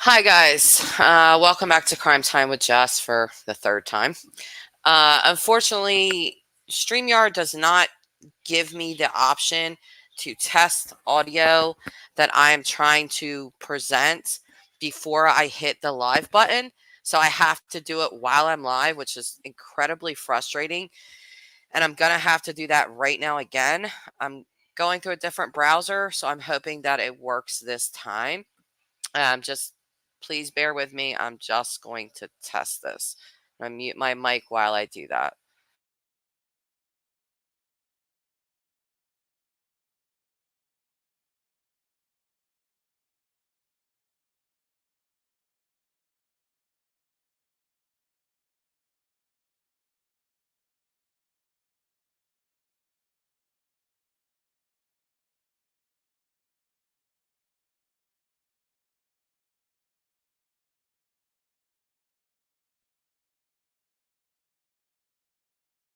Hi, guys. Welcome back to Crime Time with Jess for the third time. Unfortunately, StreamYard does not give me the option to test audio that I am trying to present before I hit the live button. So I have to do it while I'm live, which is incredibly frustrating. And I'm going to have to do that right now again. I'm going through a different browser, so I'm hoping that it works this time. Just please bear with me. I'm just going to test this. I mute my mic while I do that.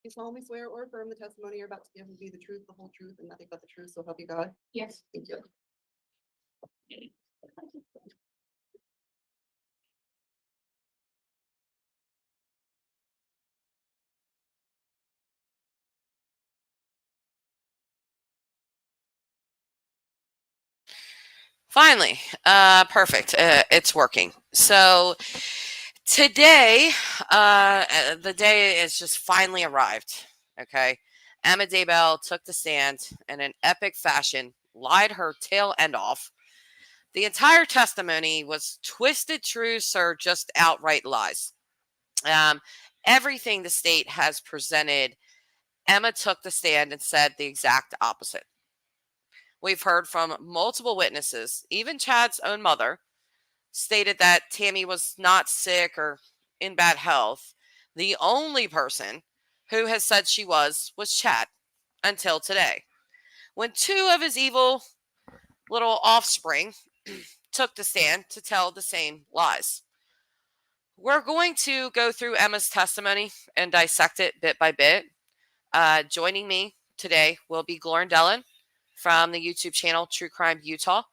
You solemnly swear or affirm the testimony you're about to give will be the truth, the whole truth, and nothing but the truth, so help you God? Yes. Thank you. Finally, perfect. It's working. So today, the day is just finally arrived. Okay. Emma Daybell took the stand in an epic fashion, lied her tail end off. The entire testimony was twisted truths or just outright lies. Um, Everything the state has presented, Emma took the stand and said the exact opposite. We've heard from multiple witnesses, even Chad's own mother stated that Tammy was not sick or in bad health. The only person who has said she was Chad until today, when two of his evil little offspring took the stand to tell the same lies. We're going to go through Emma's testimony and dissect it bit by bit. Joining me today will be Glorin Dellin from the YouTube channel True Crime Utah.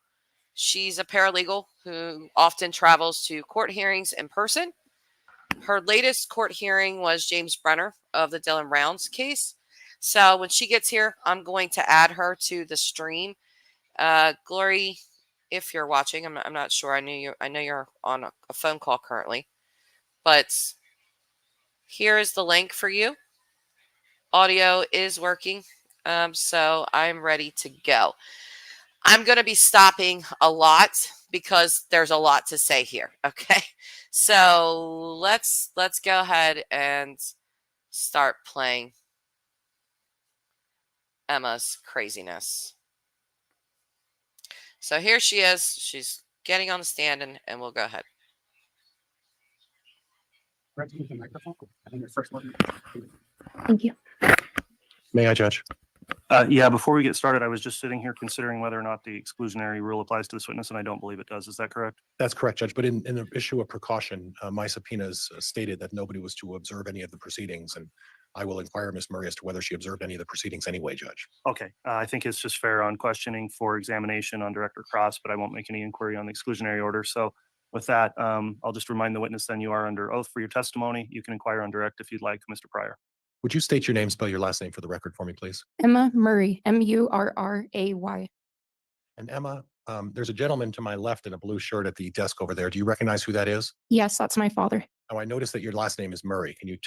She's a paralegal who often travels to court hearings in person. Her latest court hearing was James Brenner of the Dylan Rounds case. So when she gets here, I'm going to add her to the stream. Glory, if you're watching, I'm not sure. I know you're on a phone call currently, but here is the link for you. Audio is working, so I'm ready to go. I'm going to be stopping a lot because there's a lot to say here. Okay, so let's go ahead and start playing Emma's craziness. So here she is. She's getting on the stand, and we'll go ahead. Thank you. May I, Judge? Yeah, before we get started, I was just sitting here considering whether or not the exclusionary rule applies to this witness, and I don't believe it does. Is that correct? That's correct, Judge. But in the issue of precaution, my subpoenas stated that nobody was to observe any of the proceedings, and I will inquire Ms. Murray as to whether she observed any of the proceedings anyway, Judge. Okay, I think it's just fair on questioning for examination on Director Cross, but I won't make any inquiry on the exclusionary order. So with that, I'll just remind the witness then you are under oath for your testimony. You can inquire on direct if you'd like, Mr. Pryor. Would you state your name, spell your last name for the record for me, please? Emma Murray, Murray. And Emma, there's a gentleman to my left in a blue shirt at the desk over there. Do you recognize who that is? Yes, that's my father. Now, I noticed that your last name is Murray. Can you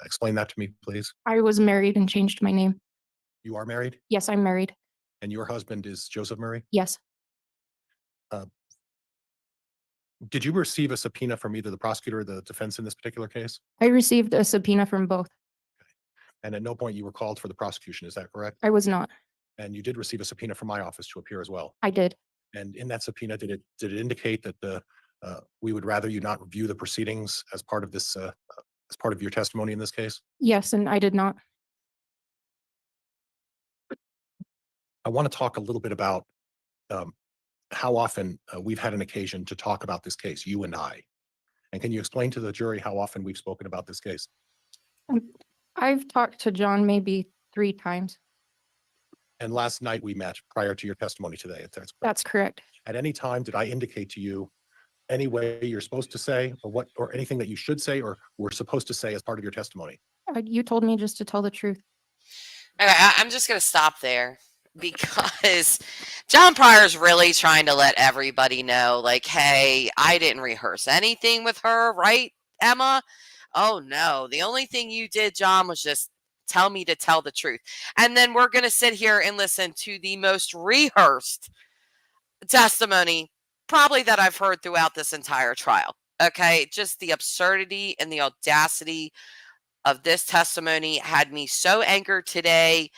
explain that to me, please? I was married and changed my name. You are married? Yes, I'm married. And your husband is Joseph Murray? Yes. Did you receive a subpoena from either the prosecutor or the defense in this particular case? I received a subpoena from both. And at no point you were called for the prosecution, is that correct? I was not. And you did receive a subpoena from my office to appear as well. I did. And in that subpoena, did it indicate that we would rather you not review the proceedings as part of this, as part of your testimony in this case? Yes, and I did not. I want to talk a little bit about how often we've had an occasion to talk about this case, you and I. And can you explain to the jury how often we've spoken about this case? I've talked to John maybe 3 times. And last night we met prior to your testimony today. That's correct. That's correct. At any time, did I indicate to you any way you're supposed to say, or what, or anything that you should say or were supposed to say as part of your testimony? You told me just to tell the truth. Okay, I'm just going to stop there because John Pryor's really trying to let everybody know, like, hey, I didn't rehearse anything with her, right, Emma? Oh, no. The only thing you did, John, was just tell me to tell the truth. And then we're going to sit here and listen to the most rehearsed testimony probably that I've heard throughout this entire trial. Okay, just the absurdity and the audacity of this testimony had me so angered today.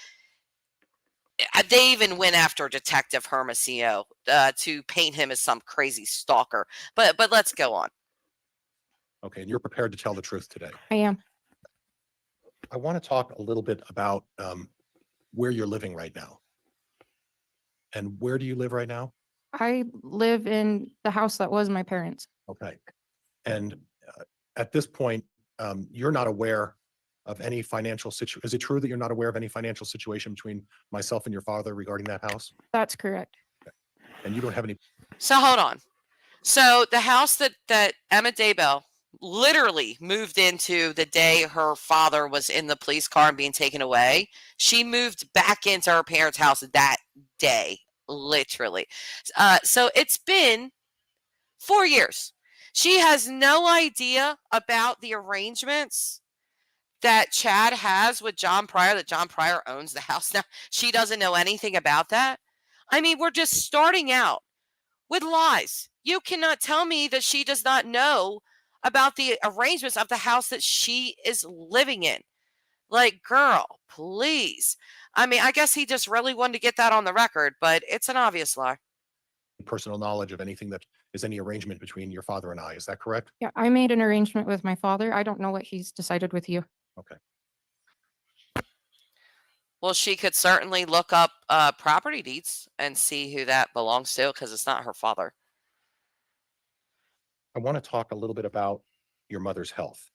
They even went after Detective Hermosillo to paint him as some crazy stalker. But let's go on. Okay, and you're prepared to tell the truth today. I am. I want to talk a little bit about where you're living right now. And where do you live right now? I live in the house that was my parents'. Okay. And at this point, you're not aware of any financial situation. Is it true that you're not aware of any financial situation between myself and your father regarding that house? That's correct. And you don't have any, So hold on. So the house that Emma Daybell literally moved into the day her father was in the police car and being taken away, she moved back into her parents' house that day, literally. So it's been 4 years. She has no idea about the arrangements that Chad has with John Pryor, that John Pryor owns the house now. She doesn't know anything about that. I mean, we're just starting out with lies. You cannot tell me that she does not know about the arrangements of the house that she is living in. Like, girl, please. I mean, I guess he just really wanted to get that on the record, but it's an obvious lie. personal knowledge of anything that is any arrangement between your father and I. Is that correct? Yeah, I made an arrangement with my father. I don't know what he's decided with you. Okay. Well, she could certainly look up property deeds and see who that belongs to because it's not her father. I want to talk a little bit about your mother's health.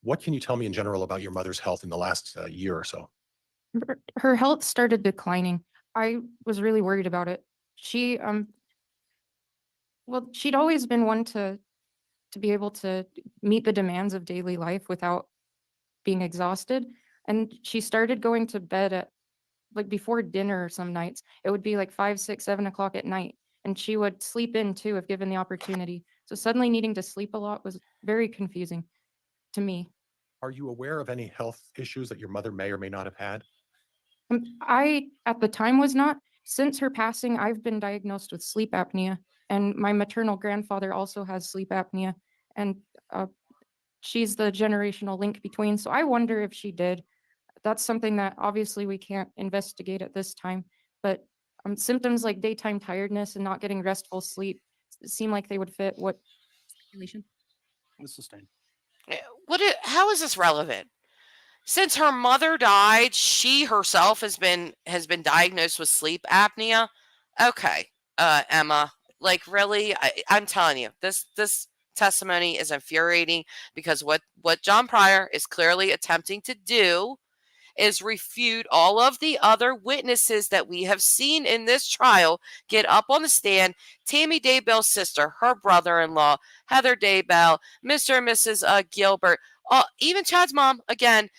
What can you tell me in general about your mother's health in the last year or so? Her health started declining. I was really worried about it. She, well, she'd always been one to be able to meet the demands of daily life without being exhausted. And she started going to bed at like before dinner some nights. It would be like 5, 6, 7 o'clock at night. And she would sleep in too if given the opportunity. So suddenly needing to sleep a lot was very confusing to me. Are you aware of any health issues that your mother may or may not have had? I, at the time, was not. Since her passing, I've been diagnosed with sleep apnea, and my maternal grandfather also has sleep apnea, and she's the generational link between. So I wonder if she did. That's something that obviously we can't investigate at this time, but symptoms like daytime tiredness and not getting restful sleep seem like they would fit what speculation. Ms. Sustain. How is this relevant? Since her mother died, she herself has been diagnosed with sleep apnea. Okay, Emma, like really, I'm telling you, this testimony is infuriating because what John Pryor is clearly attempting to do is refute all of the other witnesses that we have seen in this trial get up on the stand. Tammy Daybell's sister, her brother-in-law, Heather Daybell, Mr. and Mrs. Gilbert, even Chad's mom, again,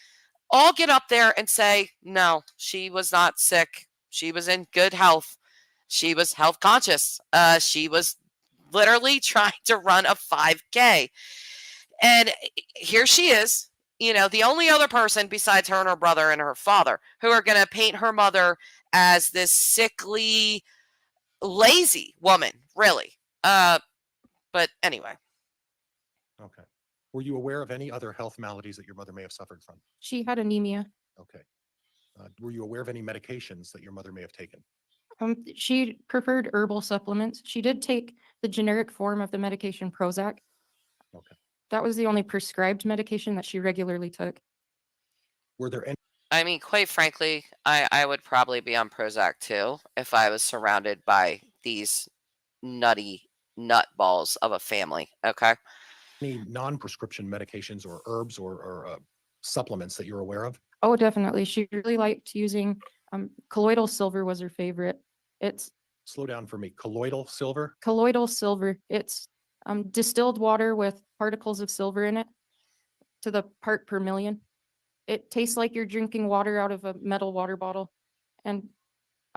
all get up there and say, no, she was not sick. She was in good health. She was health conscious. She was literally trying to run a 5K. And here she is, the only other person besides her and her brother and her father who are going to paint her mother as this sickly, lazy woman, really. But anyway. Okay. Were you aware of any other health maladies that your mother may have suffered from? She had anemia. Okay. Were you aware of any medications that your mother may have taken? She preferred herbal supplements. She did take the generic form of the medication Prozac. Okay. That was the only prescribed medication that she regularly took. Were there any? I mean, quite frankly, I would probably be on Prozac too if I was surrounded by these nutty nutballs of a family. Okay. Any non-prescription medications or herbs or supplements that you're aware of? Oh, definitely. She really liked using colloidal silver was her favorite. It's Slow down for me. Colloidal silver? colloidal silver. It's Distilled water with particles of silver in it to the part per million. It tastes like you're drinking water out of a metal water bottle, and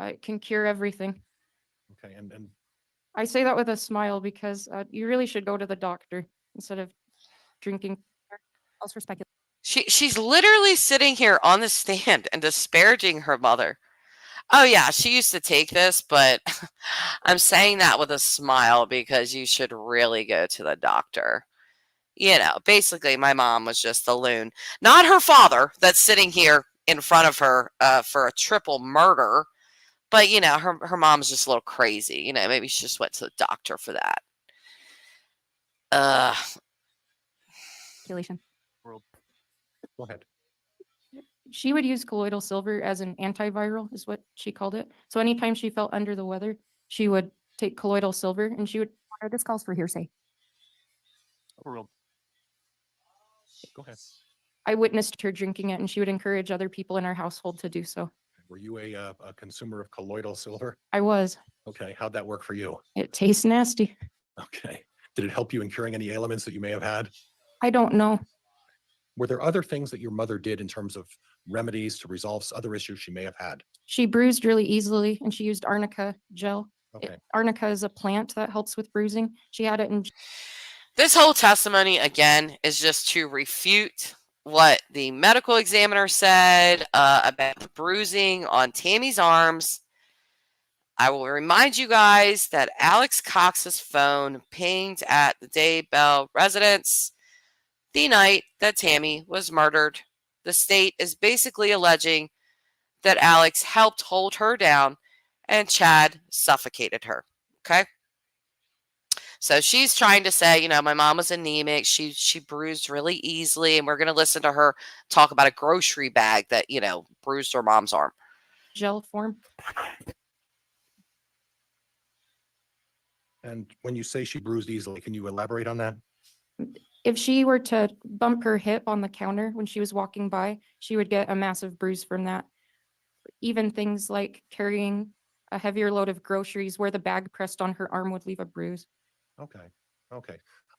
it can cure everything. Okay, and I say that with a smile because you really should go to the doctor instead of drinking. Else for speculation. She's literally sitting here on the stand and disparaging her mother. Oh yeah, she used to take this, but I'm saying that with a smile because you should really go to the doctor. You know, basically my mom was just a loon. Not her father that's sitting here in front of her for a triple murder, but you know, her mom's just a little crazy. You know, maybe she just went to the doctor for that. Speculation. World. go ahead. She would use colloidal silver as an antiviral, is what she called it. So anytime she felt under the weather, she would take colloidal silver and she would. This calls for hearsay. World. Go ahead. I witnessed her drinking it and she would encourage other people in our household to do so. Were you a consumer of colloidal silver? I was. Okay, how'd that work for you? It tastes nasty. Okay. Did it help you in curing any ailments that you may have had? I don't know. Were there other things that your mother did in terms of remedies to resolve other issues she may have had? She bruised really easily and she used arnica gel. Okay. Arnica is a plant that helps with bruising. She had it in. This whole testimony, again, is just to refute what the medical examiner said about the bruising on Tammy's arms. I will remind you guys that Alex Cox's phone pinged at the Daybell residence the night that Tammy was murdered. The state is basically alleging that Alex helped hold her down and Chad suffocated her. Okay? So she's trying to say, you know, my mom was anemic. She bruised really easily, and we're going to listen to her talk about a grocery bag that, you know, bruised her mom's arm. Gel form. And when you say she bruised easily, can you elaborate on that? If she were to bump her hip on the counter when she was walking by, she would get a massive bruise from that. Even things like carrying a heavier load of groceries where the bag pressed on her arm would leave a bruise. Okay, okay.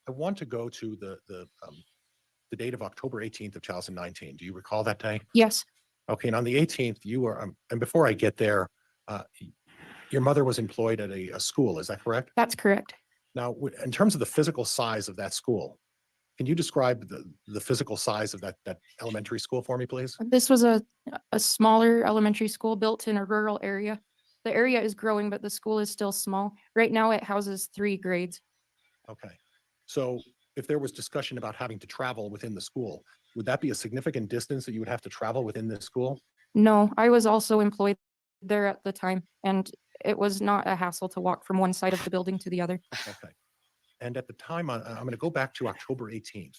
I want to go to the date of October 18th of 2019. Do you recall that day? Yes, Okay, and on the 18th, you were, and before I get there, your mother was employed at a school, is that correct? that's correct. Now, in terms of the physical size of that school, can you describe the physical size of that elementary school for me, please? This was a smaller elementary school built in a rural area. The area is growing, but the school is still small. Right now it houses 3 grades. Okay, so if there was discussion about having to travel within the school, would that be a significant distance that you would have to travel within this school? No, I was also employed there at the time, and it was not a hassle to walk from one side of the building to the other. Okay. And at the time, I'm going to go back to October 18th.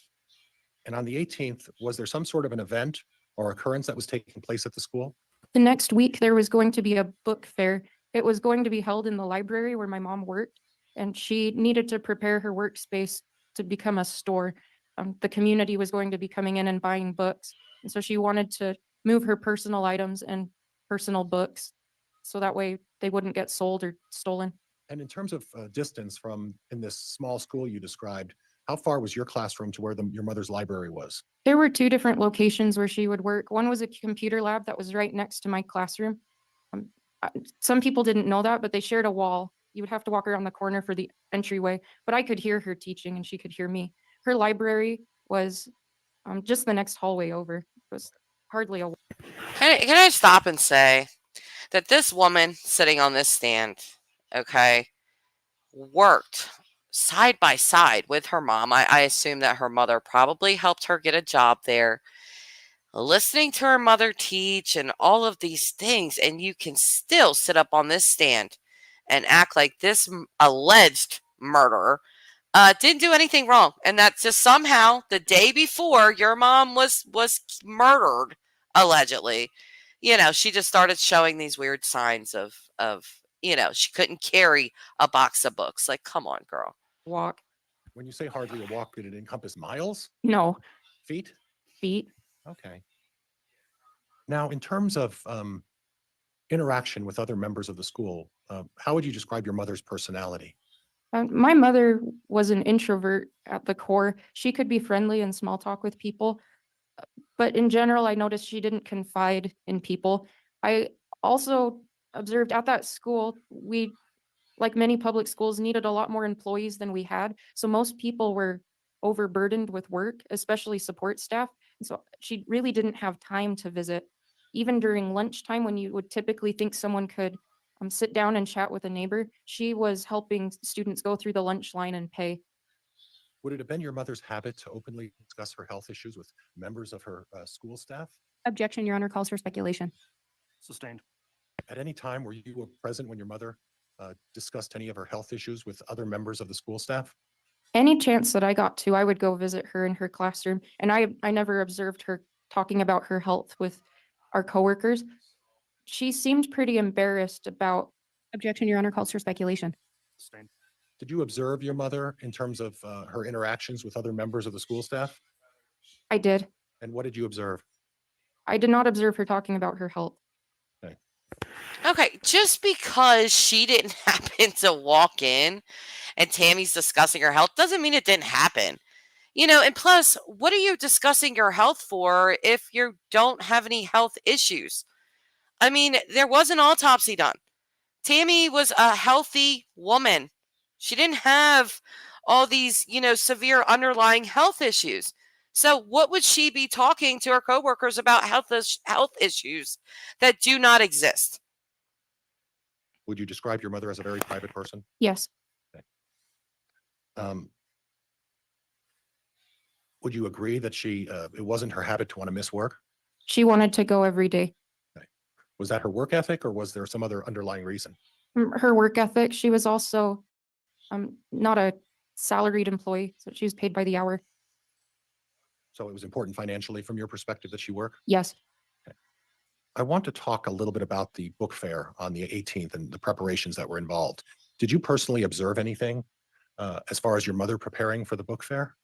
And on the 18th, was there some sort of an event or occurrence that was taking place at the school? The next week, there was going to be a book fair. It was going to be held in the library where my mom worked, and she needed to prepare her workspace to become a store. The community was going to be coming in and buying books. And so she wanted to move her personal items and personal books so that way they wouldn't get sold or stolen. And in terms of distance from in this small school you described, how far was your classroom to where your mother's library was? There were 2 different locations where she would work. One was a computer lab that was right next to my classroom. Some people didn't know that, but they shared a wall. You would have to walk around the corner for the entryway, but I could hear her teaching and she could hear me. Her library was just the next hallway over. It was hardly a. Can I stop and say that this woman sitting on this stand, okay, worked side by side with her mom. I assume that her mother probably helped her get a job there. Listening to her mother teach and all of these things, and you can still sit up on this stand and act like this alleged murderer didn't do anything wrong, and that just somehow the day before your mom was murdered, allegedly, you know, she just started showing these weird signs of you know, she couldn't carry a box of books. Like, come on, girl. Walk. When you say hardly a walk, did it encompass miles, No, feet? feet. Okay. Now, in terms of interaction with other members of the school, how would you describe your mother's personality? My mother was an introvert at the core. She could be friendly and small talk with people, but in general, I noticed she didn't confide in people. I also observed at that school, we, like many public schools, needed a lot more employees than we had. So most people were overburdened with work, especially support staff. And so she really didn't have time to visit. Even during lunchtime, when you would typically think someone could sit down and chat with a neighbor, she was helping students go through the lunch line and pay. Would it have been your mother's habit to openly discuss her health issues with members of her school staff? Objection, Your Honor, calls for speculation. Sustained. At any time, were you present when your mother discussed any of her health issues with other members of the school staff? Any chance that I got to, I would go visit her in her classroom, and I never observed her talking about her health with our coworkers. She seemed pretty embarrassed about. Objection, Your Honor, calls for speculation. Sustained. Did you observe your mother in terms of her interactions with other members of the school staff? I did. And what did you observe? I did not observe her talking about her health. Okay, just because she didn't happen to walk in and Tammy's discussing her health doesn't mean it didn't happen. And plus, what are you discussing your health for if you don't have any health issues? I mean, there was an autopsy done. Tammy was a healthy woman. She didn't have all these, severe underlying health issues. So what would she be talking to her coworkers about health issues that do not exist? Would you describe your mother as a very private person? Yes, Would you agree that it wasn't her habit to want to miss work? she wanted to go every day. Was that her work ethic or was there some other underlying reason? Her work ethic, she was also not a salaried employee, so she was paid by the hour. So it was important financially from your perspective that she work? Yes. I want to talk a little bit about the book fair on the 18th and the preparations that were involved. Did you personally observe anything as far as your mother preparing for the book fair?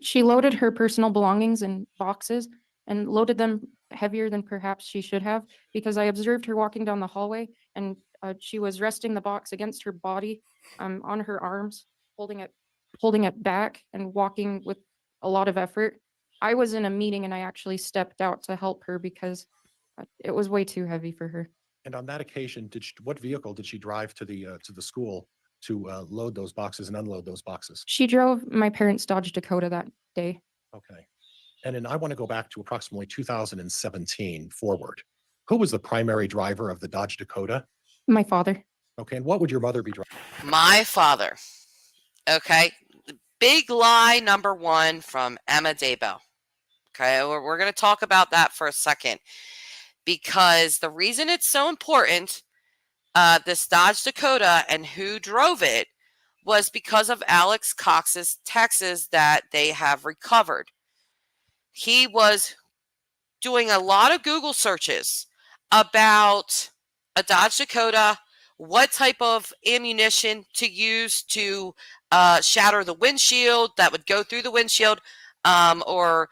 She loaded her personal belongings in boxes and loaded them heavier than perhaps she should have, because I observed her walking down the hallway and she was resting the box against her body on her arms, holding it back and walking with a lot of effort. I was in a meeting and I actually stepped out to help her because it was way too heavy for her. And on that occasion, what vehicle did she drive to the school to load those boxes and unload those boxes? She drove my parents' Dodge Dakota that day. Okay. And then I want to go back to approximately 2017 forward. Who was the primary driver of the Dodge Dakota? My father. Okay. And what would your mother be driving? My father. Okay. Big lie number one from Emma Daybell. Okay. We're going to talk about that for a second, because the reason it's so important, this Dodge Dakota and who drove it, was because of Alex Cox's texts that they have recovered. He was doing a lot of Google searches about a Dodge Dakota, what type of ammunition to use to shatter the windshield that would go through the windshield, or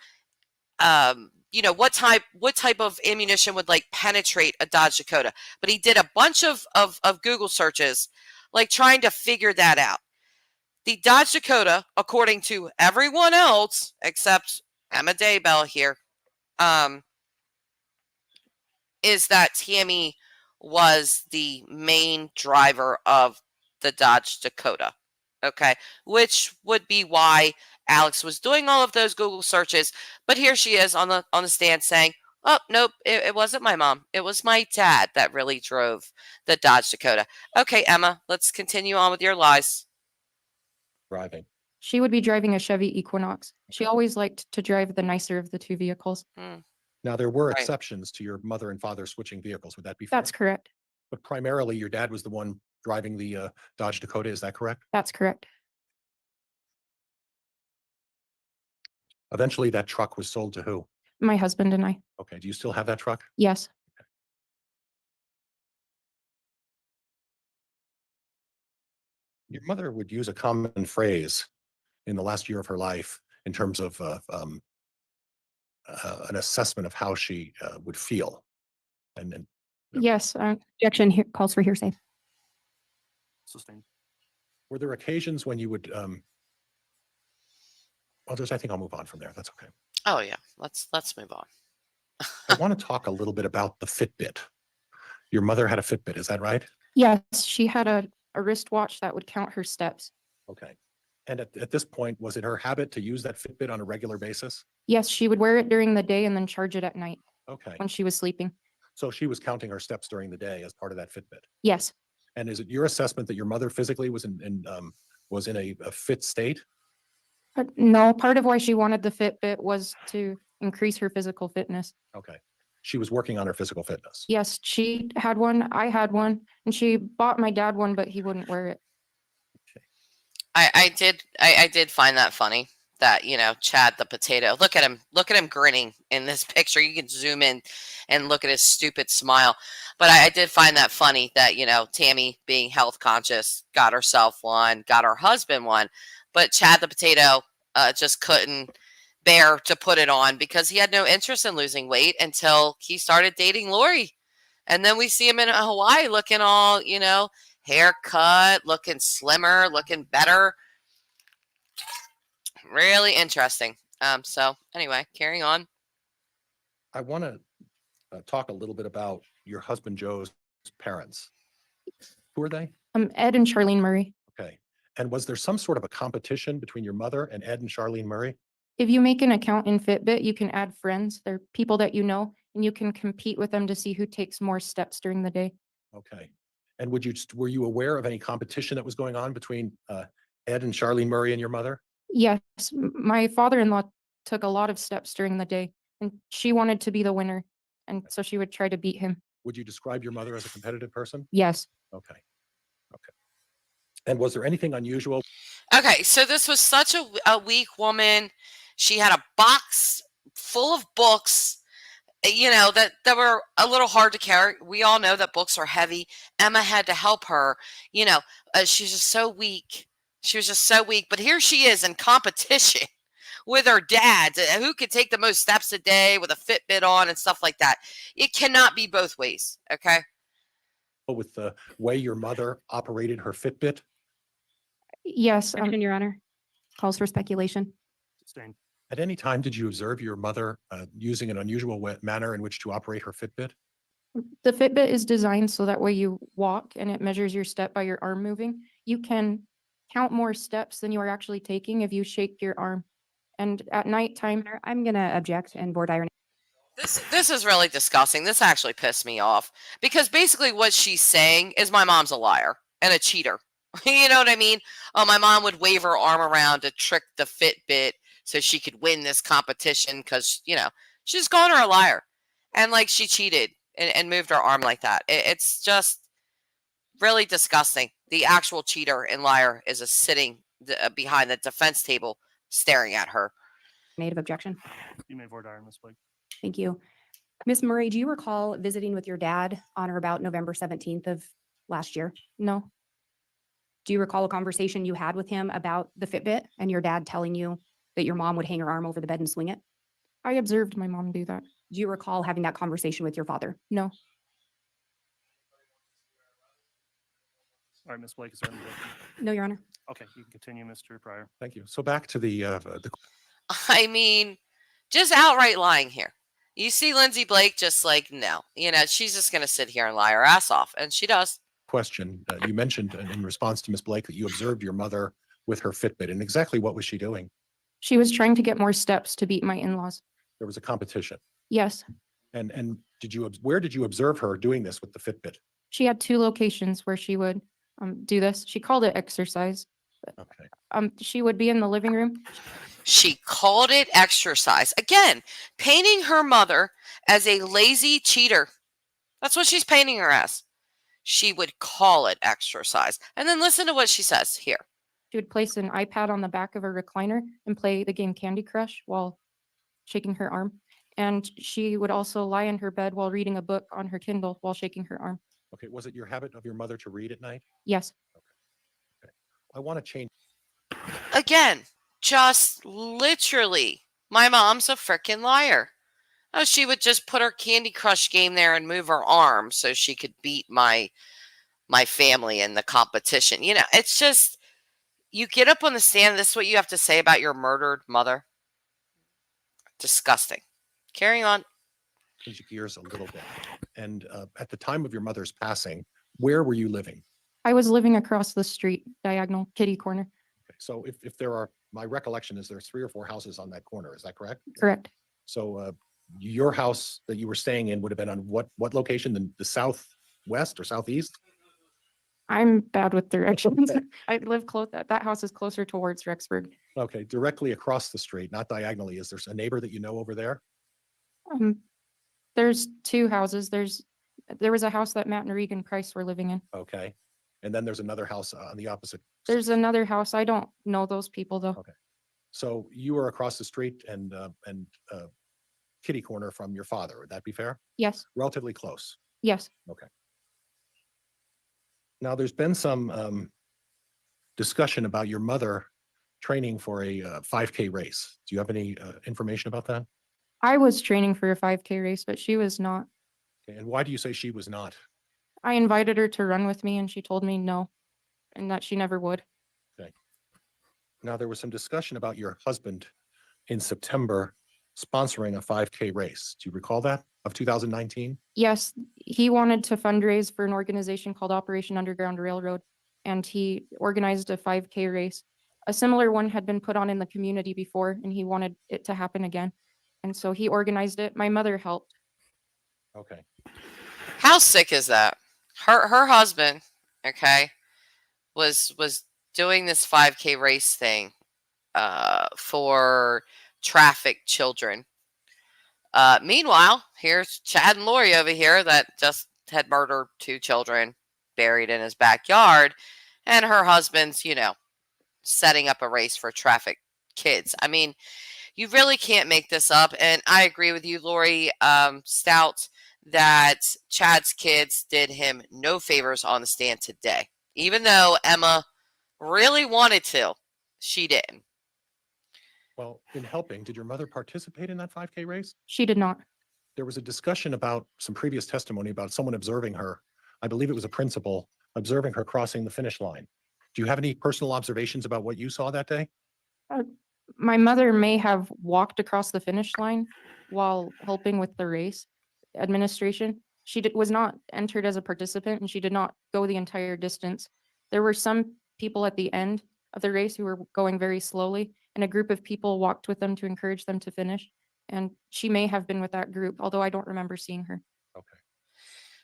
what type of ammunition would penetrate a Dodge Dakota. But he did a bunch of Google searches, trying to figure that out. The Dodge Dakota, according to everyone else except Emma Daybell here, is that Tammy was the main driver of the Dodge Dakota. Okay, which would be why Alex was doing all of those Google searches. But here she is on the stand saying, "Oh, nope, it wasn't my mom. It was my dad that really drove the Dodge Dakota." Okay, Emma, let's continue on with your lies. Driving. She would be driving a Chevy Equinox. She always liked to drive the nicer of the two vehicles. Now, there were Right. exceptions to your mother and father switching vehicles. Would that be fair? That's correct. But primarily, your dad was the one driving the Dodge Dakota. Is that correct? That's correct. Eventually, that truck was sold to who? My husband and I. Okay. Do you still have that truck? Yes. Your mother would use a common phrase in the last year of her life in terms of an assessment of how she would feel. And Yep. Yes. Objection here calls for hearsay. Sustained. Were there occasions when you would, I think I'll move on from there. That's okay. Oh yeah, let's move on. I want to talk a little bit about the Fitbit. Your mother had a Fitbit, is that right? Yes, she had a wristwatch that would count her steps. Okay. And at this point, was it her habit to use that Fitbit on a regular basis? Yes, she would wear it during the day and then charge it at night Okay. when she was sleeping. So she was counting her steps during the day as part of that Fitbit. Yes, And is it your assessment that your mother physically was in a fit state? but no, part of why she wanted the Fitbit was to increase her physical fitness. Okay. She was working on her physical fitness. Yes, she had one, I had one, and she bought my dad one, but he wouldn't wear it. I did find that funny that, Chad the potato, look at him grinning in this picture. You can zoom in and look at his stupid smile. But I did find that funny that, Tammy being health conscious got herself one, got her husband one, but Chad the potato just couldn't bear to put it on because he had no interest in losing weight until he started dating Lori. And then we see him in Hawaii looking all, haircut, looking slimmer, looking better. Really interesting. So anyway, carrying on. I want to talk a little bit about your husband Joe's parents. Who are they? Ed and Charlene Murray. Okay. And was there some sort of a competition between your mother and Ed and Charlene Murray? If you make an account in Fitbit, you can add friends. They're people that you know, and you can compete with them to see who takes more steps during the day. Okay. And were you aware of any competition that was going on between Ed and Charlene Murray and your mother? Yes, my father-in-law took a lot of steps during the day, and she wanted to be the winner, and so she would try to beat him. Would you describe your mother as a competitive person? Yes. Okay. Okay. And was there anything unusual? Okay, so this was such a weak woman. She had a box full of books, that were a little hard to carry. We all know that books are heavy. Emma had to help her. She's just so weak. She was just so weak. But here she is in competition with her dad, who could take the most steps a day with a Fitbit on and stuff like that. It cannot be both ways, okay? With the way your mother operated her Fitbit? Yes. Objection, Your Honor. Calls for speculation. Sustained. At any time, did you observe your mother using an unusual manner in which to operate her Fitbit? The Fitbit is designed so that way you walk and it measures your step by your arm moving. You can count more steps than you are actually taking if you shake your arm. And at nighttime, Your Honor, I'm going to object and board iron. This is really disgusting. This actually pissed me off because basically what she's saying is my mom's a liar and a cheater. You know what I mean? Oh, my mom would wave her arm around to trick the Fitbit so she could win this competition because, she's calling her a liar. And like she cheated and moved her arm like that. It's just really disgusting. The actual cheater and liar is sitting behind the defense table staring at her. Native objection. You may board iron, Ms. Blake. Thank you. Ms. Murray, do you recall visiting with your dad on or about November 17th of last year? no. Do you recall a conversation you had with him about the Fitbit and your dad telling you that your mom would hang her arm over the bed and swing it? I observed my mom do that. Do you recall having that conversation with your father? No. All right, Ms. Blake, is there any objection? No, Your Honor. Okay, you can continue, Mr. Pryor. Thank you. So back to the I mean, just outright lying here. You see Lindsay Blake just like, no, she's just going to sit here and lie her ass off. And she does. question. You mentioned in response to Ms. Blake that you observed your mother with her Fitbit, and exactly what was she doing? She was trying to get more steps to beat my in-laws. There was a competition. Yes. And where did you observe her doing this with the Fitbit? She had 2 locations where she would do this. She called it exercise. Okay. She would be in the living room. She called it exercise. Again, painting her mother as a lazy cheater. That's what she's painting her as. She would call it exercise. And then listen to what she says here. She would place an iPad on the back of her recliner and play the game Candy Crush while shaking her arm. And she would also lie in her bed while reading a book on her Kindle while shaking her arm. Okay. Was it your habit of your mother to read at night? Yes. Okay. I want to change. Again, just literally, my mom's a freaking liar. Oh, she would just put her Candy Crush game there and move her arm so she could beat my family in the competition. It's just You get up on the stand. This is what you have to say about your murdered mother. Disgusting. Carrying on. Change gears a little bit. And at the time of your mother's passing, where were you living? I was living across the street, diagonal, kitty corner. Okay, so if there are, my recollection is there's 3 or 4 houses on that corner. Is that correct? Correct. So your house that you were staying in would have been on what location? The southwest or southeast? I'm bad with directions. Okay. I live close, that house is closer towards Rexburg. Okay, directly across the street, not diagonally. Is there a neighbor that you know over there? There's 2 houses. There was a house that Matt and Regan Price were living in. Okay. And then there's another house on the opposite. There's another house. I don't know those people though. Okay. So you were across the street and kitty corner from your father. Would that be fair? Yes, Relatively close. yes. Okay. Now, there's been some discussion about your mother training for a 5K race. Do you have any information about that? I was training for a 5K race, but she was not. Okay, and why do you say she was not? I invited her to run with me and she told me no, and that she never would. Now, there was some discussion about your husband in September sponsoring a 5K race. Do you recall that, of 2019? Yes, he wanted to fundraise for an organization called Operation Underground Railroad, and he organized a 5K race. A similar one had been put on in the community before, and he wanted it to happen again. And so he organized it. My mother helped. Okay. How sick is that? Her husband, okay, was doing this 5K race thing for trafficked children. Meanwhile, here's Chad and Lori over here that just had murdered 2 children buried in his backyard, and her husband's, setting up a race for trafficked kids. I mean, you really can't make this up. And I agree with you, Lori Stout, that Chad's kids did him no favors on the stand today. Even though Emma really wanted to, she didn't. Well, in helping, did your mother participate in that 5K race? She did not. There was a discussion about some previous testimony about someone observing her. I believe it was a principal observing her crossing the finish line. Do you have any personal observations about what you saw that day? My mother may have walked across the finish line while helping with the race administration. She was not entered as a participant, and she did not go the entire distance. There were some people at the end of the race who were going very slowly, and a group of people walked with them to encourage them to finish. And she may have been with that group, although I don't remember seeing her. Okay.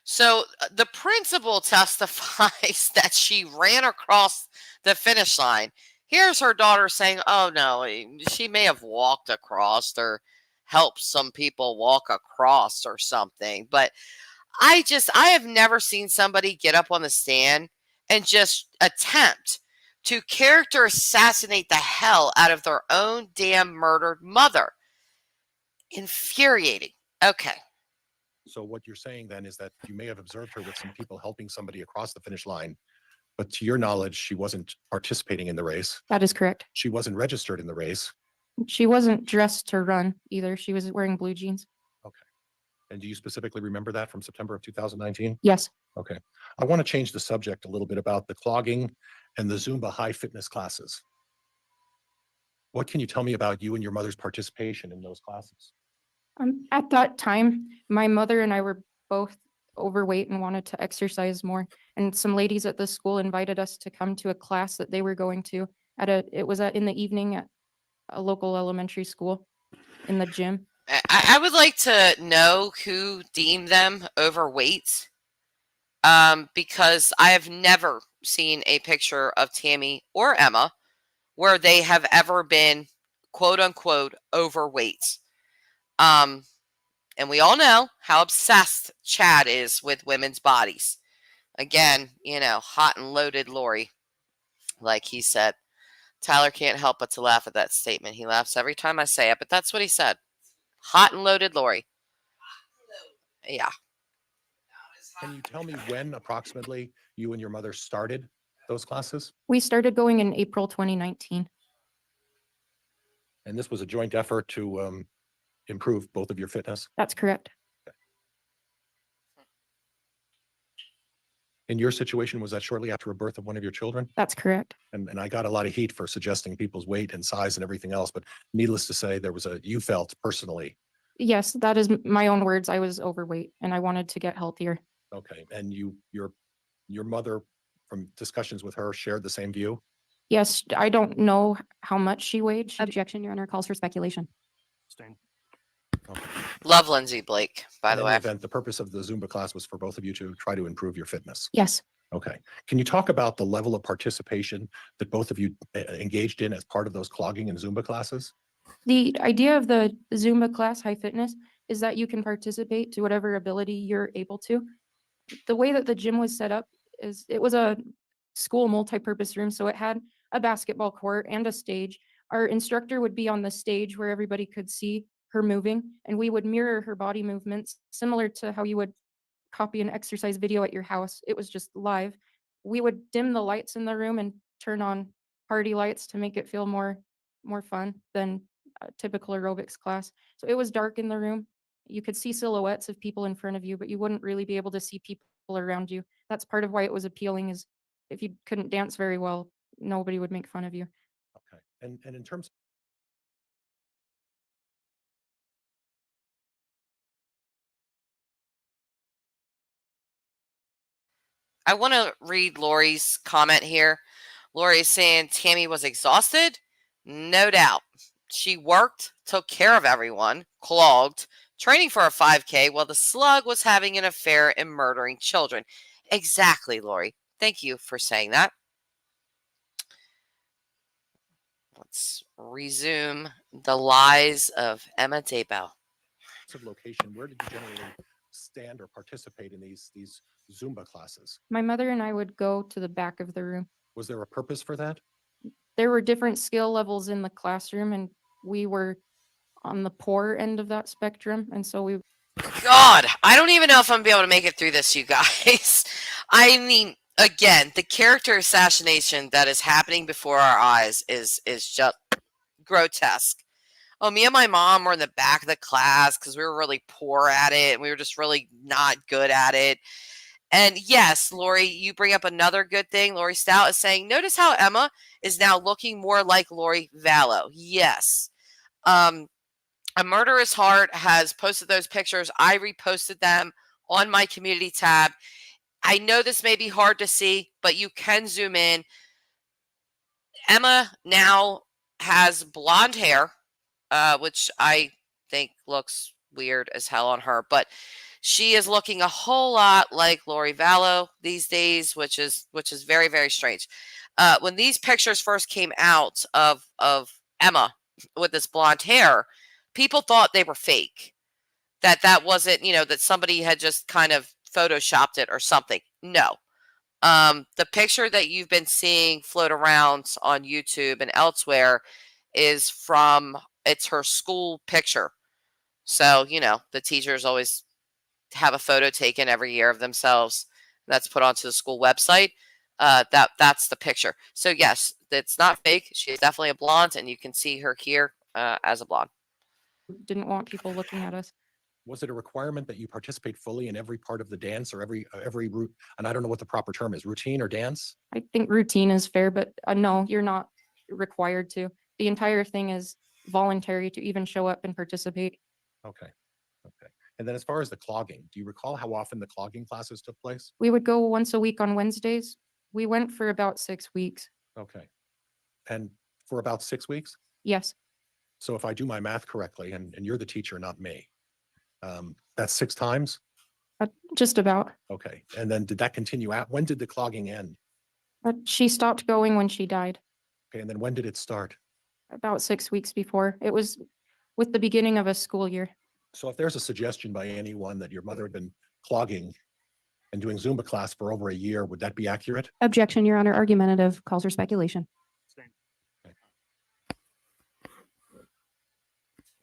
So the principal testifies that she ran across the finish line. Here's her daughter saying, oh, no, she may have walked across or helped some people walk across or something. But I have never seen somebody get up on the stand and just attempt to character assassinate the hell out of their own damn murdered mother. Infuriating. Okay. So what you're saying then is that you may have observed her with some people helping somebody across the finish line, but to your knowledge, she wasn't participating in the race. That is correct. She wasn't registered in the race. She wasn't dressed to run either. She was wearing blue jeans. Okay. And do you specifically remember that from September of 2019? Yes. Okay. I want to change the subject a little bit about the clogging and the Zumba high fitness classes. What can you tell me about you and your mother's participation in those classes? At that time, my mother and I were both overweight and wanted to exercise more. And some ladies at the school invited us to come to a class that they were going to in the evening at a local elementary school in the gym. I would like to know who deemed them overweight, because I have never seen a picture of Tammy or Emma where they have ever been quote unquote overweight. And we all know how obsessed Chad is with women's bodies. Again, hot and loaded Lori, like he said. Tyler can't help but to laugh at that statement. He laughs every time I say it, but that's what he said. Hot and loaded Lori. Yeah. Can you tell me when approximately you and your mother started those classes? We started going in April 2019. And this was a joint effort to improve both of your fitness? That's correct. In your situation, was that shortly after a birth of one of your children? That's correct. And I got a lot of heat for suggesting people's weight and size and everything else, but needless to say, you felt personally, Yes, that is my own words. I was overweight and I wanted to get healthier. okay, and your mother, from discussions with her, shared the same view? Yes, I don't know how much she weighed. Objection, Your Honor, calls for speculation. Abstain. Okay. Love Lindsay Blake, by In the any way. event, the purpose of the Zumba class was for both of you to try to improve your fitness. Yes. Okay. Can you talk about the level of participation that both of you engaged in as part of those clogging and Zumba classes? The idea of the Zumba class, High Fitness, is that you can participate to whatever ability you're able to. The way that the gym was set up is it was a school multi-purpose room, so it had a basketball court and a stage. Our instructor would be on the stage where everybody could see her moving, and we would mirror her body movements, similar to how you would copy an exercise video at your house. It was just live. We would dim the lights in the room and turn on party lights to make it feel more fun than a typical aerobics class. So it was dark in the room. You could see silhouettes of people in front of you, but you wouldn't really be able to see people around you. That's part of why it was appealing, is if you couldn't dance very well, nobody would make fun of you. Okay. And in terms I want to read Lori's comment here. Lori's saying Tammy was exhausted. No doubt. She worked, took care of everyone, clogged, training for a 5K while the slug was having an affair and murdering children. Exactly, Lori. Thank you for saying that. Let's resume the lies of Emma Daybell. of location, where did you generally stand or participate in these Zumba classes? My mother and I would go to the back of the room. Was there a purpose for that? There were different skill levels in the classroom, and we were on the poor end of that spectrum. And so we God, I don't even know if I'm gonna be able to make it through this, you guys. I mean, again, the character assassination that is happening before our eyes is just grotesque. Oh, me and my mom were in the back of the class because we were really poor at it and we were just really not good at it. And yes, Lori, you bring up another good thing. Lori Stout is saying, notice how Emma is now looking more like Lori Vallow. Yes. A Murderous Heart has posted those pictures. I reposted them on my community tab. I know this may be hard to see, but you can zoom in. Emma now has blonde hair, which I think looks weird as hell on her, but she is looking a whole lot like Lori Vallow these days, which is very, very strange. When these pictures first came out of Emma with this blonde hair, people thought they were fake. That wasn't, that somebody had just kind of photoshopped it or something. No. The picture that you've been seeing float around on YouTube and elsewhere is it's her school picture. So, the teachers always have a photo taken every year of themselves that's put onto the school website. That's the picture. So yes, it's not fake. She's definitely a blonde, and you can see her here as a blonde. didn't want people looking at us. Was it a requirement that you participate fully in every part of the dance or every route? And I don't know what the proper term is, routine or dance? I think routine is fair, but no, you're not required to. The entire thing is voluntary to even show up and participate. Okay. Okay. And then as far as the clogging, do you recall how often the clogging classes took place? We would go once a week on Wednesdays. We went for about 6 weeks. Okay. And for about 6 weeks? Yes, So if I do my math correctly, and you're the teacher, not me, that's 6 times? just about. Okay. And then did that continue out? When did the clogging end? But she stopped going when she died, Okay. And then when did it start? about 6 weeks before. It was with the beginning of a school year. So if there's a suggestion by anyone that your mother had been clogging and doing Zumba class for over a year, would that be accurate? Objection, Your Honor, argumentative, calls for speculation. Abstain.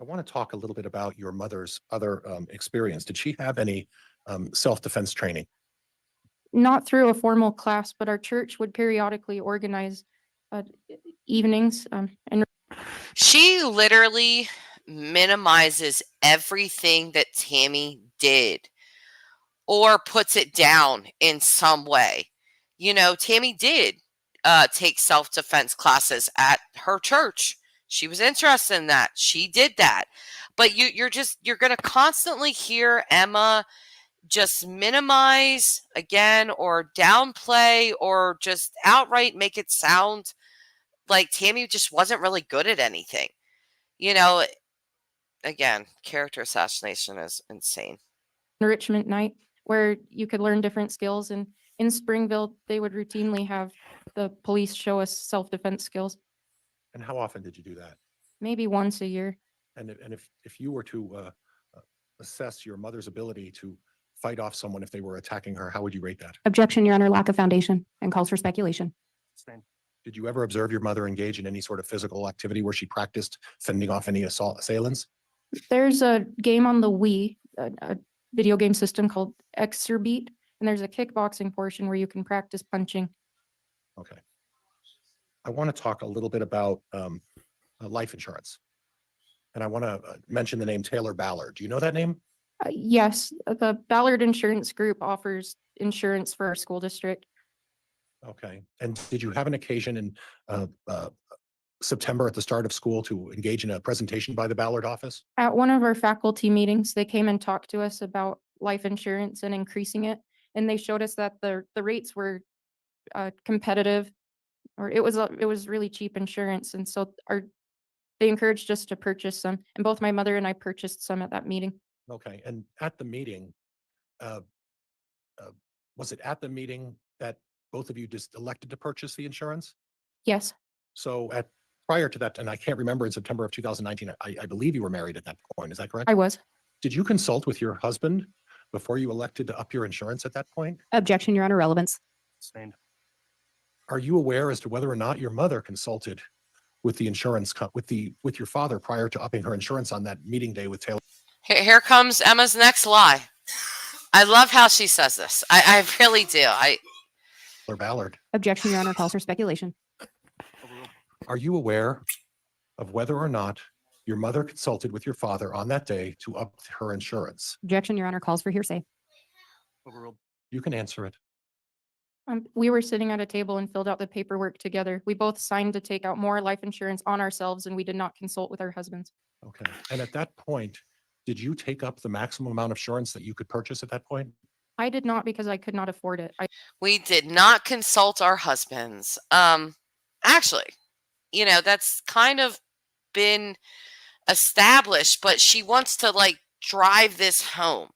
I want to talk a little bit about your mother's other experience. Did she have any self-defense training? Not through a formal class, but our church would periodically organize evenings and She literally minimizes everything that Tammy did or puts it down in some way. You know, Tammy did take self-defense classes at her church. She was interested in that. She did that. But you're going to constantly hear Emma just minimize again or downplay or just outright make it sound like Tammy just wasn't really good at anything. You know, again, character assassination is insane. Enrichment night where you could learn different skills. And in Springville, they would routinely have the police show us self-defense skills, And how often did you do that? maybe once a year. And if you were to assess your mother's ability to fight off someone if they were attacking her, how would you rate that? Objection, Your Honor, lack of foundation and calls for speculation. Sustained. Did you ever observe your mother engage in any sort of physical activity where she practiced fending off any assailants? There's a game on the Wii, a video game system called Exerbeat, and there's a kickboxing portion where you can practice punching. Okay. I want to talk a little bit about life insurance. And I want to mention the name Taylor Ballard. Do you know that name? Yes, the Ballard Insurance Group offers insurance for our school district. Okay. And did you have an occasion in September at the start of school to engage in a presentation by the Ballard office? At one of our faculty meetings, they came and talked to us about life insurance and increasing it. And they showed us that the rates were competitive, or it was really cheap insurance. And so they encouraged us to purchase some. And both my mother and I purchased some at that meeting. Okay. And at the meeting, was it at the meeting that both of you just elected to purchase the insurance? Yes, So prior to that, and I can't remember, in September of 2019, I believe you were married at that point. Is that correct? I was. Did you consult with your husband before you elected to up your insurance at that point? Objection, Your Honor, relevance. Sustained. Are you aware as to whether or not your mother consulted with the insurance with your father prior to upping her insurance on that meeting day with Taylor? Here comes Emma's next lie. I love how she says this. I really do. Ballard? Objection, Your Honor, calls for speculation. Overruled. Are you aware of whether or not your mother consulted with your father on that day to up her insurance? Objection, Your Honor, calls for hearsay. Overruled. You can answer it. We were sitting at a table and filled out the paperwork together. We both signed to take out more life insurance on ourselves, and we did not consult with our husbands. Okay. And at that point, did you take up the maximum amount of insurance that you could purchase at that point? I did not because I could not afford it. We did not consult our husbands. Actually, you know, that's kind of been established, but she wants to like drive this home.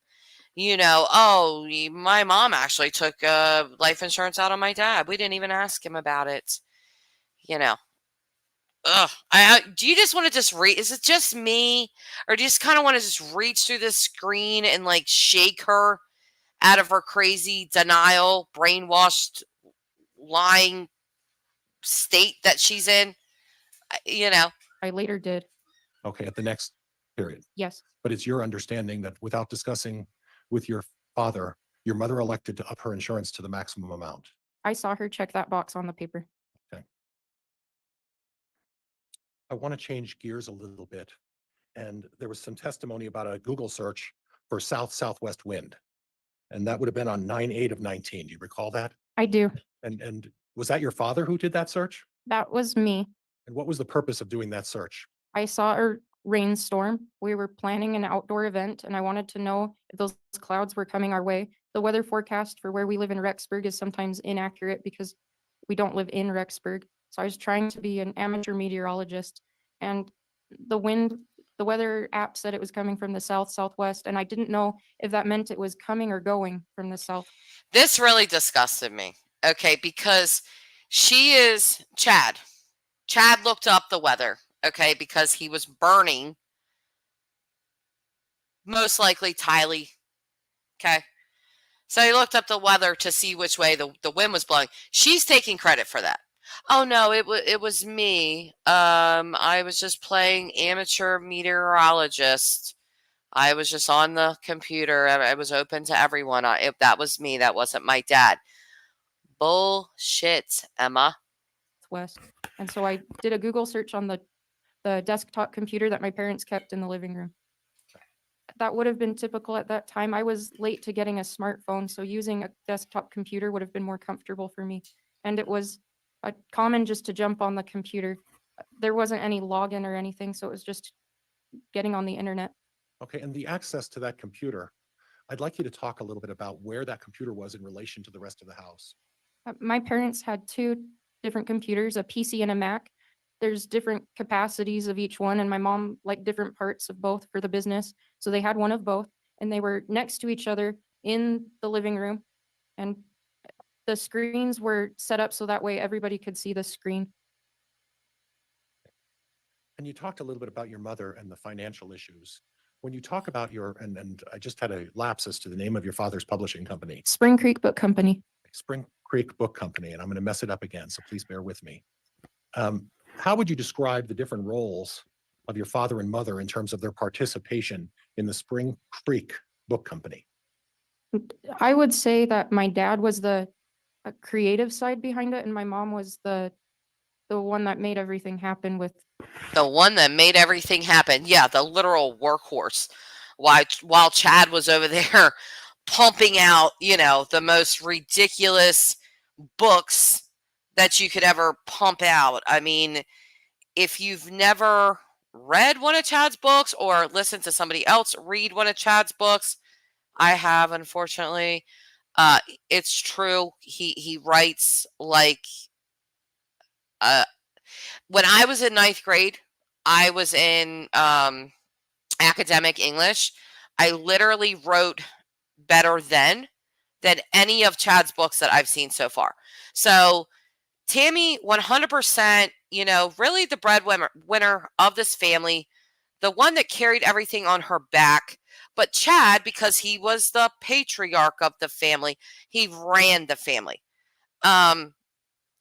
You know, oh, my mom actually took life insurance out on my dad. We didn't even ask him about it. You know. Ugh. Do you just want to just read? Is it just me? Or do you just kind of want to just reach through the screen and like shake her out of her crazy denial, brainwashed, lying state that she's in? You know. I later did. Okay, at the next period. Yes, But it's your understanding that without discussing with your father, your mother elected to up her insurance to the maximum amount. I saw her check that box on the paper. I want to change gears a little bit. And there was some testimony about a Google search for south-southwest wind. And that would have been on 9/8 of 19. Do you recall that? I do. And was that your father who did that search? That was me. And what was the purpose of doing that search? I saw a rainstorm. We were planning an outdoor event, and I wanted to know if those clouds were coming our way. The weather forecast for where we live in Rexburg is sometimes inaccurate because we don't live in Rexburg. So I was trying to be an amateur meteorologist, and the weather app said it was coming from the south, southwest, and I didn't know if that meant it was coming or going from the south. This really disgusted me. Okay, because she is Chad. Chad looked up the weather, okay, because he was burning, most likely Tylee. Okay. So he looked up the weather to see which way the wind was blowing. She's taking credit for that. Oh no, it was me. I was just playing amateur meteorologist. I was just on the computer. I was open to everyone. That was me. That wasn't my dad. Bullshit, Emma. West. And so I did a Google search on the desktop computer that my parents kept in the living room. that would have been typical at that time. I was late to getting a smartphone, so using a desktop computer would have been more comfortable for me. And it was common just to jump on the computer. There wasn't any login or anything, so it was just getting on the internet. Okay, and the access to that computer, I'd like you to talk a little bit about where that computer was in relation to the rest of the house. My parents had two different computers, a PC and a Mac. There's different capacities of each one, and my mom liked different parts of both for the business. So they had one of both, and they were next to each other in the living room. And the screens were set up so that way everybody could see the screen. And you talked a little bit about your mother and the financial issues. When you talk about and I just had a lapse as to the name of your father's publishing company, Spring Creek Book Company. Spring Creek Book Company, and I'm going to mess it up again, so please bear with me. How would you describe the different roles of your father and mother in terms of their participation in the Spring Creek Book Company? I would say that my dad was the creative side behind it, and my mom was the one that made everything happen with. The one that made everything happen. Yeah, the literal workhorse. While Chad was over there pumping out, the most ridiculous books that you could ever pump out. I mean, if you've never read one of Chad's books or listened to somebody else read one of Chad's books, I have, unfortunately. It's true. He writes like when I was in ninth grade, I was in academic English. I literally wrote better than any of Chad's books that I've seen so far. So Tammy, 100%, really the breadwinner of this family, the one that carried everything on her back. But Chad, because he was the patriarch of the family, he ran the family.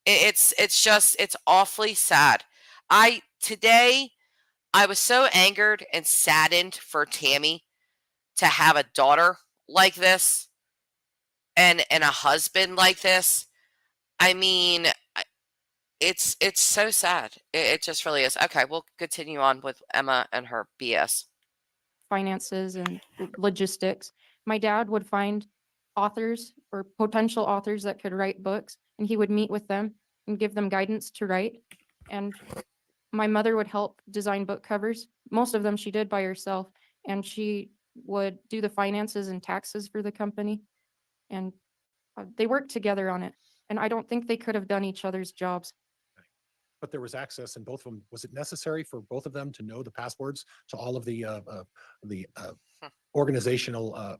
It's awfully sad. Today, I was so angered and saddened for Tammy to have a daughter like this and a husband like this. I mean, it's so sad. It just really is. Okay, we'll continue on with Emma and her BS. Finances and logistics. My dad would find authors or potential authors that could write books, and he would meet with them and give them guidance to write. And my mother would help design book covers. Most of them she did by herself, and she would do the finances and taxes for the company. And they worked together on it. And I don't think they could have done each other's jobs. But there was access in both of them. Was it necessary for both of them to know the passwords to all of the organizational,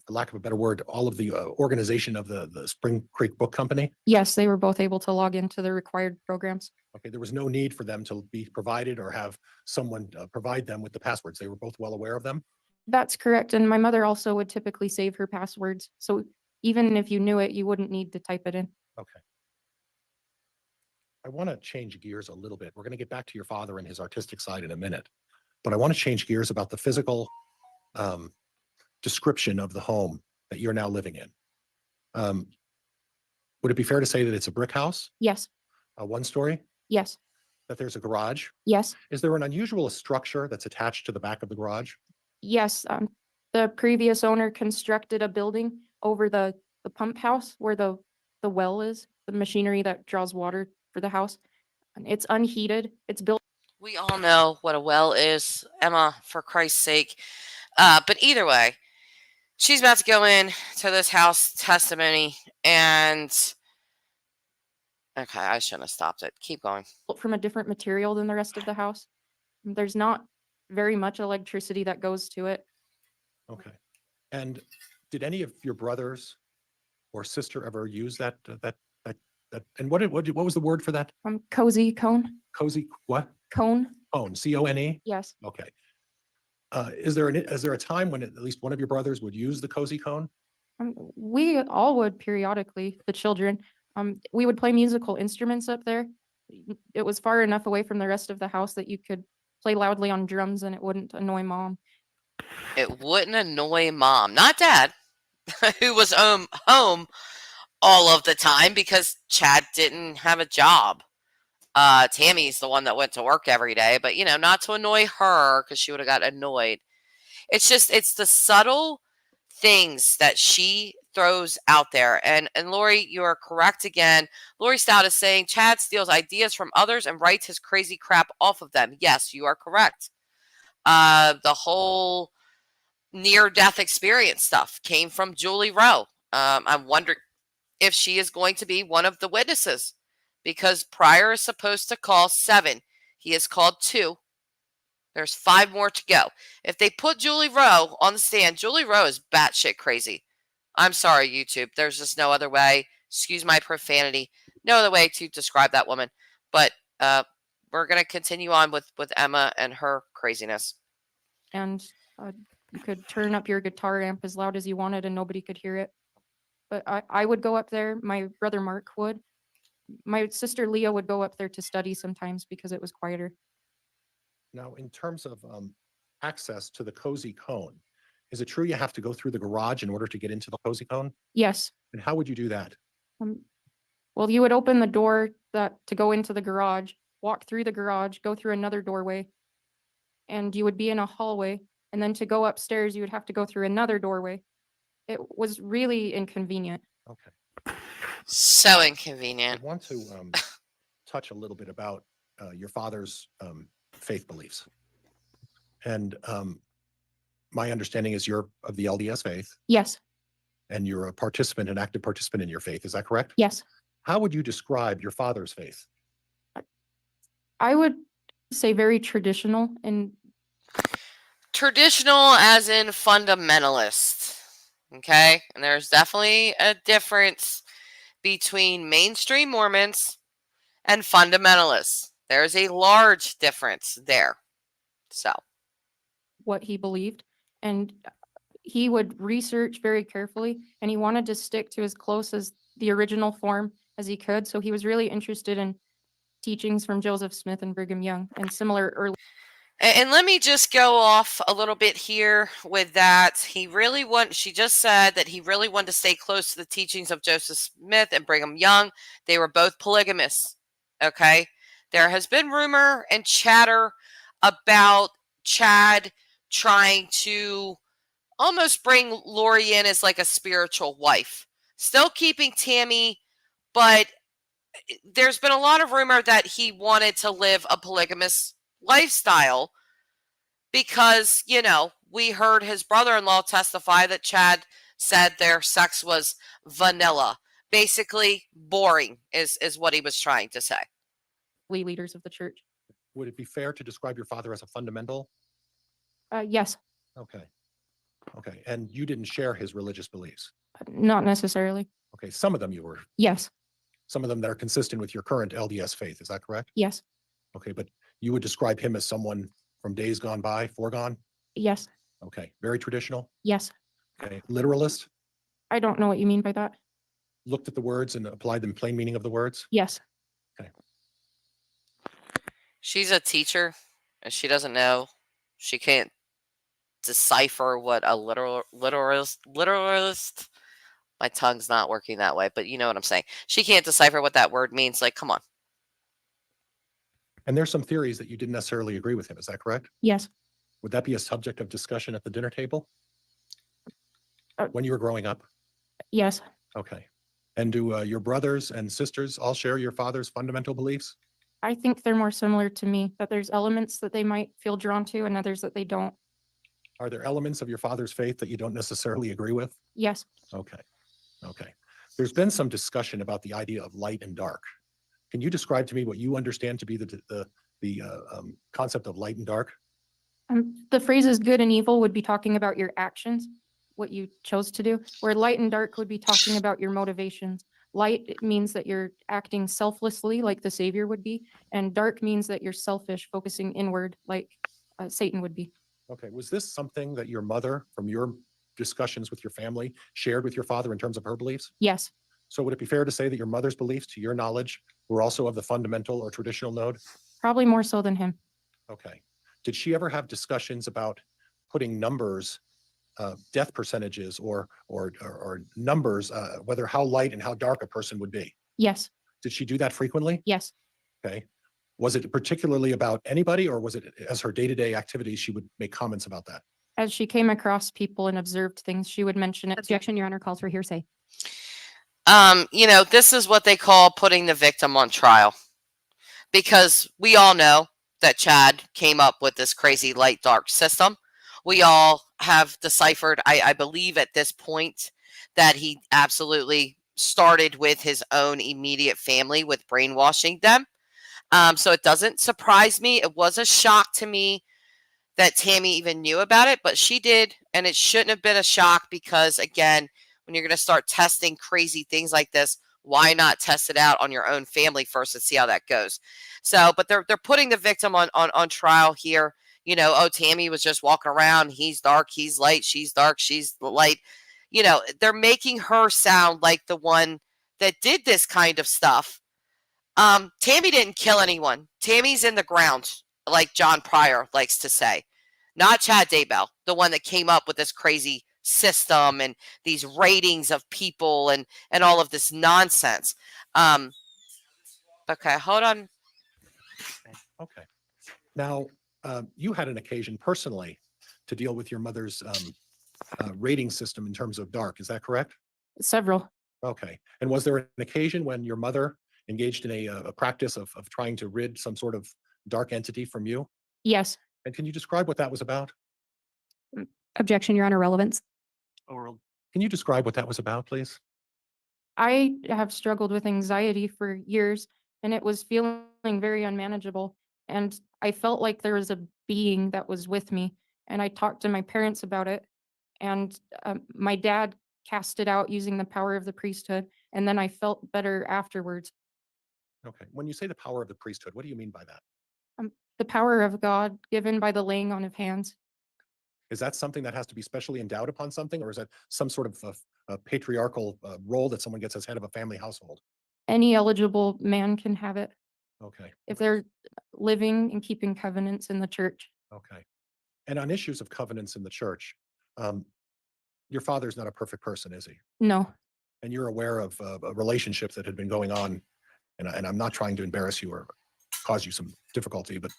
for lack of a better word, all of the organization of the Spring Creek Book Company? Yes, they were both able to log into the required programs. Okay, there was no need for them to be provided or have someone provide them with the passwords. They were both well aware of them? That's correct. And my mother also would typically save her passwords. So even if you knew it, you wouldn't need to type it in. Okay. I want to change gears a little bit. We're going to get back to your father and his artistic side in a minute, but I want to change gears about the physical description of the home that you're now living in. Would it be fair to say that it's a brick house, Yes, a one-story, yes, that there's a garage? yes, Is there an unusual structure that's attached to the back of the garage? yes. The previous owner constructed a building over the pump house where the well is, the machinery that draws water for the house. And it's unheated. It's built. We all know what a well is, Emma, for Christ's sake. But either way, she's about to go in to this house testimony, and okay, I shouldn't have stopped it. Keep going. From a different material than the rest of the house. There's not very much electricity that goes to it. Okay. And did any of your brothers or sister ever use that? And what was the word for that? Cozy cone. Cozy what? Cone. Cone. C-O-N-E? Yes. Okay. Is there a time when at least one of your brothers would use the cozy cone? We all would periodically, the children. We would play musical instruments up there. It was far enough away from the rest of the house that you could play loudly on drums and it wouldn't annoy mom. It wouldn't annoy mom, not dad, who was home all of the time because Chad didn't have a job. Tammy's the one that went to work every day, but not to annoy her because she would have got annoyed. It's the subtle things that she throws out there. And Lori, you're correct again. Lori Stout is saying Chad steals ideas from others and writes his crazy crap off of them. Yes, you are correct. The whole near-death experience stuff came from Julie Rowe. I'm wondering if she is going to be one of the witnesses, because Pryor is supposed to call 7. He has called 2. There's 5 more to go. If they put Julie Rowe on the stand, Julie Rowe is batshit crazy. I'm sorry, YouTube. There's just no other way. Excuse my profanity. No other way to describe that woman. But we're going to continue on with Emma and her craziness. And you could turn up your guitar amp as loud as you wanted and nobody could hear it. But I would go up there. My brother Mark would. My sister Leah would go up there to study sometimes because it was quieter. Now, in terms of access to the cozy cone, is it true you have to go through the garage in order to get into the cozy cone? Yes. And how would you do that? Well, you would open the door to go into the garage, walk through the garage, go through another doorway, and you would be in a hallway. And then to go upstairs, you would have to go through another doorway. It was really inconvenient. Okay. So I inconvenient. want to touch a little bit about your father's faith beliefs. And my understanding is you're of the LDS faith Yes. and you're a participant, an active participant in your faith. Is that correct? Yes. How would you describe your father's faith? I would say very traditional and Traditional as in fundamentalist. Okay? And there's definitely a difference between mainstream Mormons and fundamentalists. There's a large difference there. So, what he believed. And he would research very carefully and he wanted to stick to as close as the original form as he could. So he was really interested in teachings from Joseph Smith and Brigham Young and similar early. and let me just go off a little bit here with that. She just said that he really wanted to stay close to the teachings of Joseph Smith and Brigham Young. They were both polygamists. Okay. There has been rumor and chatter about Chad trying to almost bring Lori in as like a spiritual wife, still keeping Tammy, but there's been a lot of rumor that he wanted to live a polygamous lifestyle because, we heard his brother-in-law testify that Chad said their sex was vanilla, basically boring is what he was trying to say. Leaders of the church. Would it be fair to describe your father as a fundamental? Yes. Okay. Okay. And you didn't share his religious beliefs? Not necessarily. Okay. Some of them you were. Yes. Some of them that are consistent with your current LDS faith. Is that correct? Yes. Okay. But you would describe him as someone from days gone by, foregone? Yes. Okay. Very traditional? Yes. Okay. Literalist? I don't know what you mean by that. Looked at the words and applied the plain meaning of the words? Yes. She's a teacher and she doesn't know. She can't decipher what a literalist. My tongue's not working that way, but you know what I'm saying. She can't decipher what that word means. Like, come on. And there's some theories that you didn't necessarily agree with him. Is that correct? Yes. Would that be a subject of discussion at the dinner table when you were growing up? Yes. Okay. And do your brothers and sisters all share your father's fundamental beliefs? I think they're more similar to me, that there's elements that they might feel drawn to and others that they don't. Are there elements of your father's faith that you don't necessarily agree with? Yes. Okay. Okay. There's been some discussion about the idea of light and dark. Can you describe to me what you understand to be the concept of light and dark? The phrases good and evil would be talking about your actions, what you chose to do, where light and dark would be talking about your motivations. Light means that you're acting selflessly like the Savior would be, and dark means that you're selfish, focusing inward like Satan would be. Okay. Was this something that your mother, from your discussions with your family, shared with your father in terms of her beliefs? Yes. So would it be fair to say that your mother's beliefs, to your knowledge, were also of the fundamental or traditional node? Probably more so than him. Okay. Did she ever have discussions about putting numbers, death percentages or numbers, whether how light and how dark a person would be? Yes. Did she do that frequently? Yes. Okay. Was it particularly about anybody, or was it as her day-to-day activities, she would make comments about that? As she came across people and observed things, she would mention it. Objection, Your Honor, calls for hearsay. You know, this is what they call putting the victim on trial, because we all know that Chad came up with this crazy light dark system. We all have deciphered, I believe at this point, that he absolutely started with his own immediate family with brainwashing them. So it doesn't surprise me. It was a shock to me that Tammy even knew about it, but she did, and it shouldn't have been a shock because, again, when you're going to start testing crazy things like this, why not test it out on your own family first and see how that goes? So, but they're putting the victim on trial here. You know, oh, Tammy was just walking around. He's dark, he's light. She's dark, she's light. You know, they're making her sound like the one that did this kind of stuff. Tammy didn't kill anyone. Tammy's in the ground, like John Pryor likes to say. Not Chad Daybell, the one that came up with this crazy system and these ratings of people and all of this nonsense. Okay, hold on. Okay. Now, you had an occasion personally to deal with your mother's rating system in terms of dark. Is that correct? Several. Okay. And was there an occasion when your mother engaged in a practice of trying to rid some sort of dark entity from you? Yes. And can you describe what that was about? Objection, Your Honor, relevance. Overruled. Can you describe what that was about, please? I have struggled with anxiety for years, and it was feeling very unmanageable. And I felt like there was a being that was with me. And I talked to my parents about it. And my dad cast it out using the power of the priesthood. And then I felt better afterwards. Okay. When you say the power of the priesthood, what do you mean by that? The power of God given by the laying on of hands. Is that something that has to be specially endowed upon something, or is that some sort of a patriarchal role that someone gets as head of a family household? Any eligible man can have it Okay. if they're living and keeping covenants in the church. Okay. And on issues of covenants in the church, your father's not a perfect person, is he? No. And you're aware of relationships that had been going on, and I'm not trying to embarrass you or cause you some difficulty, but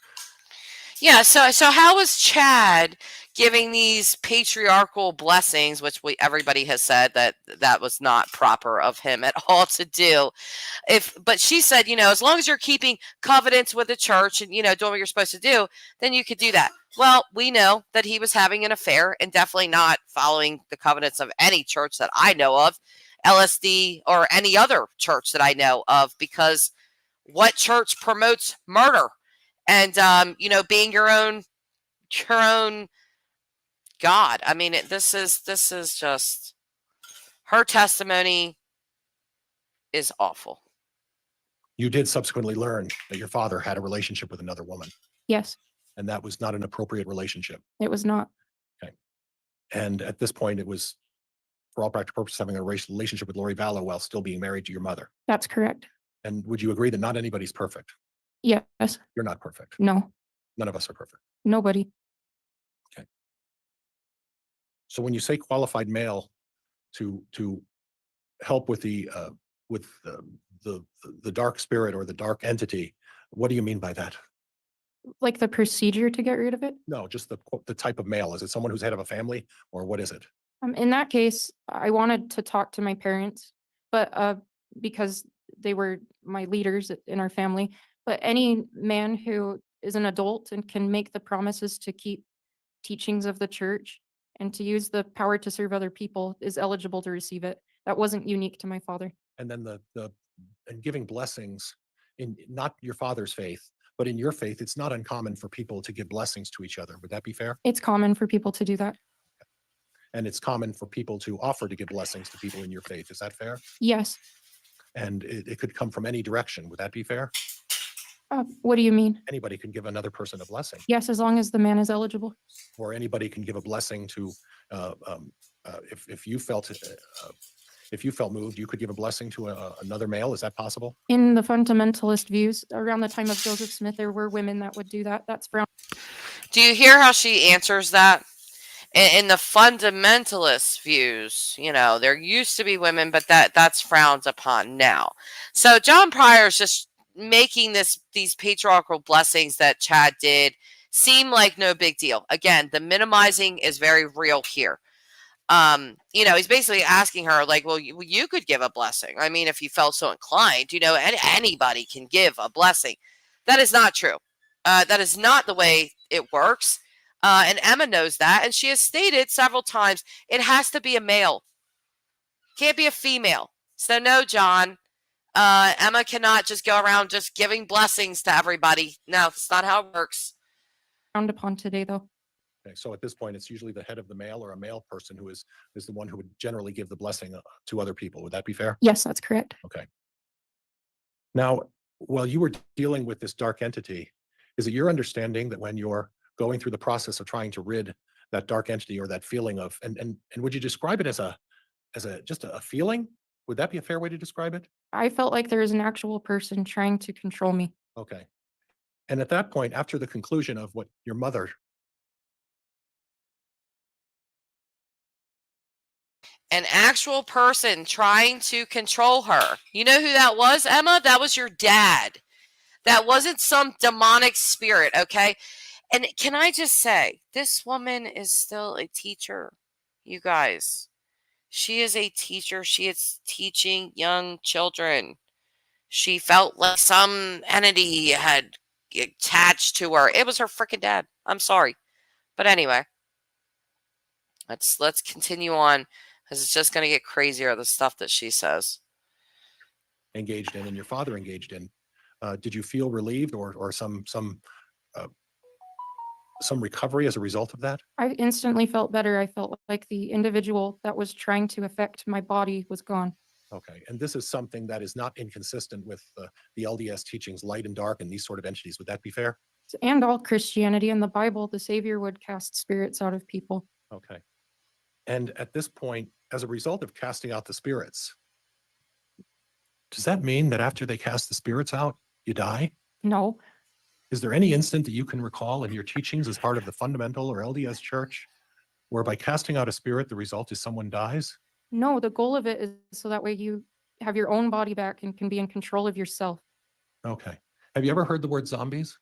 Yeah, so how was Chad giving these patriarchal blessings, which everybody has said that was not proper of him at all to do? But she said, you know, as long as you're keeping covenants with the church and, you know, doing what you're supposed to do, then you could do that. Well, we know that he was having an affair and definitely not following the covenants of any church that I know of, LSD or any other church that I know of, because what church promotes murder? And you know, being your own God. I mean, this is just, her testimony is awful. you did subsequently learn that your father had a relationship with another woman, Yes, and that was not an appropriate relationship. it was not. And at this point, it was, for all practical purposes, having a relationship with Lori Vallow while still being married to your mother. That's correct. And would you agree that not anybody's perfect? Yes. You're not perfect. No. None of us are perfect. Nobody. So when you say qualified male to help with the dark spirit or the dark entity, what do you mean by that? Like the procedure to get rid of it? No, just the type of male. Is it someone who's head of a family, or what is it? In that case, I wanted to talk to my parents, but because they were my leaders in our family. But any man who is an adult and can make the promises to keep teachings of the church and to use the power to serve other people is eligible to receive it. That wasn't unique to my father. And then and giving blessings in not your father's faith, but in your faith, it's not uncommon for people to give blessings to each other. Would that be fair? It's common for people to do that. And it's common for people to offer to give blessings to people in your faith. Is that fair? Yes. And it could come from any direction. Would that be fair? What do you mean? Anybody can give another person a blessing, Yes, as long as the man is eligible. or anybody can give a blessing to, if you felt moved, you could give a blessing to another male. Is that possible? In the fundamentalist views, around the time of Joseph Smith, there were women that would do that. That's frowned. Do you hear how she answers that? In the fundamentalist views, you know, there used to be women, but that's frowned upon now. So John Pryor's just making these patriarchal blessings that Chad did seem like no big deal. Again, the minimizing is very real here. He's basically asking her, like, well, you could give a blessing. I mean, if you felt so inclined, anybody can give a blessing. That is not true. That is not the way it works. And Emma knows that. And she has stated several times, it has to be a male. Can't be a female. So no, John, Emma cannot just go around just giving blessings to everybody. No, that's not how it works. Frowned upon today, though. Okay, so at this point, it's usually the head of the male or a male person who is the one who would generally give the blessing to other people. Would that be fair? Yes, that's correct. Okay. Now, while you were dealing with this dark entity, is it your understanding that when you're going through the process of trying to rid that dark entity or that feeling of, and would you describe it as just a feeling? Would that be a fair way to describe it? I felt like there was an actual person trying to control me. Okay. And at that point, after the conclusion of what your mother, an actual person trying to control her. You know who that was, Emma? That was your dad. That wasn't some demonic spirit, okay? And can I just say, this woman is still a teacher, you guys. She is a teacher. She is teaching young children. She felt like some entity had attached to her. It was her freaking dad. I'm sorry. But anyway, let's continue on, because it's just going to get crazier, the stuff that she says. engaged in and your father engaged in, did you feel relieved or some recovery as a result of that? I instantly felt better. I felt like the individual that was trying to affect my body was gone. Okay, and this is something that is not inconsistent with the LDS teachings, light and dark, and these sort of entities. Would that be fair? And all Christianity in the Bible, the Savior would cast spirits out of people. Okay. And at this point, as a result of casting out the spirits, does that mean that after they cast the spirits out, you die? No, Is there any instant that you can recall in your teachings as part of the fundamental or LDS church where by casting out a spirit, the result is someone dies? no, the goal of it is so that way you have your own body back and can be in control of yourself. Okay. Have you ever heard the word zombies?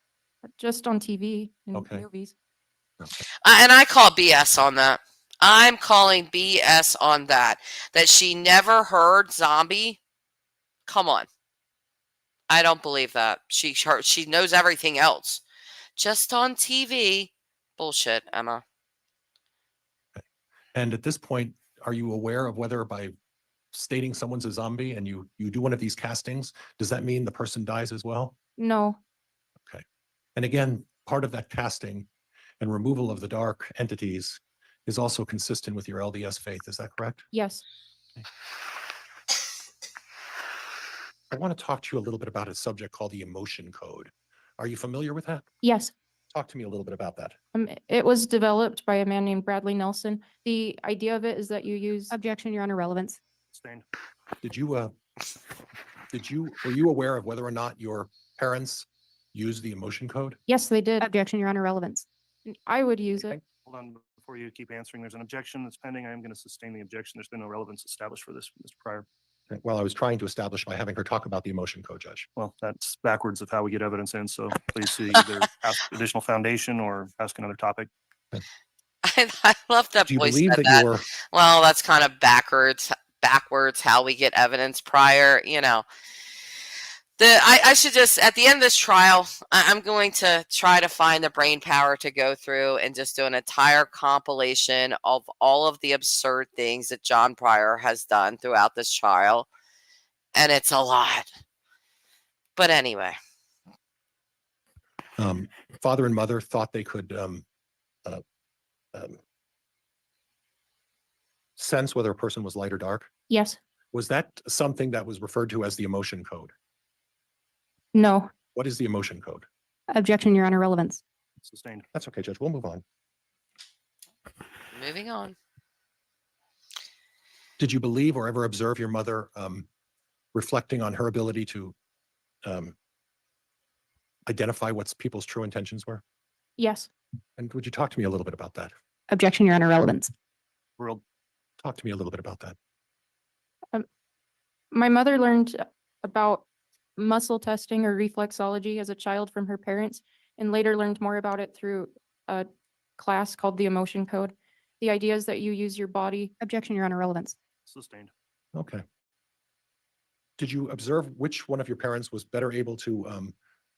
Just on TV and Okay. movies. And I call BS on that. I'm calling BS on that. That she never heard zombie. Come on. I don't believe that. She knows everything else. Just on TV. Bullshit, Emma. And at this point, are you aware of whether by stating someone's a zombie and you do one of these castings, does that mean the person dies as well? No, Okay. And again, part of that casting and removal of the dark entities is also consistent with your LDS faith. Is that correct? yes, I want to talk to you a little bit about a subject called the emotion code. Are you familiar with that? yes. Talk to me a little bit about that. It was developed by a man named Bradley Nelson. The idea of it is that you use Objection, Your Honor, relevance. Sustained. Were you aware of whether or not your parents used the emotion code? yes, they did. Objection, Your Honor, relevance. I would use it. Hold on, before you keep answering, there's an objection that's pending. I am going to sustain the objection. There's been no relevance established for this, Mr. Pryor. Well, I was trying to establish by having her talk about the emotion code, Judge. Well, that's backwards of how we get evidence in, so please either ask additional foundation or ask another topic. I love that Do you boy believe said that that. you were, Well, that's kind of backwards how we get evidence prior, I should just, at the end of this trial, I'm going to try to find the brain power to go through and just do an entire compilation of all of the absurd things that John Pryor has done throughout this trial. And it's a lot. But anyway. father and mother thought they could sense whether a person was light or dark? Yes, Was that something that was referred to as the emotion code? no, What is the emotion code? Objection, Your Honor, relevance. Sustained. That's okay, Judge. We'll move on. Moving on. Did you believe or ever observe your mother reflecting on her ability to identify what people's true intentions were? yes. And would you talk to me a little bit about that? Objection, Your Honor, relevance. World. Talk to me a little bit about that. My mother learned about muscle testing or reflexology as a child from her parents. and later learned more about it through a class called the Emotion Code. The idea is that you use your body. Objection, Your Honor, relevance. Sustained. Okay. Did you observe which one of your parents was better able to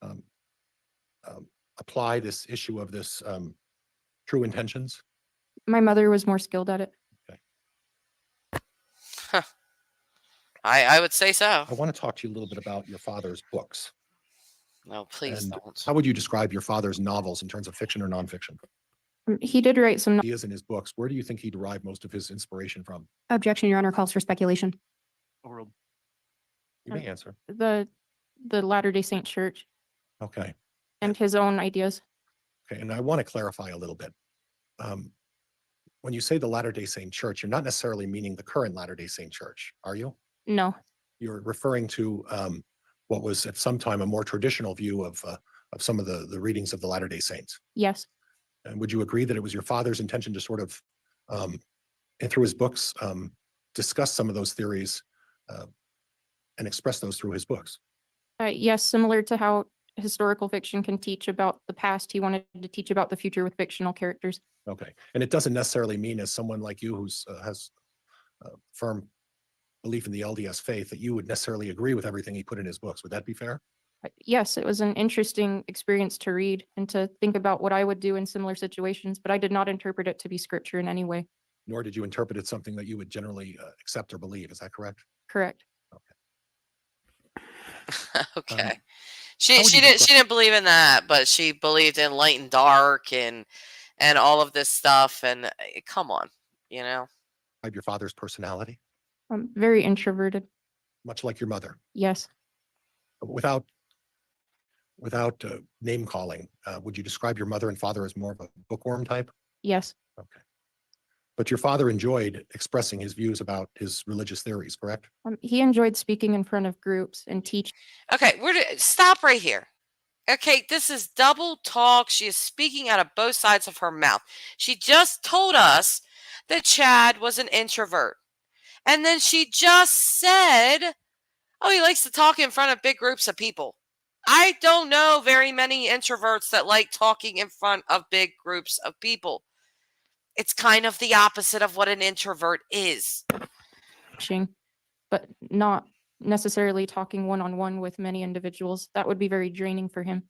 um, apply this issue of this true intentions? My mother was more skilled at it. I would say so. I want to talk to you a little bit about your father's books. No, please And don't. how would you describe your father's novels in terms of fiction or nonfiction? He did write some Ideas in his books. Where do you think he derived most of his inspiration from? Objection, Your Honor, calls for speculation. Overruled. You may answer. the Latter-day Saint Church Okay. and his own ideas. Okay. And I want to clarify a little bit. When you say the Latter-day Saint Church, you're not necessarily meaning the current Latter-day Saint Church, are you? No, You're referring to what was at some time a more traditional view of some of the readings of the Latter-day Saints. yes, And would you agree that it was your father's intention to sort of, and through his books, discuss some of those theories and express those through his books? yes, similar to how historical fiction can teach about the past, he wanted to teach about the future with fictional characters. Okay. And it doesn't necessarily mean, as someone like you who's has firm belief in the LDS faith, that you would necessarily agree with everything he put in his books. Would that be fair? Yes, it was an interesting experience to read and to think about what I would do in similar situations, but I did not interpret it to be scripture in any way. Nor did you interpret it something that you would generally accept or believe. Is that correct? Correct. Okay. how would She you didn't describe- believe in that, but she believed in light and dark and all of this stuff. And come on, you know. Describe your father's personality, Very introverted. much like your mother, Yes, without name calling. Would you describe your mother and father as more of a bookworm type? yes, Okay. But your father enjoyed expressing his views about his religious theories, correct? he enjoyed speaking in front of groups and teaching. Okay, stop right here. Okay, this is double talk. She is speaking out of both sides of her mouth. She just told us that Chad was an introvert. And then she just said, oh, he likes to talk in front of big groups of people. I don't know very many introverts that like talking in front of big groups of people. It's kind of the opposite of what an introvert is. But not necessarily talking one-on-one with many individuals. That would be very draining for him.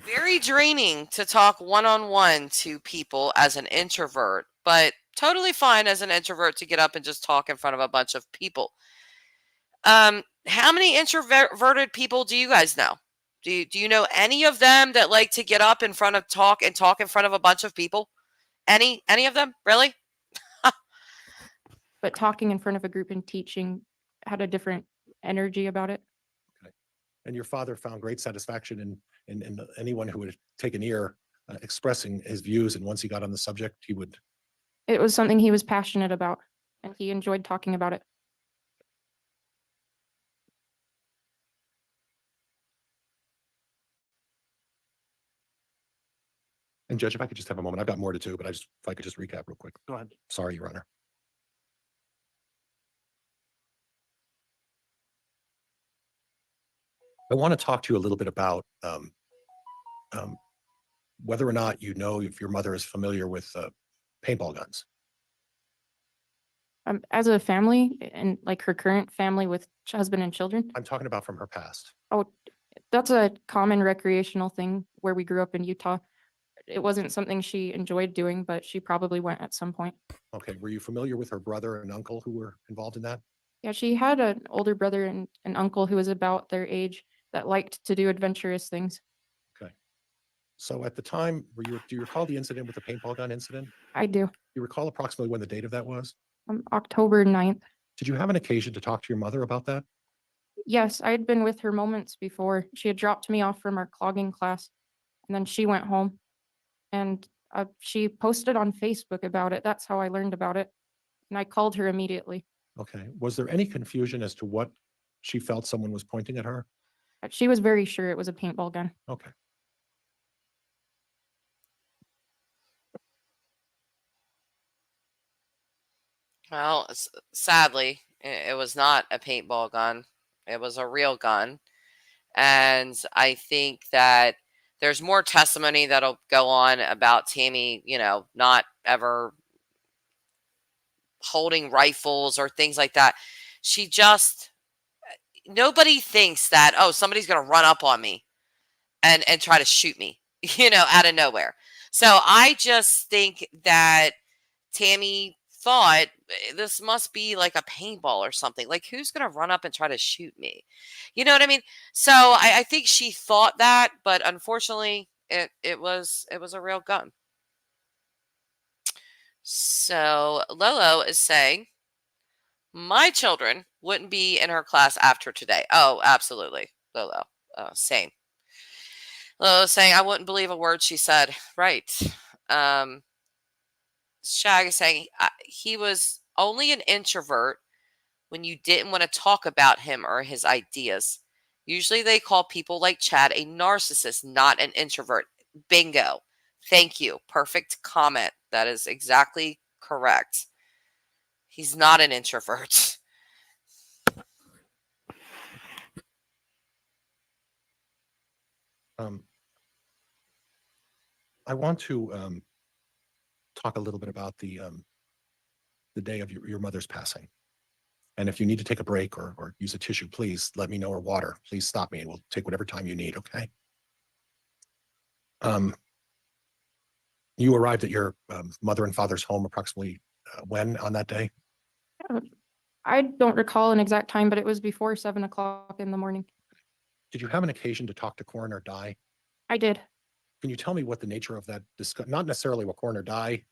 Very draining to talk one-on-one to people as an introvert, but totally fine as an introvert to get up and just talk in front of a bunch of people. How many introverted people do you guys know? Do you know any of them that like to get up in front of talk in front of a bunch of people? Any of them? Really? But talking in front of a group and teaching had a different energy about it. And your father found great satisfaction in anyone who would take an ear expressing his views. And once he got on the subject, he would. It was something he was passionate about, and he enjoyed talking about it. And Judge, if I could just have a moment, I've got more to do, but if I could just recap real quick. Go ahead. Sorry, Your Honor. I want to talk to you a little bit about whether or not you know if your mother is familiar with paintball guns. As a family and like her current family with husband and children, I'm talking about from her past. that's a common recreational thing where we grew up in Utah. It wasn't something she enjoyed doing, but she probably went at some point. Okay. Were you familiar with her brother and uncle who were involved in that? Yeah, she had an older brother and an uncle who was about their age that liked to do adventurous things. Okay. So at the time, do you recall the incident with the paintball gun incident? I do. You recall approximately when the date of that was? October 9th. Did you have an occasion to talk to your mother about that? Yes, I had been with her moments before. She had dropped me off from our clogging class, and then she went home. And she posted on Facebook about it. That's how I learned about it. And I called her immediately. Okay. Was there any confusion as to what she felt someone was pointing at her? She was very sure it was a paintball gun. Okay. Well, sadly, it was not a paintball gun. It was a real gun. And I think that There's more testimony that'll go on about Tammy, not ever holding rifles or things like that. She just, nobody thinks that, oh, somebody's going to run up on me and try to shoot me, out of nowhere. So I just think that Tammy thought this must be like a paintball or something. Like, who's going to run up and try to shoot me? You know what I mean? So I think she thought that, but unfortunately, it was a real gun. So Lolo is saying, my children wouldn't be in her class after today. Oh, absolutely, Lolo. Same. Lolo is saying, I wouldn't believe a word she said. Right. Shag is saying he was only an introvert when you didn't want to talk about him or his ideas. Usually they call people like Chad a narcissist, not an introvert. Bingo. Thank you. Perfect comment. That is exactly correct. He's not an introvert. I want to talk a little bit about the day of your mother's passing. And if you need to take a break or use a tissue, please let me know, or water. Please stop me and we'll take whatever time you need, okay? You arrived at your mother and father's home approximately when on that day? I don't recall an exact time, but it was before 7 o'clock in the morning. Did you have an occasion to talk to Coroner Dye? I did. Can you tell me what the nature of that discussion, not necessarily what Coroner Dye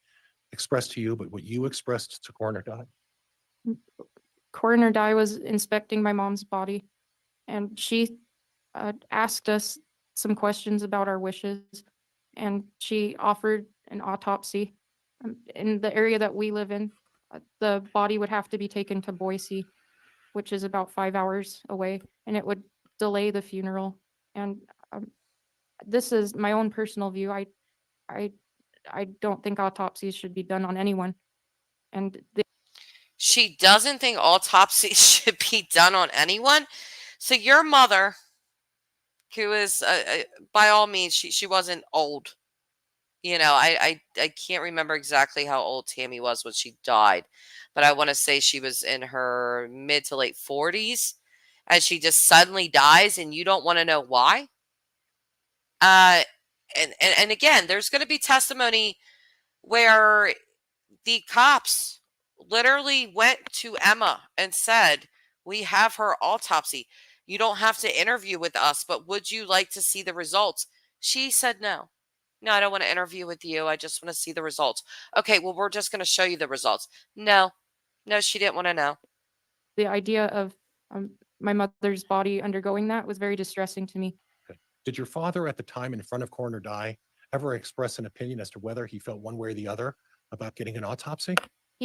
expressed to you, but what you expressed to Coroner Dye? Coroner Dye was inspecting my mom's body, and she asked us some questions about our wishes, and she offered an autopsy. In the area that we live in, the body would have to be taken to Boise, which is about 5 hours away, and it would delay the funeral. And this is my own personal view. I don't think autopsies should be done on anyone. And She doesn't think autopsies should be done on anyone. So your mother, who is, by all means, she wasn't old. I can't remember exactly how old Tammy was when she died, but I want to say she was in her mid to late 40s, and she just suddenly dies, and you don't want to know why. And again, there's going to be testimony where the cops literally went to Emma and said, we have her autopsy. You don't have to interview with us, but would you like to see the results? She said no. No, I don't want to interview with you. I just want to see the results. Okay, well, we're just going to show you the results. No, she didn't want to know. the idea of my mother's body undergoing that was very distressing to me. Did your father at the time in front of Coroner Dye ever express an opinion as to whether he felt one way or the other about getting an autopsy?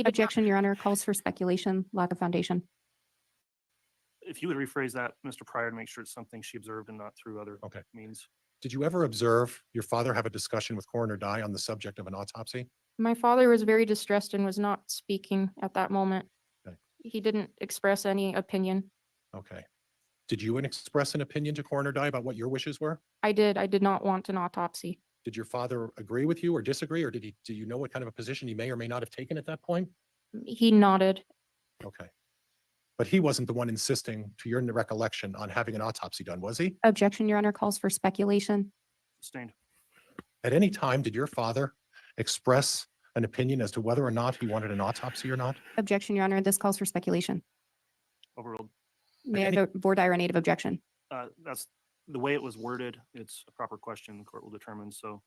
Objection, Your Honor, calls for speculation, lack of foundation. If you would rephrase that, Mr. Pryor, to make sure it's something she observed and not through other means. Did you ever observe your father have a discussion with Coroner Dye on the subject of an autopsy? My father was very distressed and was not speaking at that moment. Okay. He didn't express any opinion. Okay. Did you express an opinion to Coroner Dye about what your wishes were? I did not want an autopsy. Did your father agree with you or disagree, or do you know what kind of a position he may or may not have taken at that point? He nodded. Okay. But he wasn't the one insisting, to your recollection, on having an autopsy done, was he? Objection, Your Honor, calls for speculation. Sustained. At any time, did your father express an opinion as to whether or not he wanted an autopsy or not? Objection, Your Honor, this calls for speculation. Overruled. May I go board dire native objection? That's the way it was worded. It's a proper question the court will determine. So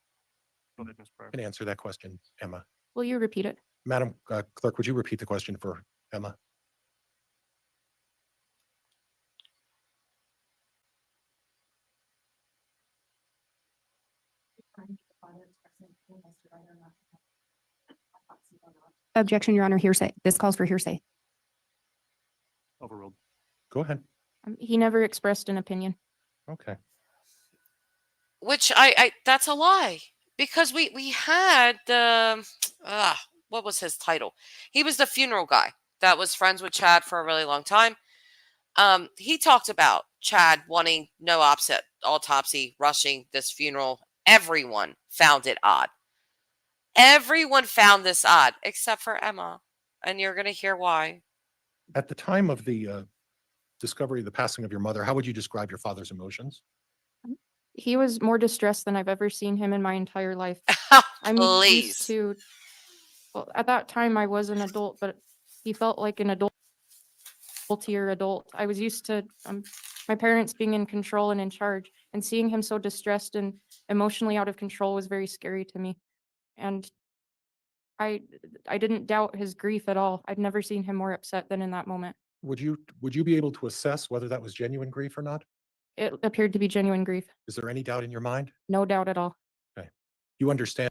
go ahead, Ms. Pryor. Can answer that question, Emma. Will you repeat it? Madam Clerk, would you repeat the question for Emma? Objection, Your Honor, hearsay. This calls for hearsay. Overruled. Go ahead. He never expressed an opinion. Okay. Which that's a lie, because we had what was his title? He was the funeral guy that was friends with Chad for a really long time. He talked about Chad wanting no autopsy, rushing this funeral, everyone found it odd. Everyone found this odd, except for Emma. And you're going to hear why. At the time of the discovery of the passing of your mother, how would you describe your father's emotions? He was more distressed than I've ever seen him in my entire life. I'm Please. used to, well, at that time I was an adult, but he felt like an adultier adult. I was used to my parents being in control and in charge, and seeing him so distressed and emotionally out of control was very scary to me. And I didn't doubt his grief at all. I'd never seen him more upset than in that moment. Would you be able to assess whether that was genuine grief or not? It appeared to be genuine grief. Is there any doubt in your mind? No doubt at all. You understand?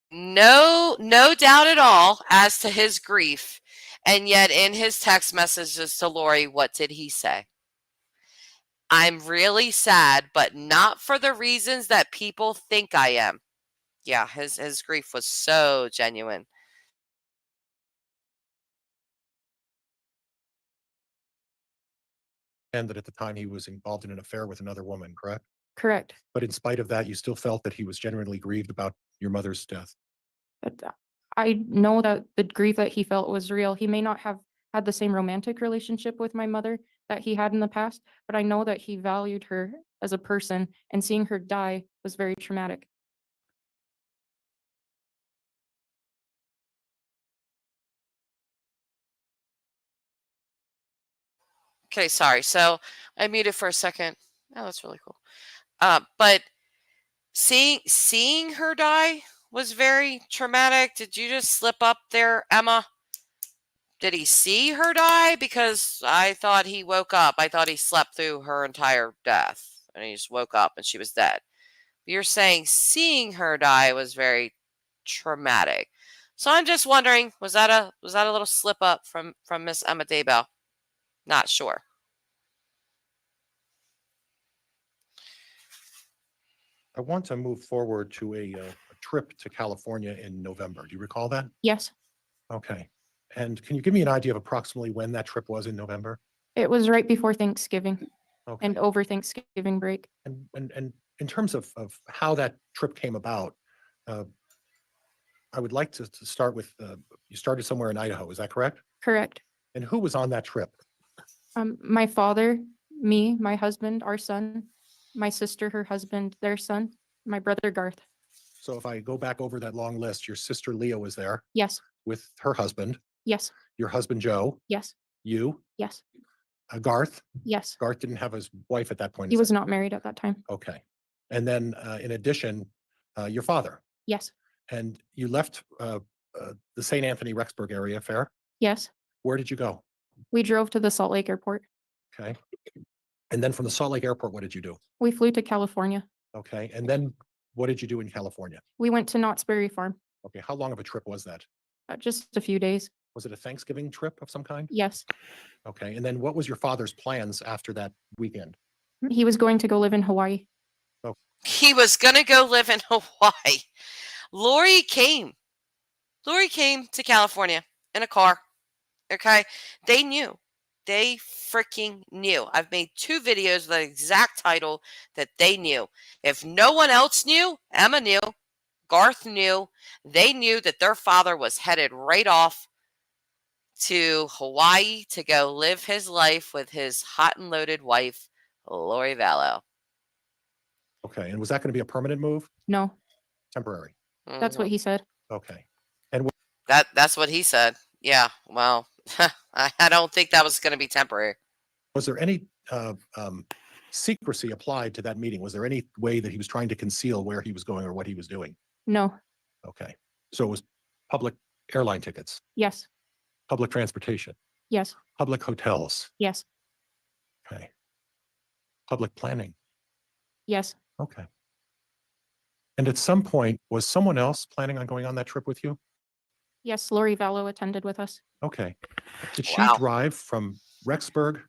No doubt at all as to his grief. And yet in his text messages to Lori, what did he say? I'm really sad, but not for the reasons that people think I am. Yeah, his grief was so genuine. And that at the time he was involved in an affair with another woman, correct? Correct. But in spite of that, you still felt that he was genuinely grieved about your mother's death. But I know that the grief that he felt was real. He may not have had the same romantic relationship with my mother that he had in the past, but I know that he valued her as a person, and seeing her die was very traumatic. Okay, sorry. So I muted for a second. Oh, that's really cool. But seeing her die was very traumatic. Did you just slip up there, Emma? Did he see her die? Because I thought he woke up. I thought he slept through her entire death, and he just woke up and she was dead. But you're saying seeing her die was very traumatic. So I'm just wondering, was that a little slip up from Miss Emma Daybell? Not sure. I want to move forward to a trip to California in November. Do you recall that? Yes, Okay. And can you give me an idea of approximately when that trip was in November? it was right before Thanksgiving Okay. and over Thanksgiving break. And in terms of how that trip came about, I would like to start with, you started somewhere in Idaho, is that correct? Correct. And who was on that trip? My father, me, my husband, our son, my sister, her husband, their son, my brother Garth. So if I go back over that long list, your sister Leah was there Yes, with her husband, yes, your husband Joe, yes, you, yes, Garth. yes. Garth didn't have his wife at that point. He is was that- not married at that time. Okay. And then in addition, your father. Yes, And you left the St. Anthony Rexburg area fair. yes. Where did you go? We drove to the Salt Lake airport. Okay. And then from the Salt Lake airport, what did you do? We flew to California. Okay. And then what did you do in California? We went to Knott's Berry Farm. Okay. How long of a trip was that? Just a few days. Was it a Thanksgiving trip of some kind? Yes, Okay. And then what was your father's plans after that weekend? he was going to go live in Hawaii. He was going to go live in Hawaii. Lori came to California in a car. Okay. They knew. They freaking knew. I've made 2 videos with the exact title that they knew. If no one else knew, Emma knew, Garth knew. They knew that their father was headed right off to Hawaii to go live his life with his hot and loaded wife, Lori Vallow. Okay. And was that going to be a permanent move? No, Temporary? that's what he said. Okay. That's what he said. Yeah. Well, I don't think that was going to be temporary. Was there any secrecy applied to that meeting? Was there any way that he was trying to conceal where he was going or what he was doing? No, Okay. So it was public airline tickets, yes, public transportation, yes, public hotels. yes, Okay. Public planning. yes. Okay. And at some point, was someone else planning on going on that trip with you? Yes, Lori Vallow attended with us. Okay. Did she Wow. drive from Rexburg,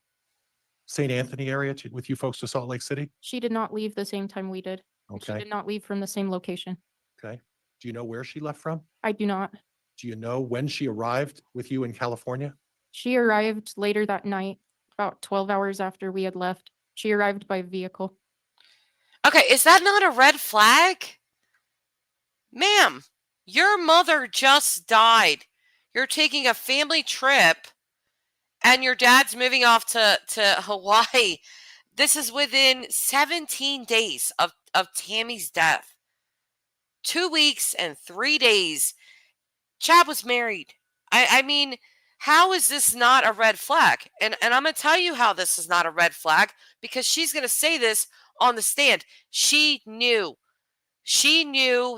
St. Anthony area with you folks to Salt Lake City? She did not leave the same time we did. and She Okay. did not leave from the same location. Okay. Do you know where she left from? I do not. Do you know when she arrived with you in California? She arrived later that night, about 12 hours after we had left. She arrived by vehicle. Okay, is that not a red flag? Ma'am, your mother just died. You're taking a family trip and your dad's moving off to Hawaii. This is within 17 days of Tammy's death. 2 weeks and 3 days. Chad was married. I mean, how is this not a red flag? And I'm going to tell you how this is not a red flag, because she's going to say this on the stand. She knew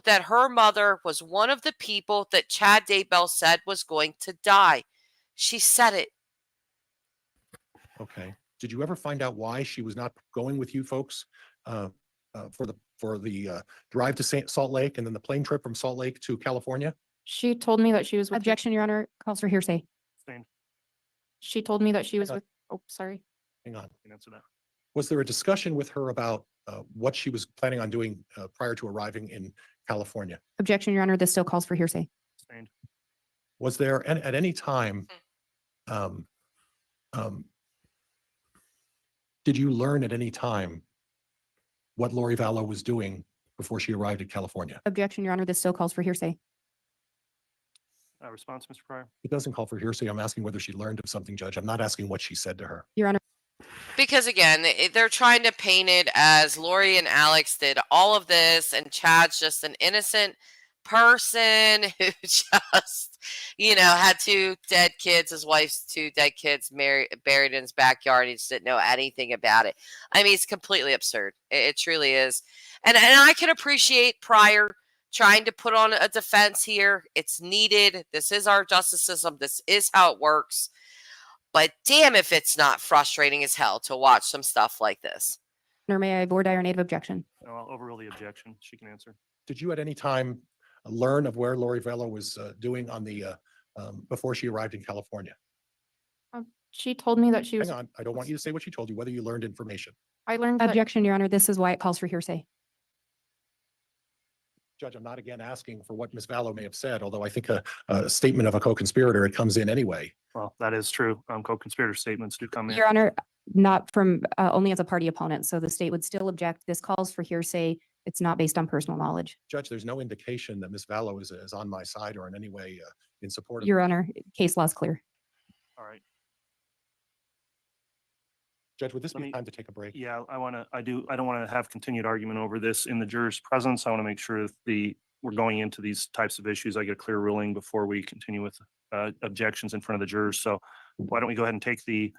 that her mother was one of the people that Chad Daybell said was going to die. She said it. Okay. Did you ever find out why she was not going with you folks for the drive to Salt Lake and then the plane trip from Salt Lake to California? She told me that she was with. Objection, Your Honor, calls for hearsay. Sustained. She told me that she was Hang on. with. Oh, sorry. Hang on. You can answer that. Was there a discussion with her about what she was planning on doing prior to arriving in California? Objection, Your Honor, this still calls for hearsay. Sustained. Was there at any time, did you learn at any time what Lori Vallow was doing before she arrived at California? Objection, Your Honor, this still calls for hearsay. Response, Mr. Pryor? It doesn't call for hearsay. I'm asking whether she learned of something, Judge. I'm not asking what she said to her. Your Honor, Because again, they're trying to paint it as Lori and Alex did all of this, and Chad's just an innocent person who just, had 2 dead kids, his wife's 2 dead kids buried in his backyard. He just didn't know anything about it. I mean, it's completely absurd. It truly is. And I can appreciate Pryor trying to put on a defense here. It's needed. This is our justice system. This is how it works. But damn if it's not frustrating as hell to watch some stuff like this. Your Honor, may I voir dire your native objection? No, I'll overrule the objection. She can answer. Did you at any time learn of where Lori Vallow was doing on the before she arrived in California? She told me that she was. Hang on. I don't want you to say what she told you, whether you learned information. I learned that. Objection, Your Honor, this is why it calls for hearsay. Judge, I'm not again asking for what Ms. Vallow may have said, although I think a statement of a co-conspirator, it comes in anyway. Well, that is true. Co-conspirator statements do come in. Your Honor, not from, only as a party opponent, so the state would still object. This calls for hearsay. It's not based on personal knowledge. Judge, there's no indication that Ms. Vallow is on my side or in any way in support of. Your Honor, case law is clear. All right. Judge, would this Let be me- time to take a break? Yeah, I don't want to have continued argument over this in the juror's presence. I want to make sure that we're going into these types of issues. I get a clear ruling before we continue with objections in front of the jurors. So why don't we go ahead and take the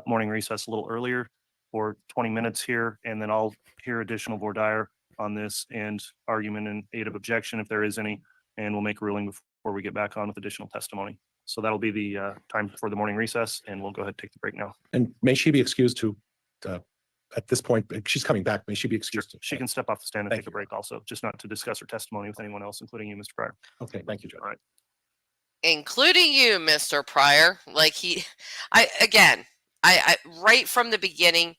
morning recess a little earlier for 20 minutes here, and then I'll hear additional voir dire on this and argument in aid of objection if there is any, and we'll make a ruling before we get back on with additional testimony. So that'll be the time for the morning recess, and we'll go ahead and take the break now. And may she be excused to, at this point, she's coming back, may she be excused to? She can step off the stand and Thank take a you. break also, just not to discuss her testimony with anyone else, including you, Mr. Pryor. Okay, thank you, Judge. All right. Including you, Mr. Pryor. Like I right from the beginning,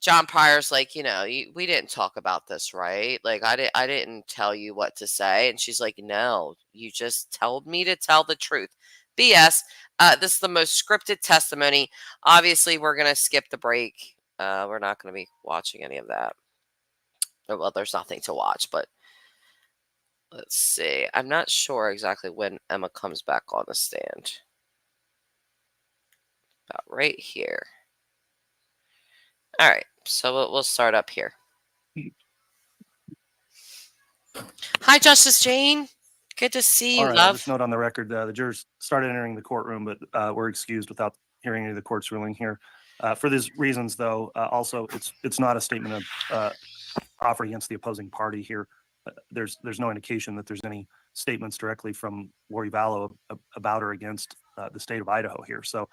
John Pryor's like, we didn't talk about this, right? Like I didn't tell you what to say. And she's like, no, you just told me to tell the truth. BS. This is the most scripted testimony. Obviously, we're going to skip the break. We're not going to be watching any of that. Well, there's nothing to watch, but let's see. I'm not sure exactly when Emma comes back on the stand. About right here. All right, so we'll start up here. Hi, Justice Jane. Good to see you, All right, I'll love. just note on the record, the jurors started entering the courtroom, but were excused without hearing any of the court's ruling here. For these reasons, though, also it's not a statement of offer against the opposing party here. There's no indication that there's any statements directly from Lori Vallow about or against the state of Idaho here. So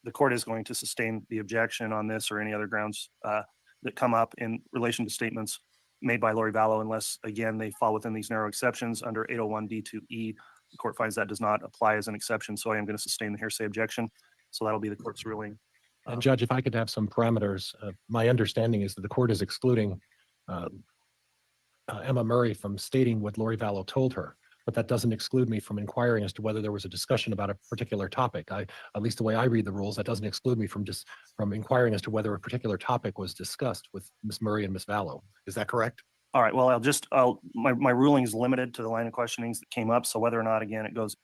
the court is going to sustain the objection on this or any other grounds that come up in relation to statements made by Lori Vallow, unless, again, they fall within these narrow exceptions under 801 D2E. The court finds that does not apply as an exception, so I am going to sustain the hearsay objection. So that'll be the court's ruling. And Judge, if I could have some parameters, my understanding is that the court is excluding Emma Murray from stating what Lori Vallow told her. but that doesn't exclude me from inquiring as to whether there was a discussion about a particular topic. At least the way I read the rules, that doesn't exclude me from from inquiring as to whether a particular topic was discussed with Ms. Murray and Ms. Vallow. Is that correct? All right, well, my ruling is limited to the line of questionings that came up. So whether or not, again, it goes.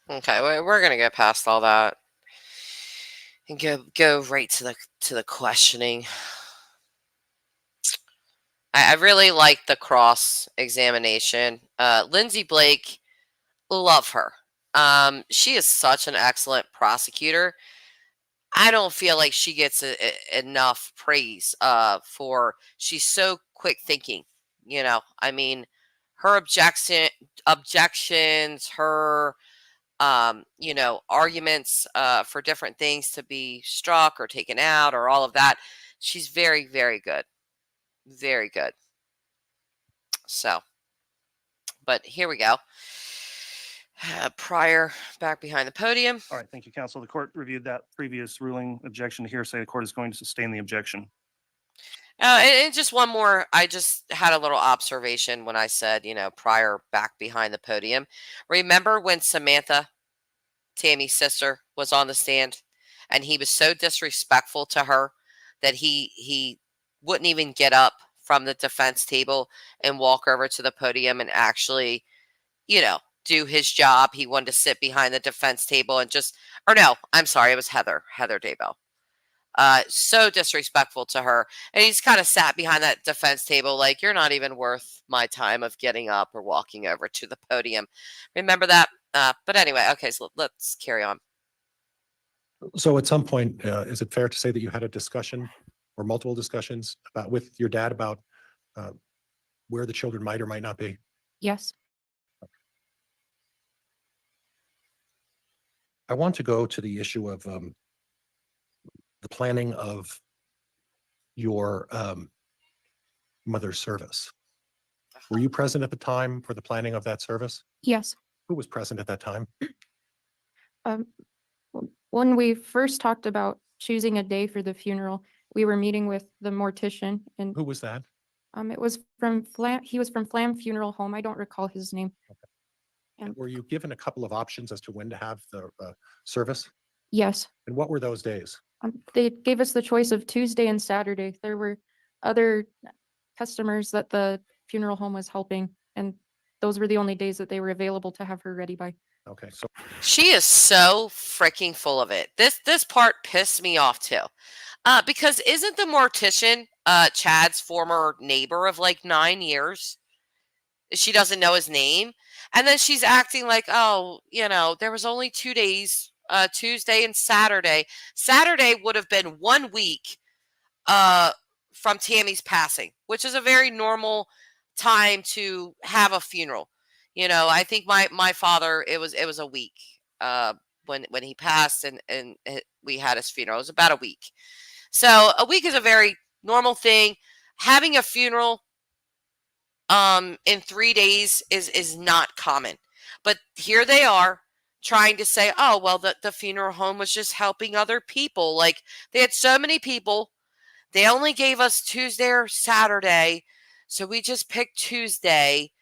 Okay, we're gonna go past all that and go right to the questioning. I really like the cross examination. Lindsay Blake, love her. She is such an excellent prosecutor. I don't feel like she gets enough praise for she's so quick thinking. I mean, her objections, her arguments for different things to be struck or taken out or all of that. She's very, very good. Very good. So, but here we go. Prior back behind the podium. All right, thank you, counsel. The court reviewed that previous ruling objection to hearsay. The court is going to sustain the objection. And just one more. I just had a little observation when I said, prior back behind the podium. Remember when Samantha, Tammy's sister, was on the stand and he was so disrespectful to her that he wouldn't even get up from the defense table and walk over to the podium and actually, do his job. He wanted to sit behind the defense table and I'm sorry, it was Heather Daybell. So disrespectful to her. And he's kind of sat behind that defense table like, you're not even worth my time of getting up or walking over to the podium. Remember that? But anyway, okay, so let's carry on. So at some point, is it fair to say that you had a discussion or multiple discussions with your dad about where the children might or might not be? Yes. I want to go to the issue of the planning of your mother's service. Were you present at the time for the planning of that service? Yes. Who was present at that time? When we first talked about choosing a day for the funeral, we were meeting with the mortician and Who was that? it was from he was from Flam Funeral Home. I don't recall his name. And were you given a couple of options as to when to have the service? Yes. And what were those days? They gave us the choice of Tuesday and Saturday. There were other customers that the funeral home was helping, and those were the only days that they were available to have her ready by. Okay, so She is so freaking full of it. This part pissed me off too. Because isn't the mortician Chad's former neighbor of like 9 years? She doesn't know his name. And then she's acting like, oh, there was only 2 days, Tuesday and Saturday. Saturday would have been 1 week from Tammy's passing, which is a very normal time to have a funeral. I think my father, it was a week when he passed and we had his funeral. It was about a week. So a week is a very normal thing. Having a funeral in 3 days is not common. But here they are trying to say, oh, well, the funeral home was just helping other people. Like, they had so many people. They only gave us Tuesday or Saturday, so we just picked Tuesday.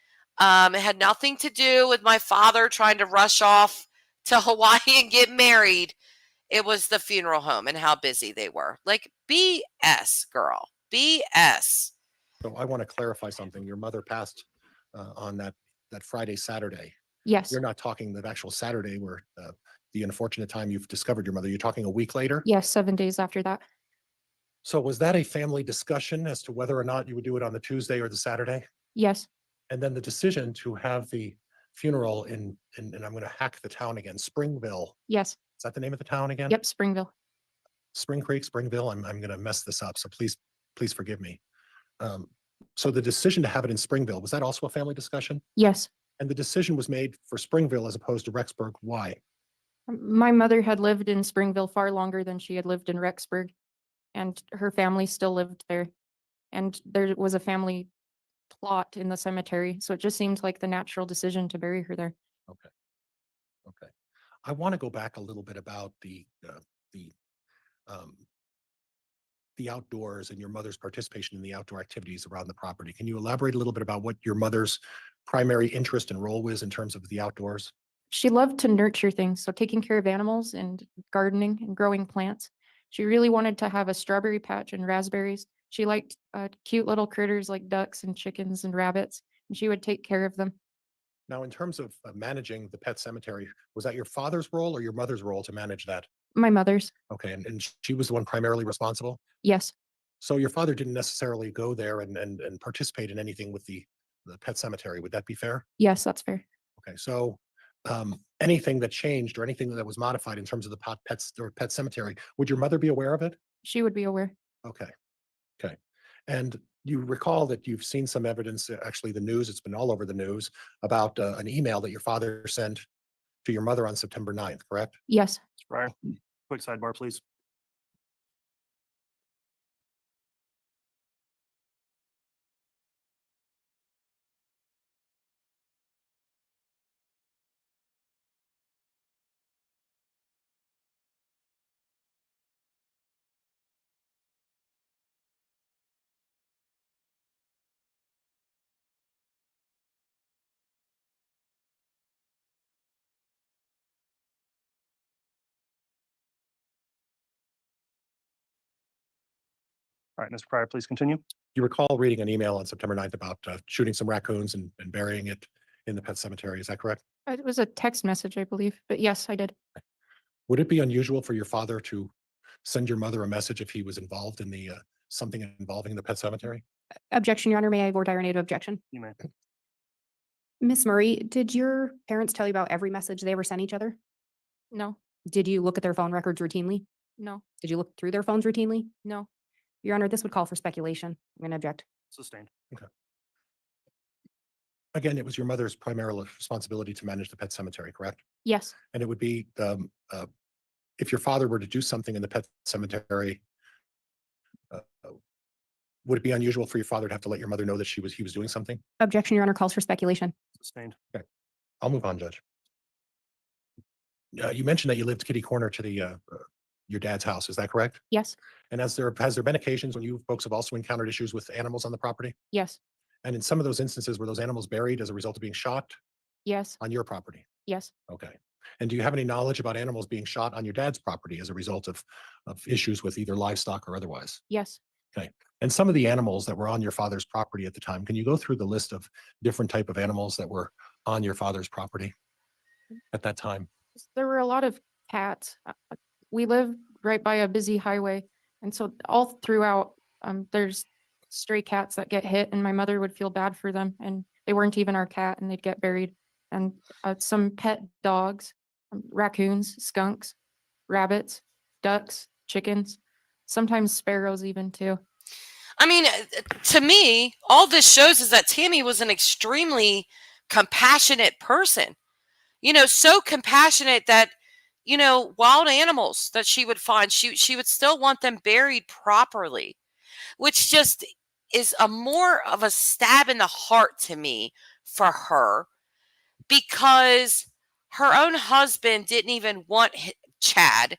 It had nothing to do with my father trying to rush off to Hawaii and get married. It was the funeral home and how busy they were. Like, BS, girl. BS. So I want to clarify something. Your mother passed on that Friday, Saturday. Yes. You're not talking the actual Saturday where the unfortunate time you've discovered your mother. You're talking a week later? Yes, 7 days after that. So was that a family discussion as to whether or not you would do it on the Tuesday or the Saturday? Yes. And then the decision to have the funeral in and I'm going to hack the town again, Springville. Yes. Is that the name of the town again? Yep. Springville. Spring Creek, Springville. I'm going to mess this up, so please forgive me. So the decision to have it in Springville, was that also a family discussion? Yes. And the decision was made for Springville as opposed to Rexburg. Why? My mother had lived in Springville far longer than she had lived in Rexburg, and her family still lived there. And there was a family plot in the cemetery, so it just seemed like the natural decision to bury her there. Okay. Okay. I want to go back a little bit about the the outdoors and your mother's participation in the outdoor activities around the property. Can you elaborate a little bit about what your mother's primary interest and role was in terms of the outdoors? She loved to nurture things, so taking care of animals and gardening and growing plants. She really wanted to have a strawberry patch and raspberries. She liked cute little critters like ducks and chickens and rabbits, and she would take care of them. Now, in terms of managing the pet cemetery, was that your father's role or your mother's role to manage that? My mother's, Okay, and she was the one primarily responsible? yes, So your father didn't necessarily go there and participate in anything with the pet cemetery. Would that be fair? yes, that's fair. Okay, so anything that changed or anything that was modified in terms of the pets or pet cemetery, would your mother be aware of it? She would be aware. Okay, okay. And you recall that you've seen some evidence, actually the news, it's been all over the news, about an email that your father sent to your mother on September 9th, correct? Yes, Mr. Breyer, quick sidebar, please. All right, Mr. Pryor, please continue. You recall reading an email on September 9th about shooting some raccoons and burying it in the pet cemetery, is that correct? it was a text message, I believe, but yes, I did. Would it be unusual for your father to send your mother a message if he was involved in the something involving the pet cemetery? Objection, Your Honor. May I voir dire native objection? You may. Miss Murray, did your parents tell you about every message they ever sent each other? No, Did you look at their phone records routinely? no, Did you look through their phones routinely? no, Your Honor, this would call for speculation. I'm going to object. Sustained. Again, it was your mother's primary responsibility to manage the pet cemetery, correct? yes, And it would be, if your father were to do something in the pet cemetery, would it be unusual for your father to have to let your mother know that he was doing something? Objection, Your Honor, calls for speculation. Sustained. I'll move on, Judge. You mentioned that you lived kitty corner to the your dad's house. Is that correct? yes, And has there been occasions when you folks have also encountered issues with animals on the property? yes, And in some of those instances, were those animals buried as a result of being shot yes, on your property? yes, Okay. And do you have any knowledge about animals being shot on your dad's property as a result of issues with either livestock or otherwise? yes. And some of the animals that were on your father's property at the time, can you go through the list of different type of animals that were on your father's property at that time? There were a lot of cats. We live right by a busy highway, and so all throughout, there's stray cats that get hit, and my mother would feel bad for them, and they weren't even our cat, and they'd get buried. And some pet dogs, raccoons, skunks, rabbits, ducks, chickens, sometimes sparrows even too. I mean, to me, all this shows is that Tammy was an extremely compassionate person. So compassionate that, wild animals that she would find, she would still want them buried properly, which just is a more of a stab in the heart to me for her, because her own husband didn't even want Chad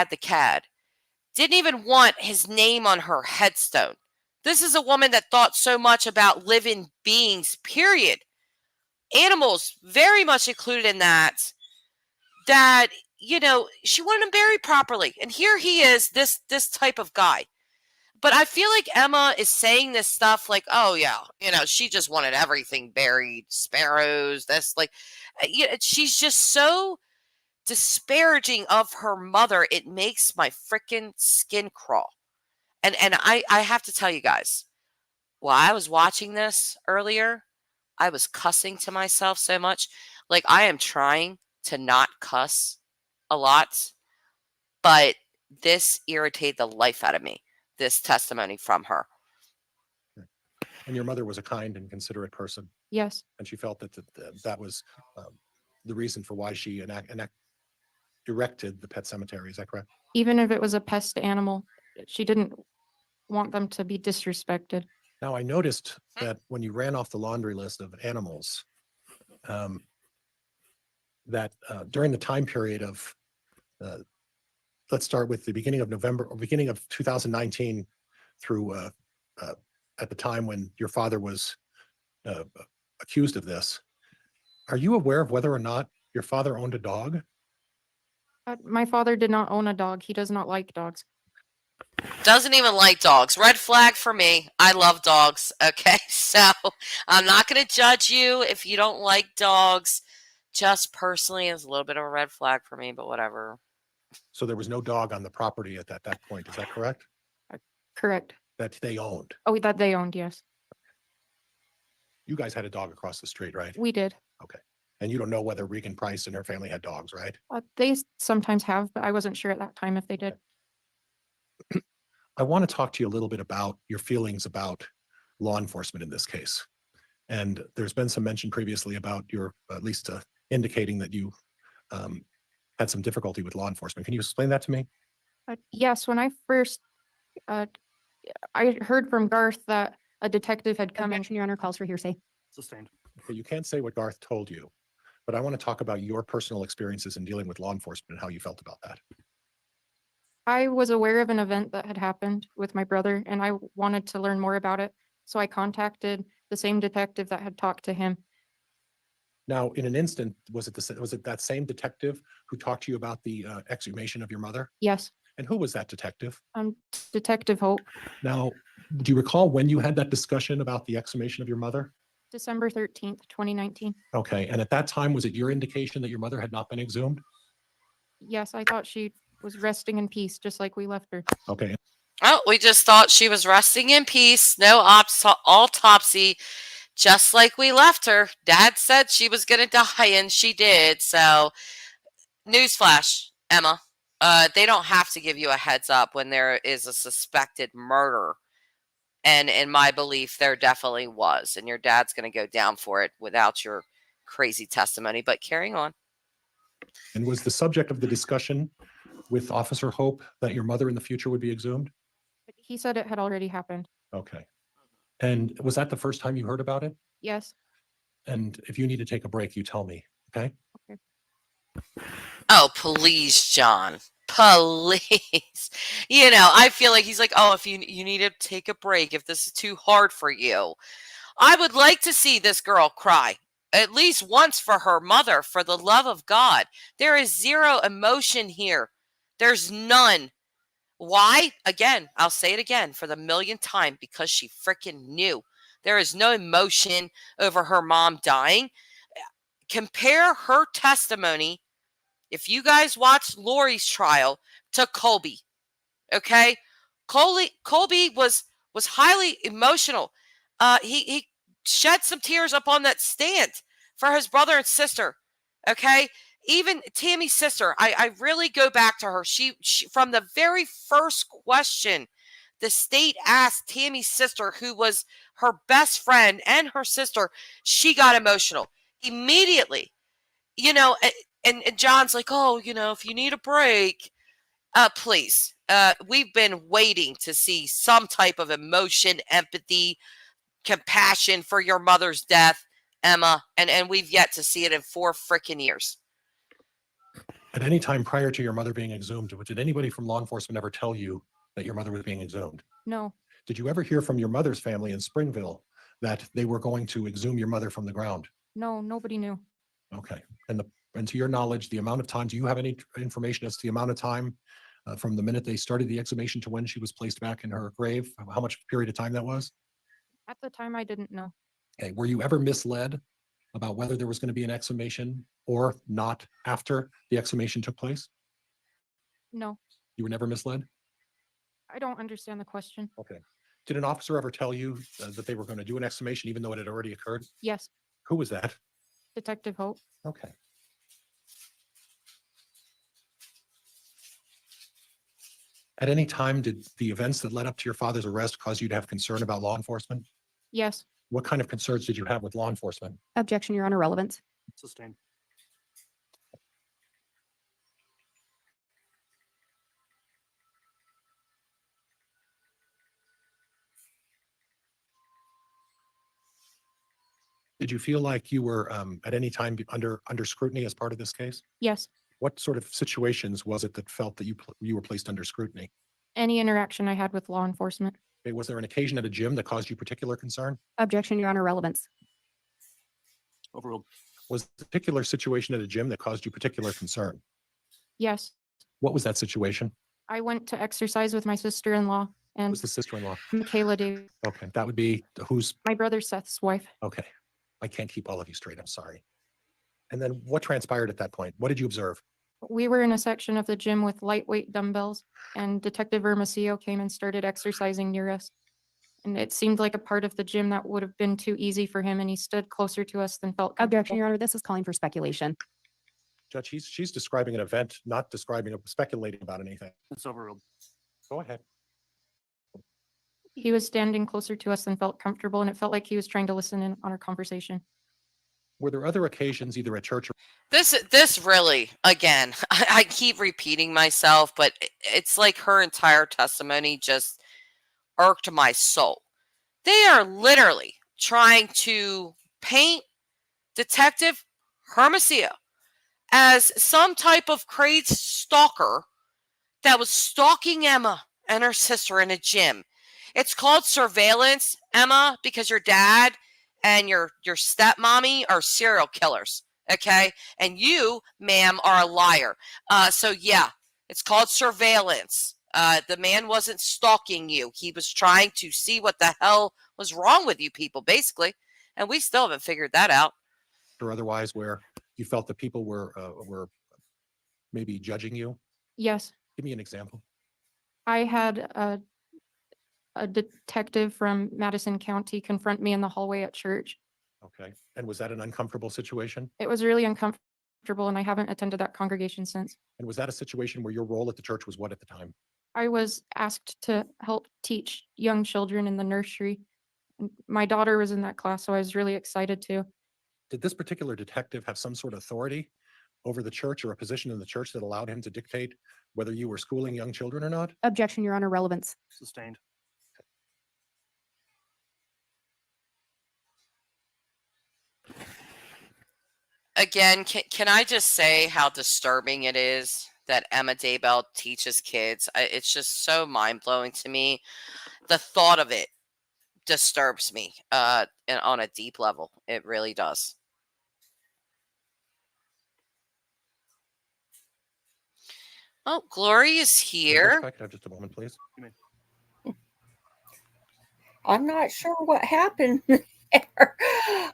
the cat, didn't even want his name on her headstone. This is a woman that thought so much about living beings, period. Animals very much included in that, she wanted him buried properly. And here he is, this type of guy. But I feel like Emma is saying this stuff like, oh yeah, she just wanted everything buried, sparrows, that's like, she's just so disparaging of her mother. It makes my freaking skin crawl. And I have to tell you guys, while I was watching this earlier, I was cussing to myself so much. Like, I am trying to not cuss a lot, but this irritated the life out of me, this testimony from her. And your mother was a kind and considerate person, Yes, and she felt that was the reason for why she erected the pet cemetery. Is that correct? even if it was a pest animal, she didn't want them to be disrespected. Now, I noticed that when you ran off the laundry list of animals, that during the time period of let's start with the beginning of November, or beginning of 2019 through at the time when your father was accused of this. Are you aware of whether or not your father owned a dog? My father did not own a dog. He does not like dogs. Doesn't even like dogs. Red flag for me. I love dogs. Okay, so I'm not going to judge you if you don't like dogs. Just personally, it's a little bit of a red flag for me, but whatever. So there was no dog on the property at that point. Is that correct? Correct. That they owned. Oh, that they owned, yes. You guys had a dog across the street, right? We did. And you don't know whether Regan Price and her family had dogs, right? They sometimes have, but I wasn't sure at that time if they did. I want to talk to you a little bit about your feelings about law enforcement in this case. And there's been some mention previously about your, at least indicating that you had some difficulty with law enforcement. Can you explain that to me? Yes, when I first, I heard from Garth that a detective had come in. Objection, Your Honor, calls for hearsay. Sustained. Okay, you can't say what Garth told you, but I want to talk about your personal experiences in dealing with law enforcement and how you felt about that. I was aware of an event that had happened with my brother and I wanted to learn more about it. So I contacted the same detective that had talked to him. Now, in an instant, was it that same detective who talked to you about the exhumation of your mother? Yes, And who was that detective? Detective Hope, Now, do you recall when you had that discussion about the exhumation of your mother? December 13th, 2019. Okay, and at that time, was it your indication that your mother had not been exhumed? Yes, I thought she was resting in peace, just like we left her. Okay, Oh, we just thought she was resting in peace. No autopsy, just like we left her. Dad said she was going to die, and she did. So, newsflash, Emma. They don't have to give you a heads up when there is a suspected murder. And in my belief, there definitely was. And your dad's going to go down for it without your crazy testimony. But carrying on. and was the subject of the discussion with Officer Hope that your mother in the future would be exhumed? He said it had already happened. Okay. And was that the first time you heard about it? Yes. And if you need to take a break, you tell me, okay? Oh, please, John. Please. You know, I feel like he's like, oh, if you need to take a break, if this is too hard for you. I would like to see this girl cry at least once for her mother, for the love of God. There is zero emotion here. There's none. Why? Again, I'll say it again for the millionth time, because she freaking knew. There is no emotion over her mom dying. Compare her testimony, if you guys watched Lori's trial, to Colby. Okay? Colby was highly emotional. He shed some tears up on that stand for his brother and sister. Okay? Even Tammy's sister, I really go back to her. She from the very first question the state asked Tammy's sister, who was her best friend and her sister, she got emotional immediately. You know, and John's like, oh, you know, if you need a break, please. We've been waiting to see some type of emotion, empathy, compassion for your mother's death, Emma, and we've yet to see it in 4 freaking years. At any time prior to your mother being exhumed, did anybody from law enforcement ever tell you that your mother was being exhumed? No. Did you ever hear from your mother's family in Springville that they were going to exhume your mother from the ground? No, nobody knew. Okay. And to your knowledge, the amount of time, do you have any information as to the amount of time from the minute they started the exhumation to when she was placed back in her grave? How much period of time that was? At the time, I didn't know. Okay. Were you ever misled about whether there was going to be an exhumation or not after the exhumation took place? No, You were never misled? I don't understand the question. Okay. Did an officer ever tell you that they were going to do an exhumation even though it had already occurred? Yes, Who was that? Detective Hope. Okay. At any time, did the events that led up to your father's arrest cause you to have concern about law enforcement? Yes, What kind of concerns did you have with law enforcement? Objection, Your Honor, relevance. Sustained. Did you feel like you were at any time under scrutiny as part of this case? yes, What sort of situations was it that felt that you were placed under scrutiny? Any interaction I had with law enforcement. Okay, was there an occasion at a gym that caused you particular concern? Objection, Your Honor, relevance. Overruled. Was a particular situation at a gym that caused you particular concern? Yes, What was that situation? I went to exercise with my sister-in-law Who and was the sister-in-law? Michaela Davis, Okay, that would be who's, my brother Seth's wife. okay. I can't keep all of you straight. I'm sorry. And then what transpired at that point? What did you observe? We were in a section of the gym with lightweight dumbbells, and Detective Hermosillo came and started exercising near us. And it seemed like a part of the gym that would have been too easy for him, and he stood closer to us than felt Objection, comfortable. Your Honor, this is calling for speculation. Judge, she's describing an event, not speculating about anything. It's overruled. Go ahead. He was standing closer to us than felt comfortable, and it felt like he was trying to listen in on our conversation. Were there other occasions, either at church or This really, again, I keep repeating myself, but it's like her entire testimony just irked my soul. They are literally trying to paint Detective Hermosillo as some type of crazy stalker that was stalking Emma and her sister in a gym. It's called surveillance, Emma, because your dad and your stepmommy are serial killers, okay? And you, ma'am, are a liar. So yeah, it's called surveillance. The man wasn't stalking you. He was trying to see what the hell was wrong with you people, basically. And we still haven't figured that out. otherwise where you felt that people were maybe judging you? Yes, Give me an example. I had a detective from Madison County confront me in the hallway at church. Okay. And was that an uncomfortable situation? It was really uncomfortable, and I haven't attended that congregation since. And was that a situation where your role at the church was what at the time? I was asked to help teach young children in the nursery. And my daughter was in that class, so I was really excited to. Did this particular detective have some sort of authority over the church or a position in the church that allowed him to dictate whether you were schooling young children or not? Objection, Your Honor, relevance. Sustained. Again, can I just say how disturbing it is that Emma Daybell teaches kids? It's just so mind-blowing to me. The thought of it disturbs me and on a deep level. It really does. Oh, Glory is here. If I could have just a moment, please. I'm not sure what happened there.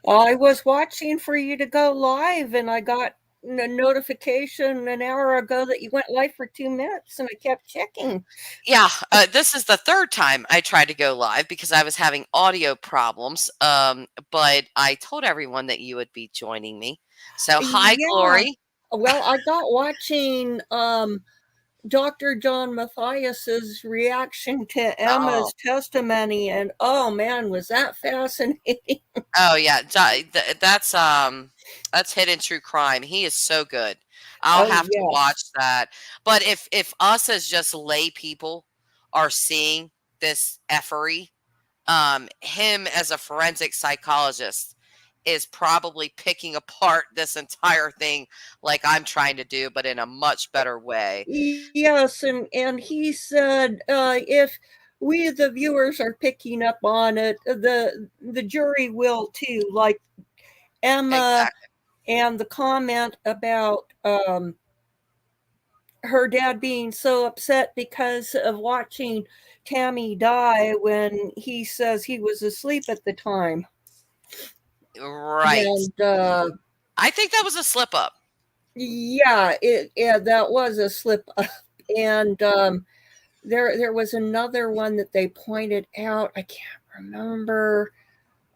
I was watching for you to go live and I got a notification an hour ago that you went live for 2 minutes and I kept checking. Yeah, this is the third time I tried to go live because I was having audio problems. But I told everyone that you would be joining me. So hi, Yeah. Glory. Well, I got watching Dr. John Matthias's reaction to Emma's testimony, and oh man, was that fascinating. Oh yeah, that's hidden true crime. He is so good. I'll Oh, have to yes. watch that. But if us as just lay people are seeing this effery, him as a forensic psychologist is probably picking apart this entire thing like I'm trying to do, but in a much better way. Yes, and he said if we the viewers are picking up on it, the jury will too. Like Emma Exactly. and the comment about her dad being so upset because of watching Tammy die when he says he was asleep at the time. Right. And I think that was a slip up. yeah, that was a slip up. And there was another one that they pointed out. I can't remember.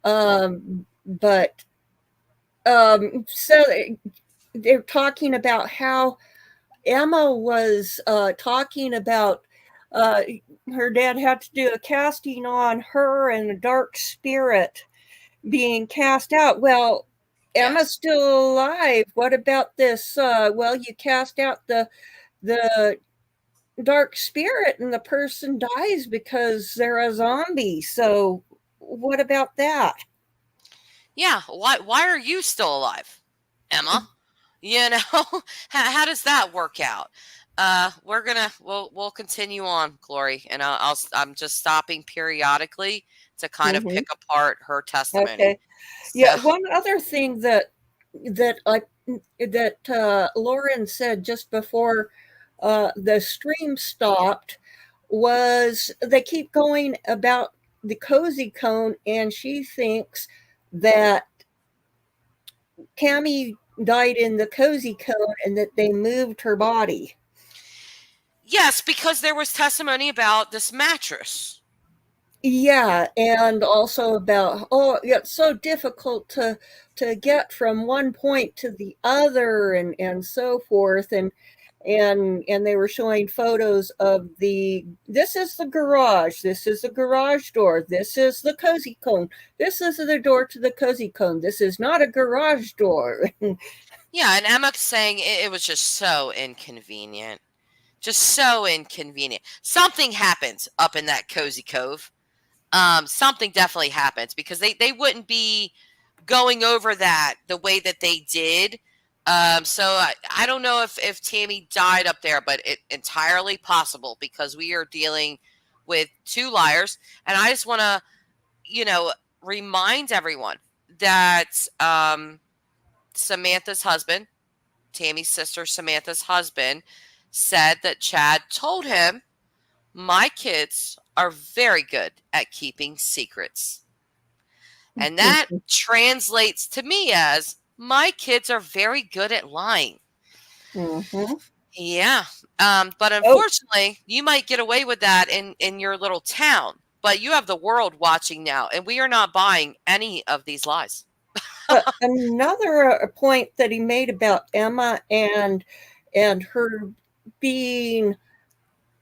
But so they're talking about how Emma was talking about her dad had to do a casting on her and a dark spirit being cast out. Well, Emma's still alive. What about this? Well, you cast out the dark spirit and the person dies because they're a zombie. So what about that? Yeah, why are you still alive, Emma? You know, how does that work out? We'll continue on, Glory, and I'm just stopping periodically to kind of Mhm. pick apart her testimony. Okay. Yeah. So, One other thing that Lauren said just before the stream stopped was they keep going about the cozy cone, and she thinks that Tammy died in the cozy cone and that they moved her body. yes, because there was testimony about this mattress. Yeah, and also about it's so difficult to get from one point to the other and so forth, and they were showing photos of this is the garage, this is the garage door, this is the cozy cone, this is the door to the cozy cone, this is not a garage door. Yeah, and Emma saying it was just so inconvenient. Just so inconvenient. Something happens up in that cozy cove. Something definitely happens because they wouldn't be going over that the way that they did. So I don't know if Tammy died up there, but it entirely possible because we are dealing with two liars. And I just want to, remind everyone that Samantha's husband, Tammy's sister, Samantha's husband, said that Chad told him, "My kids are very good at keeping secrets." And that translates to me as, "My kids are very good at lying." Mhm. Yeah. But unfortunately, you might get away with that in your little town, but you have the world watching now, and we are not buying any of these lies. Another point that he made about Emma and her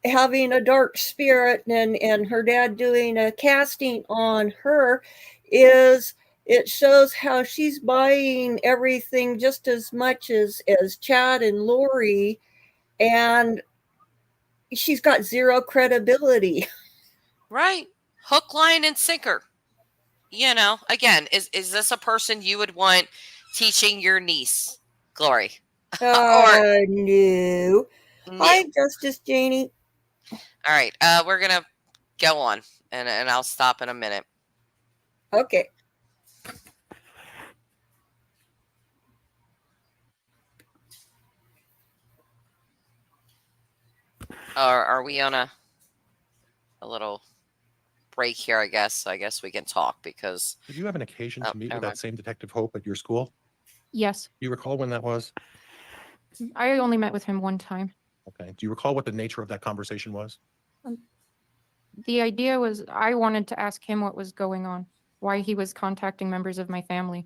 having a dark spirit and her dad doing a casting on her is it shows how she's buying everything just as much as Chad and Lori, and she's got zero credibility. Right. Hook, line, and sinker. Again, is this a person you would want teaching your niece, Glory? Or No. no? Hi, Justice Janie. All right. We're gonna go on, and I'll stop in a minute. Okay. Are we on a little break here? I guess we can talk because Did you have an occasion Oh, to meet never with that mind. same Detective Hope at your school? Yes, Do you recall when that was? I only met with him one time. Okay. Do you recall what the nature of that conversation was? The idea was I wanted to ask him what was going on, why he was contacting members of my family.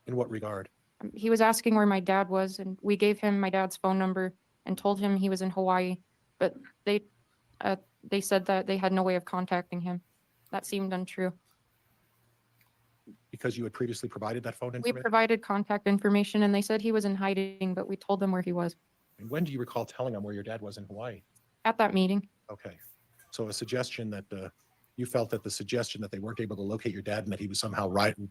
In what regard? He was asking where my dad was, and we gave him my dad's phone number and told him he was in Hawaii, but they said that they had no way of contacting him. That seemed untrue. Because you had previously provided that phone We information? provided contact information, and they said he was in hiding, but we told them where he was And when do you recall telling them where your dad was in Hawaii? at that meeting. Okay. So a suggestion that you felt that the suggestion that they weren't able to locate your dad and that he was somehow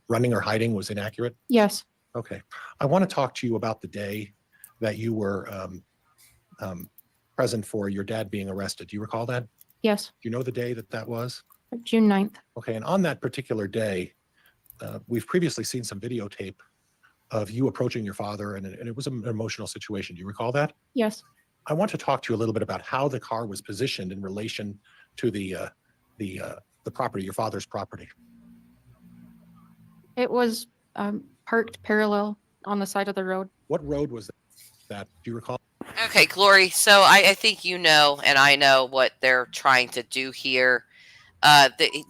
running or hiding was inaccurate? Yes, Okay. I want to talk to you about the day that you were present for your dad being arrested. Do you recall that? yes, Do you know the day that was? June 9th. Okay. And on that particular day, we've previously seen some videotape of you approaching your father, and it was an emotional situation. Do you recall that? Yes, I want to talk to you a little bit about how the car was positioned in relation to the property, your father's property. it was parked parallel on the side of the road. What road was that? Do you recall? Okay, Glory. So I think you know, and I know what they're trying to do here.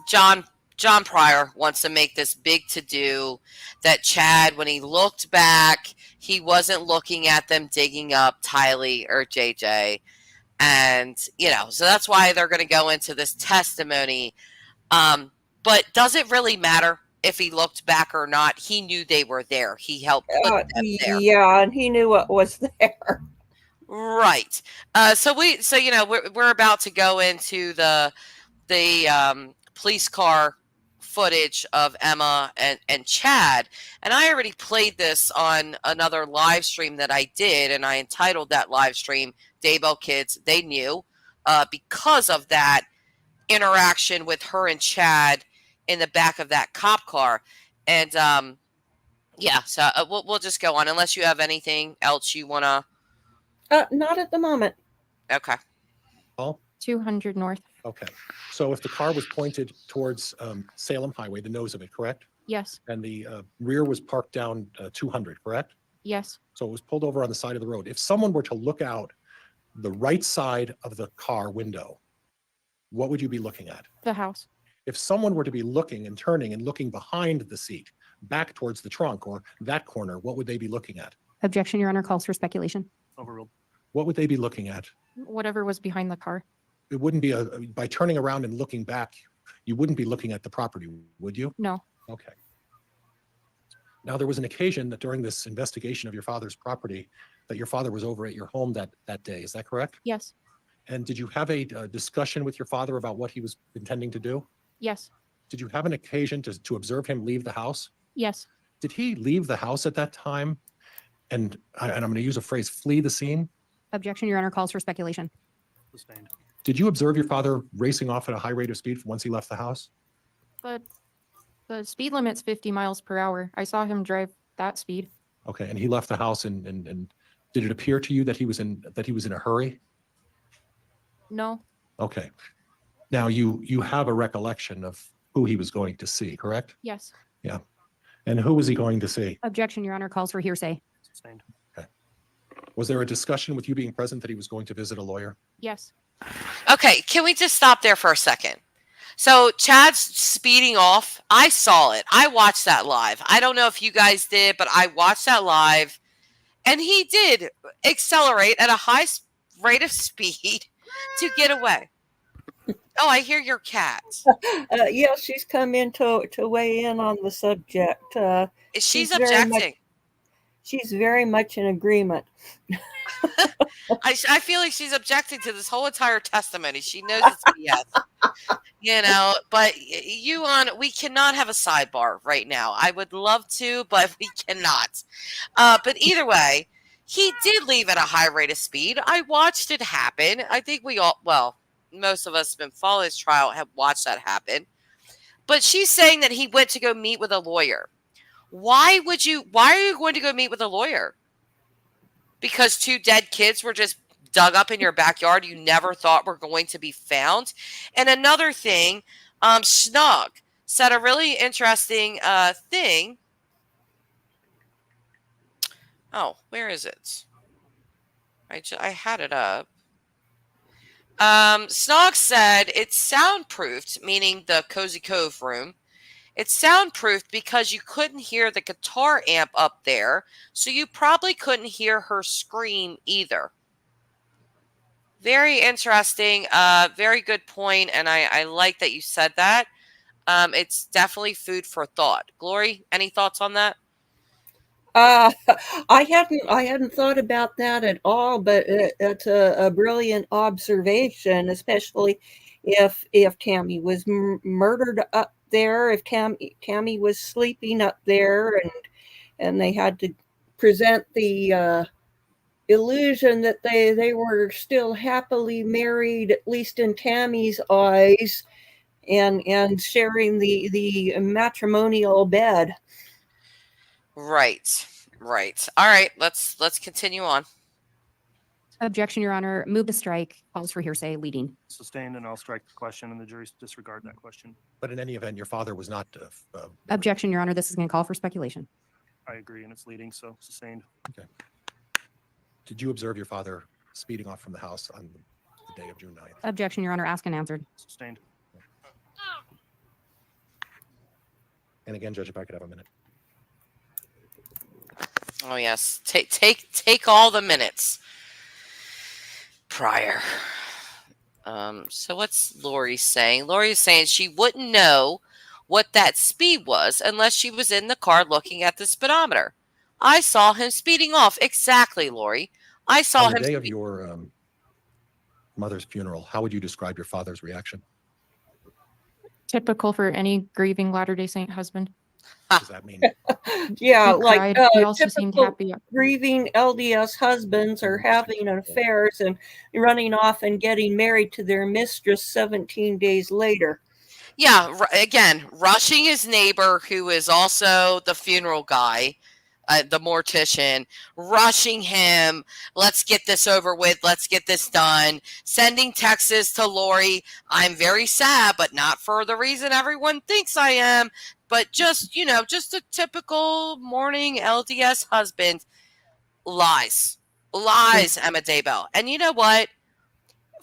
John Pryor wants to make this big to do that Chad, when he looked back, he wasn't looking at them digging up Tylee or JJ. And, so that's why they're going to go into this testimony. But does it really matter if he looked back or not? He knew they were there. He helped put them there. Yeah, and he knew what was there. Right. So we're about to go into the police car footage of Emma and Chad. And I already played this on another live stream that I did, and I entitled that live stream Daybell Kids They Knew, because of that interaction with her and Chad in the back of that cop car. And yeah, so we'll just go on unless you have anything else you want to. Not at the moment. Okay. Paul? 200 north. Okay. So if the car was pointed towards Salem Highway, the nose of it, correct? Yes, And the rear was parked down 200, correct? yes, So it was pulled over on the side of the road. If someone were to look out the right side of the car window, what would you be looking at? the house. If someone were to be looking and turning and looking behind the seat, back towards the trunk or that corner, what would they be looking at? Objection, Your Honor, calls for speculation. Overruled. What would they be looking at? Whatever was behind the car. It wouldn't be by turning around and looking back, you wouldn't be looking at the property, would you? No, Okay. Now, there was an occasion that during this investigation of your father's property, that your father was over at your home that day. Is that correct? yes, And did you have a discussion with your father about what he was intending to do? yes, Did you have an occasion to observe him leave the house? yes, Did he leave the house at that time? And I'm going to use a phrase, flee the scene? Objection, Your Honor, calls for speculation. Sustained. Did you observe your father racing off at a high rate of speed once he left the house? but the speed limit's 50 miles per hour. I saw him drive that speed. Okay, and he left the house and did it appear to you that he was in a hurry? No, Okay. Now you have a recollection of who he was going to see, correct? yes, And who was he going to see? Objection, Your Honor, calls for hearsay. Sustained. Was there a discussion with you being present that he was going to visit a lawyer? yes, Okay, can we just stop there for a second? So Chad's speeding off. I saw it. I watched that live. I don't know if you guys did, but I watched that live. And he did accelerate at a high rate of speed to get away. Oh, I hear your cat. Yeah, she's come in to weigh in on the subject. She's She's very much- objecting. She's very much in agreement. I feel like she's objecting to this whole entire testimony. She knows it's BS. You know, but we cannot have a sidebar right now. I would love to, but we cannot. But either way, he did leave at a high rate of speed. I watched it happen. I think most of us have been following this trial have watched that happen. But she's saying that he went to go meet with a lawyer. Why are you going to go meet with a lawyer? Because 2 dead kids were just dug up in your backyard you never thought were going to be found? And another thing, Snug said a really interesting thing. Oh, where is it? I had it up. Snog said it's soundproofed, meaning the Cozy Cove room. It's soundproofed because you couldn't hear the guitar amp up there, so you probably couldn't hear her scream either. Very interesting. Very good point, and I like that you said that. It's definitely food for thought. Glory, any thoughts on that? I hadn't thought about that at all, but it's a brilliant observation, especially if Tammy was murdered up there, if Tammy was sleeping up there, and they had to present the illusion that they were still happily married, at least in Tammy's eyes, and sharing the matrimonial bed. Right. All right, let's continue on. Objection, Your Honor. Move to strike. Calls for hearsay. Leading. Sustained, and I'll strike the question, and the jury disregard that question. But in any event, your father was not. Objection, Your Honor. This is going to call for speculation. I agree, and it's leading, so sustained. Did you observe your father speeding off from the house on the day of June 9th? Objection, Your Honor. Asked and answered. Sustained. And again, Judge, if I could have a minute. Oh yes, take all the minutes. Prior. So what's Lori saying? Lori's saying she wouldn't know what that speed was unless she was in the car looking at the speedometer. I saw him speeding off. Exactly, Lori. I saw On the him. day of your mother's funeral, how would you describe your father's reaction? Typical for any grieving Latter-day Saint husband. Does that mean? Yeah, He like cried. He also seemed typical happy. grieving LDS husbands are having affairs and running off and getting married to their mistress 17 days later. Yeah, again, rushing his neighbor, who is also the funeral guy, the mortician, rushing him. Let's get this over with. Let's get this done. Sending texts to Lori. I'm very sad, but not for the reason everyone thinks I am. But just, just a typical morning LDS husband. Lies. Lies, Emma Daybell. And you know what?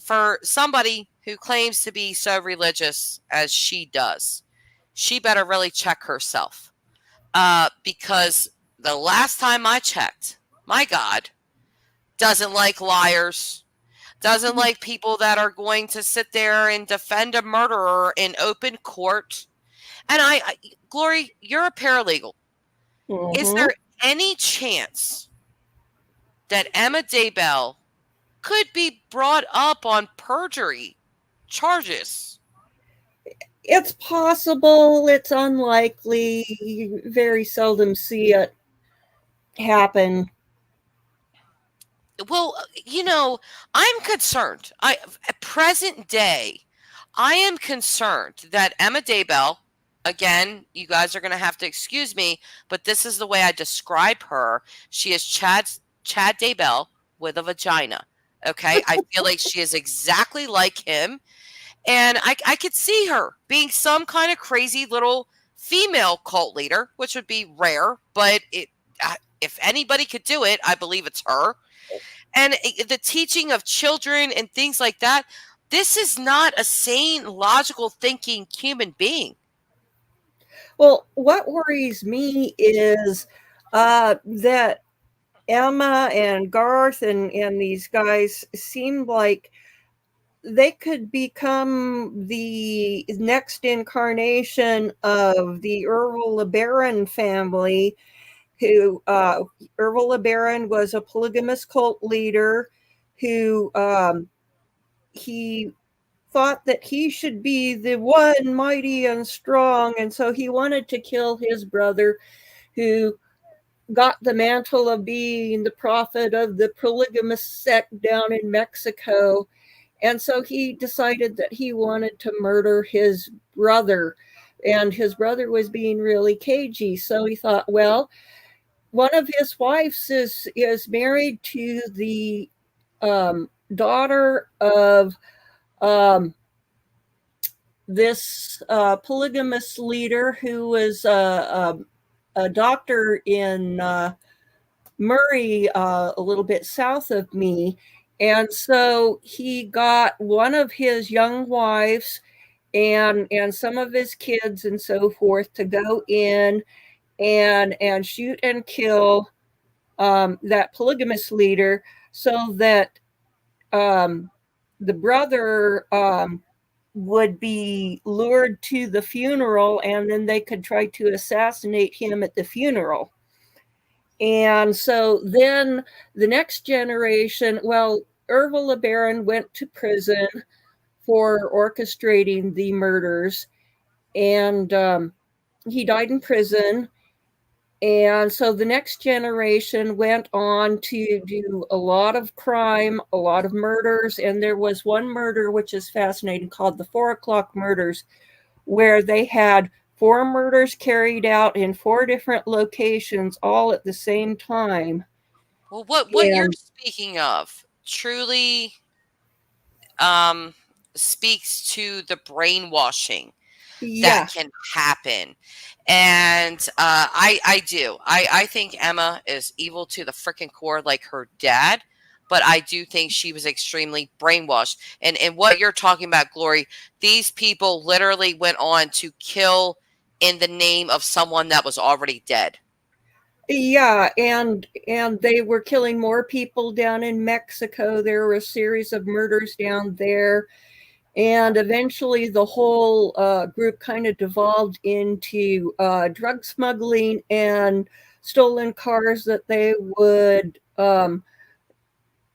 For somebody who claims to be so religious as she does, she better really check herself. Because the last time I checked, my God, doesn't like liars, doesn't like people that are going to sit there and defend a murderer in open court. And Glory, you're a paralegal. Is Mhm. there any chance that Emma Daybell could be brought up on perjury charges? It's possible. It's unlikely. You very seldom see it happen. Well, I'm concerned. At present day, I am concerned that Emma Daybell, again, you guys are going to have to excuse me, but this is the way I describe her. She is Chad Daybell with a vagina. Okay, I feel like she is exactly like him, and I could see her being some kind of crazy little female cult leader, which would be rare, but if anybody could do it, I believe it's her. And the teaching of children and things like that, this is not a sane, logical thinking human being. Well, what worries me is that Emma and Garth and these guys seem like they could become the next incarnation of the Errol LeBaron family, who Errol LeBaron was a polygamous cult leader who he thought that he should be the one mighty and strong, and so he wanted to kill his brother, who got the mantle of being the prophet of the polygamous sect down in Mexico. And so he decided that he wanted to murder his brother, and his brother was being really cagey. So he thought, well, one of his wives is married to the daughter of this polygamous leader who was a doctor in Murray, a little bit south of me. And so he got one of his young wives and some of his kids and so forth to go in and shoot and kill that polygamous leader, so that the brother would be lured to the funeral, and then they could try to assassinate him at the funeral. And so then the next generation, well, Errol LeBaron went to prison for orchestrating the murders, and he died in prison. And so the next generation went on to do a lot of crime, a lot of murders. And there was one murder, which is fascinating, called the 4 o'clock murders, where they had 4 murders carried out in 4 different locations, all at the same time. Well, what you're speaking of truly speaks to the brainwashing that can happen. And I do. I think Emma is evil to the freaking core, like her dad. But I do think she was extremely brainwashed. And what you're talking about, Glory, these people literally went on to kill in the name of someone that was already dead. Yeah, and they were killing more people down in Mexico. There were a series of murders down there. And eventually the whole group kind of devolved into drug smuggling and stolen cars that they would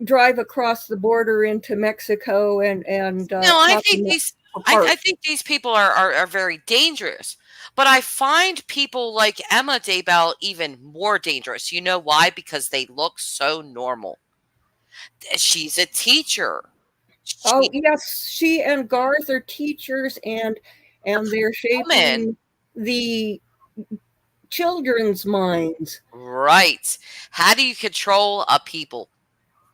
drive across the border into Mexico and no, I think I think these people are very dangerous. But I find people like Emma Daybell even more dangerous. You know why? Because they look so normal. She's a teacher. Oh, She yes, she and Garth are teachers, and they're woman. shaping the children's minds. Right. How do you control a people?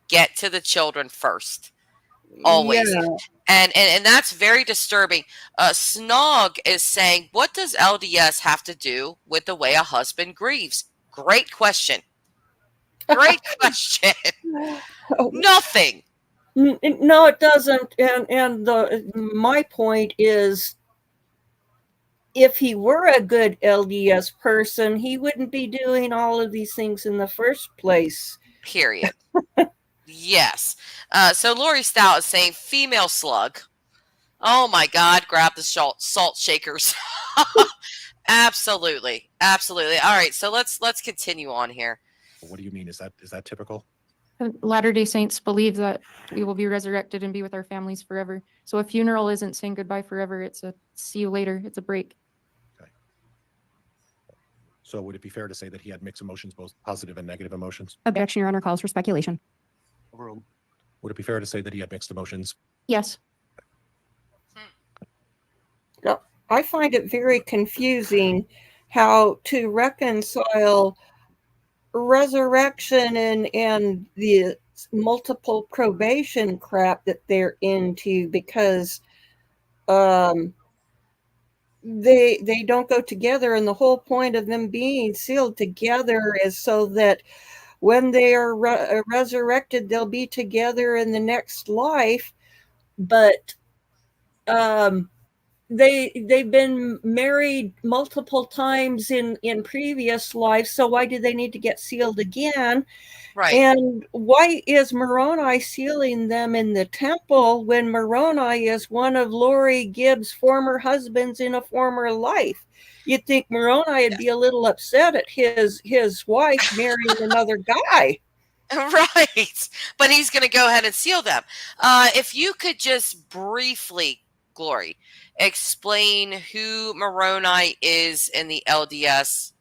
Get to the children first. Always. Yeah. And that's very disturbing. Snog is saying, what does LDS have to do with the way a husband grieves? Great question. Great question. Oh, Nothing. no, it doesn't. And my point is, if he were a good LDS person, he wouldn't be doing all of these things in the first place. Period. Yes. So Lori Stout is saying female slug. Oh my God, grab the salt shakers. Absolutely. Absolutely. All right, so let's continue on here. What do you mean? Is that typical? Latter-day Saints believe that we will be resurrected and be with our families forever. So a funeral isn't saying goodbye forever. It's a see you later. It's a break. So would it be fair to say that he had mixed emotions, both positive and negative emotions? Objection, Your Honor, calls for speculation. Overruled. Would it be fair to say that he had mixed emotions? Yes. I find it very confusing how to reconcile resurrection and the multiple probation crap that they're into, because they don't go together, and the whole point of them being sealed together is so that when they are resurrected, they'll be together in the next life. But they've been married multiple times in previous lives, so why do they need to get sealed again? Right. And why is Moroni sealing them in the temple when Moroni is one of Lori Gibbs' former husbands in a former life? You'd think Moroni would be a little upset at his wife marrying another guy. Right. But he's going to go ahead and seal them. If you could just briefly, Glory, explain who Moroni is in the LDS.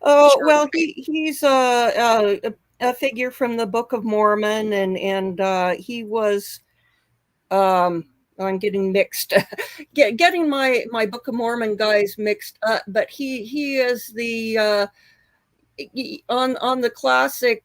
Oh, Sure. well, he's a figure from the Book of Mormon, and he was I'm getting mixed, getting my Book of Mormon guys mixed up, but he is the on the classic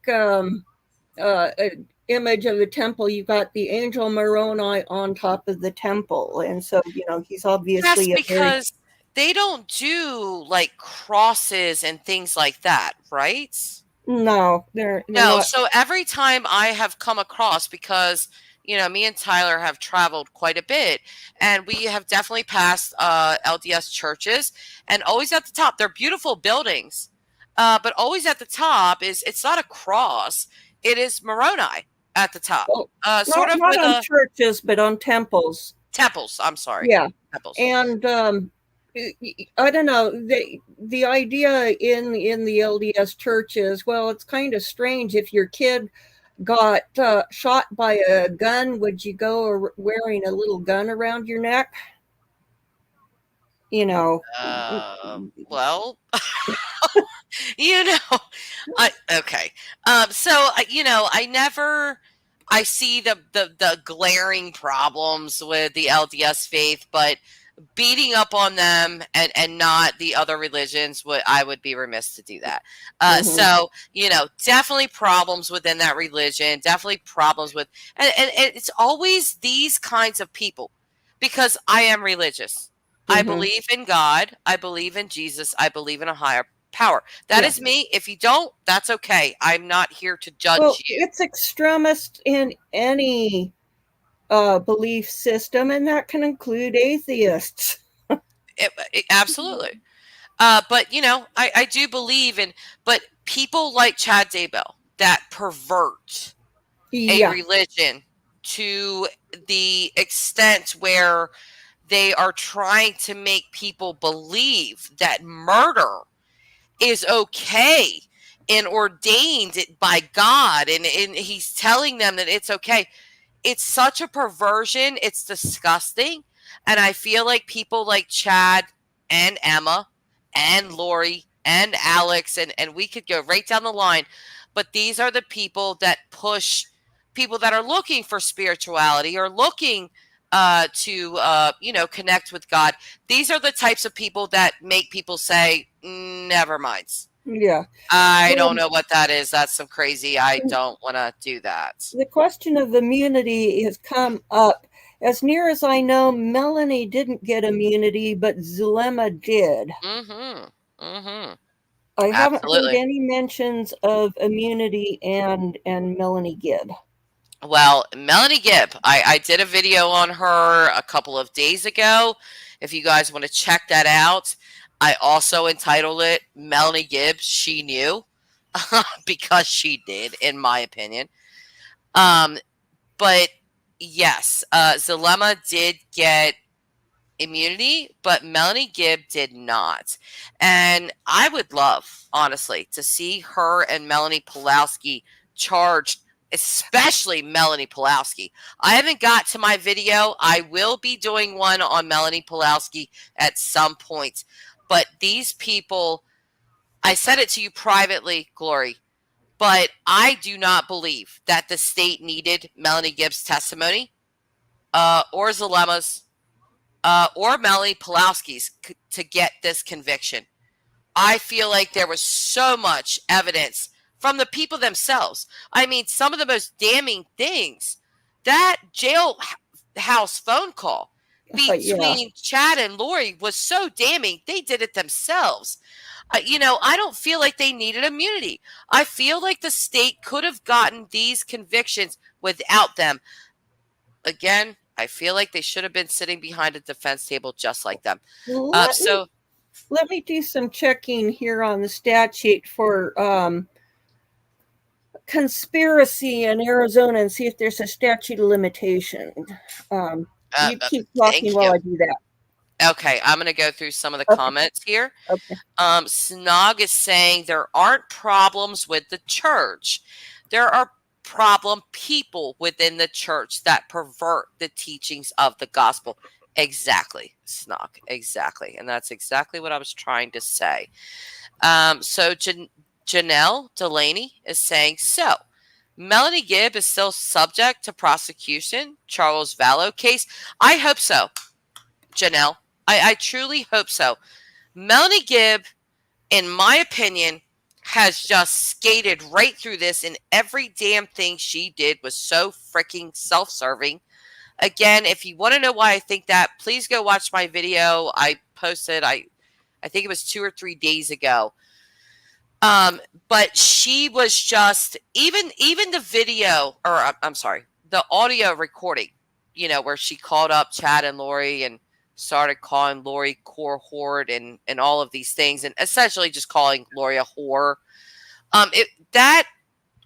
image of the temple, you got the angel Moroni on top of the temple, and so he's obviously Yes, because they don't do like crosses and things like that, right? No, they're No. not. So every time I have come across, because me and Tyler have traveled quite a bit, and we have definitely passed LDS churches, and always at the top, they're beautiful buildings, but always at the top it's not a cross, it is Moroni at the top, sort of Not with on churches, but on temples. temples. I'm sorry. Yeah, Temples. and I don't know, the idea in the LDS churches. Well, it's kind of strange. If your kid got shot by a gun, would you go wearing a little gun around your neck? Well, okay. So I see the glaring problems with the LDS faith, but beating up on them and not the other religions, I would be remiss to do that. So definitely problems within that religion, definitely problems with, and it's always these kinds of people, because I am religious. I believe in God. I believe in Jesus. I believe in a higher power. That is me. If you don't, that's okay. I'm not here to judge you. It's extremist in any belief system, and that can include atheists. Absolutely. But I do believe in, but people like Chad Daybell that pervert a religion to the extent where they are trying to make people believe that murder is okay and ordained by God, and he's telling them that it's okay. It's such a perversion. It's disgusting. And I feel like people like Chad and Emma and Lori and Alex, and we could go right down the line, but these are the people that push people that are looking for spirituality or looking to connect with God. These are the types of people that make people say, never mind. Yeah. I don't know what that is. That's some crazy. I don't want to do that. The question of immunity has come up. As near as I know, Melanie didn't get immunity, but Zulema did. Mm-hmm. Mm-hmm. I haven't heard Absolutely. any mentions of immunity and Melanie Gibb. Well, Melanie Gibb, I did a video on her a couple of days ago. If you guys want to check that out, I also entitled it Melanie Gibb, She Knew, because she did, in my opinion. But yes, Zulema did get immunity, but Melanie Gibb did not. And I would love, honestly, to see her and Melanie Pulowski charged, especially Melanie Pulowski. I haven't got to my video. I will be doing one on Melanie Pulowski at some point. But these people, I said it to you privately, Glory, but I do not believe that the state needed Melanie Gibb's testimony or Zulema's or Melanie Pulowski's to get this conviction. I feel like there was so much evidence from the people themselves. I mean, some of the most damning things, that jailhouse phone call between Chad and Lori was so damning. They did it themselves. I don't feel like they needed immunity. I feel like the state could have gotten these convictions without them. Again, I feel like they should have been sitting behind a defense table just like them. Let me do some checking here on the statute for conspiracy in Arizona and see if there's a statute of limitation. You keep talking while I do that. Okay, I'm going to go through some of the comments here. Okay. Snog is saying there aren't problems with the church. There are problem people within the church that pervert the teachings of the gospel. Exactly, Snog. Exactly. And that's exactly what I was trying to say. So Janelle Delaney is saying, so Melanie Gibb is still subject to prosecution, Charles Vallow case. I hope so, Janelle. I truly hope so. Melanie Gibb, in my opinion, has just skated right through this, and every damn thing she did was so freaking self-serving. Again, if you want to know why I think that, please go watch my video. I posted, I think it was 2 or 3 days ago. But she was just, even the video, or I'm sorry, the audio recording, where she called up Chad and Lori and started calling Lori core whore and all of these things, and essentially just calling Lori a whore. That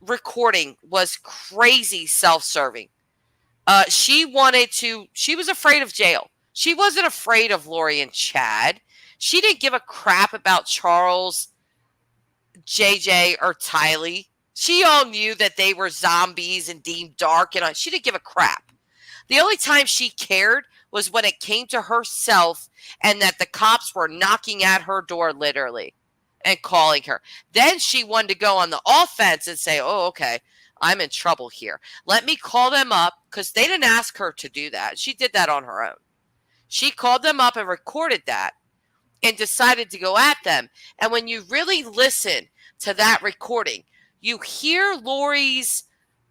recording was crazy self-serving. She was afraid of jail. She wasn't afraid of Lori and Chad. She didn't give a crap about Charles, JJ, or Tylee. She all knew that they were zombies and deemed dark, and she didn't give a crap. The only time she cared was when it came to herself and that the cops were knocking at her door literally and calling her. Then she wanted to go on the offense and say, oh, okay, I'm in trouble here. Let me call them up, because they didn't ask her to do that. She did that on her own. She called them up and recorded that and decided to go at them. And when you really listen to that recording, you hear Lori's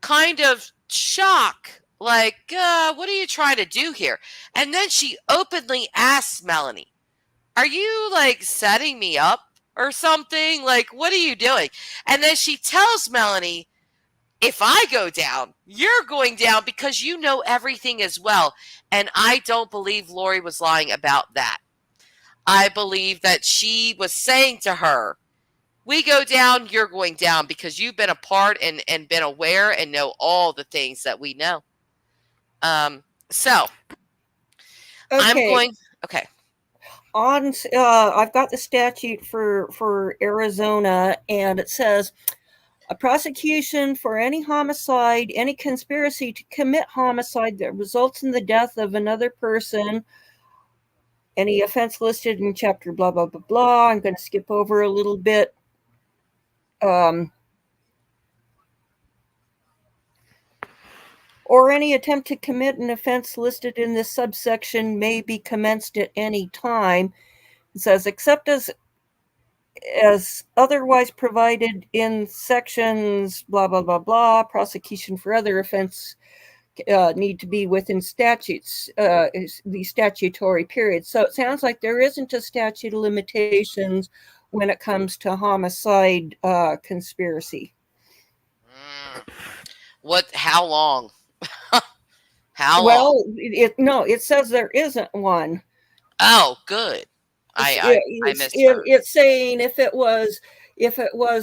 kind of shock. Like, what are you trying to do here? And then she openly asks Melanie, are you like setting me up or something? Like, what are you doing? And then she tells Melanie, if I go down, you're going down because you know everything as well. And I don't believe Lori was lying about that. I believe that she was saying to her, we go down, you're going down because you've been a part and been aware and know all the things that we know. So I'm going. Okay. I've got the statute for Arizona, and it says A prosecution for any homicide, any conspiracy to commit homicide that results in the death of another person, any offense listed in chapter blah, blah, blah, blah. I'm going to skip over a little bit. Or any attempt to commit an offense listed in this subsection may be commenced at any time. It says, except as otherwise provided in sections blah, blah, blah, blah, prosecution for other offense need to be within statutes, the statutory period. So it sounds like there isn't a statute of limitations when it comes to homicide conspiracy. How long? How long? Well, it says there isn't one. Oh, good. I misheard. It's saying if it was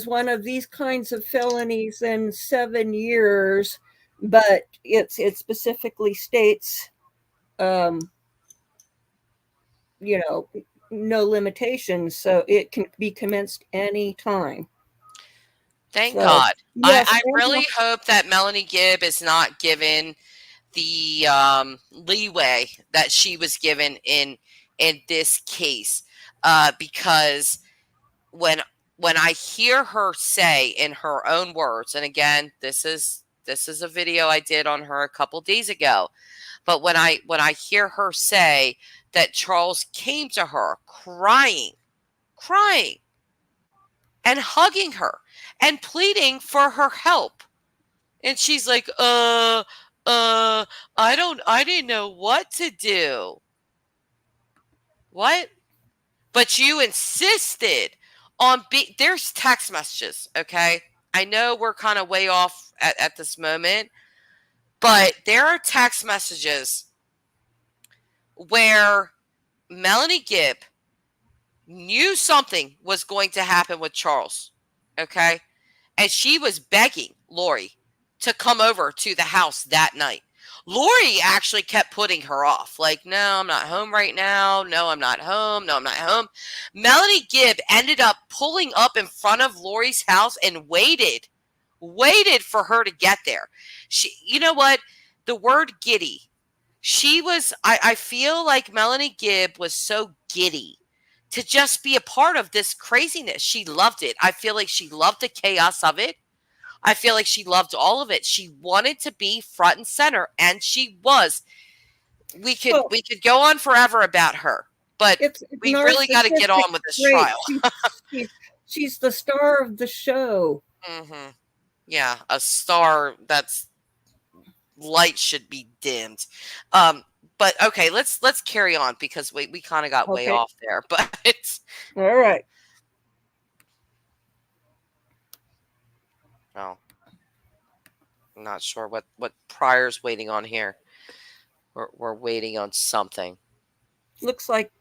one of these kinds of felonies, then 7 years, but it specifically states, no limitations, so it can be commenced any time. Thank So, God. yes, I really hope that Melanie Gibb is not given the leeway that she was given in this case, because when I hear her say in her own words, and again, this is a video I did on her a couple days ago, but when I hear her say that Charles came to her crying and hugging her and pleading for her help, and she's like, I didn't know what to do. What? But you insisted on there's text messages, okay? I know we're kind of way off at this moment, but there are text messages where Melanie Gibb knew something was going to happen with Charles, okay? And she was begging Lori to come over to the house that night. Lori actually kept putting her off. Like, no, I'm not home right now. No, I'm not home. No, I'm not home. Melanie Gibb ended up pulling up in front of Lori's house and waited for her to get there. You know what? The word giddy. I feel like Melanie Gibb was so giddy to just be a part of this craziness. She loved it. I feel like she loved the chaos of it. I feel like she loved all of it. She wanted to be front and center, and she was. We could go on forever about her, but we really got to get on with this trial. She's the star of the show. Mm-hmm. Yeah, a star that's light should be dimmed. But okay, let's carry on because we kind of got way off there. But it's all right. Oh, I'm not sure what Pryor's waiting on here. We're waiting on something. Looks like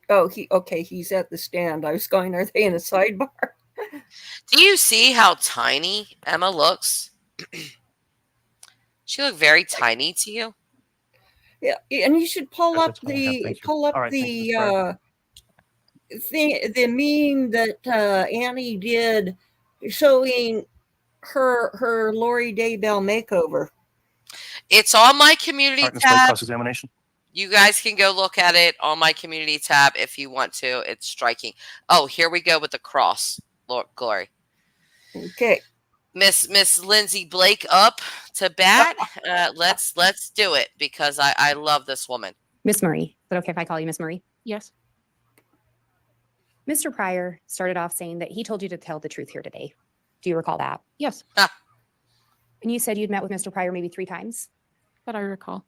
he's at the stand. I was going, are they in a sidebar? Do you see how tiny Emma looks? She looked very tiny to you. Yeah, and you should pull up the meme that Annie did showing her Lori Daybell makeover. It's on my community tab. Cross-examination. You guys can go look at it on my community tab if you want to. It's striking. Oh, here we go with the cross. Lord, glory. Okay. Miss Lindsay Blake up to bat. Let's do it because I love this woman. Miss Marie. Is it okay if I call you Miss Marie? Yes. Mr. Pryor started off saying that he told you to tell the truth here today. Do you recall that? Yes. And you said you'd met with Mr. Pryor maybe 3 times? That I recall.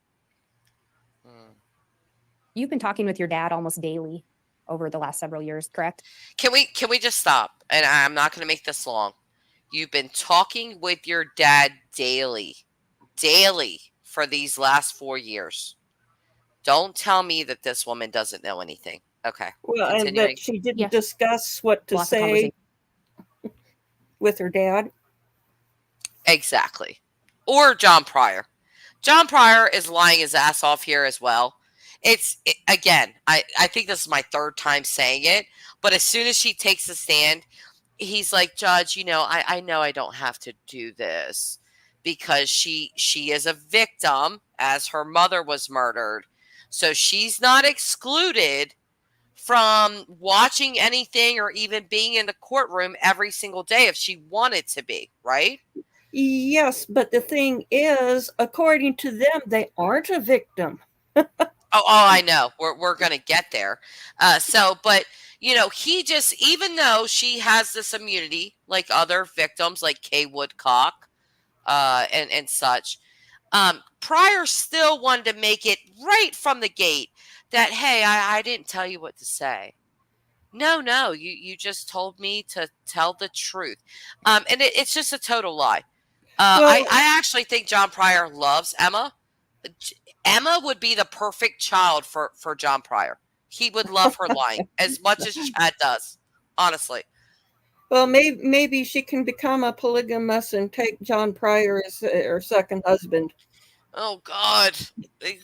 You've been talking with your dad almost daily over the last several years, correct? Can we just stop? And I'm not going to make this long. You've been talking with your dad daily for these last 4 years. Don't tell me that this woman doesn't know anything. Okay. Well, and that she didn't discuss what to say with her dad. Exactly. Or John Pryor. John Pryor is lying his ass off here as well. Again, I think this is my 3rd time saying it, but as soon as she takes a stand, he's like, Judge, I know I don't have to do this because she is a victim as her mother was murdered. So she's not excluded from watching anything or even being in the courtroom every single day if she wanted to be, right? Yes, but the thing is, according to them, they aren't a victim. Oh, I know. We're gonna get there. But he just, even though she has this immunity, like other victims, like Kay Woodcock, and such, Pryor still wanted to make it right from the gate that, hey, I didn't tell you what to say. No, you just told me to tell the truth, and it's just a total lie. Well, I actually think John Pryor loves Emma. Emma would be the perfect child for John Pryor. He would love her lying as much as Chad does, honestly. well, maybe she can become a polygamous and take John Pryor as her second husband. Oh, God.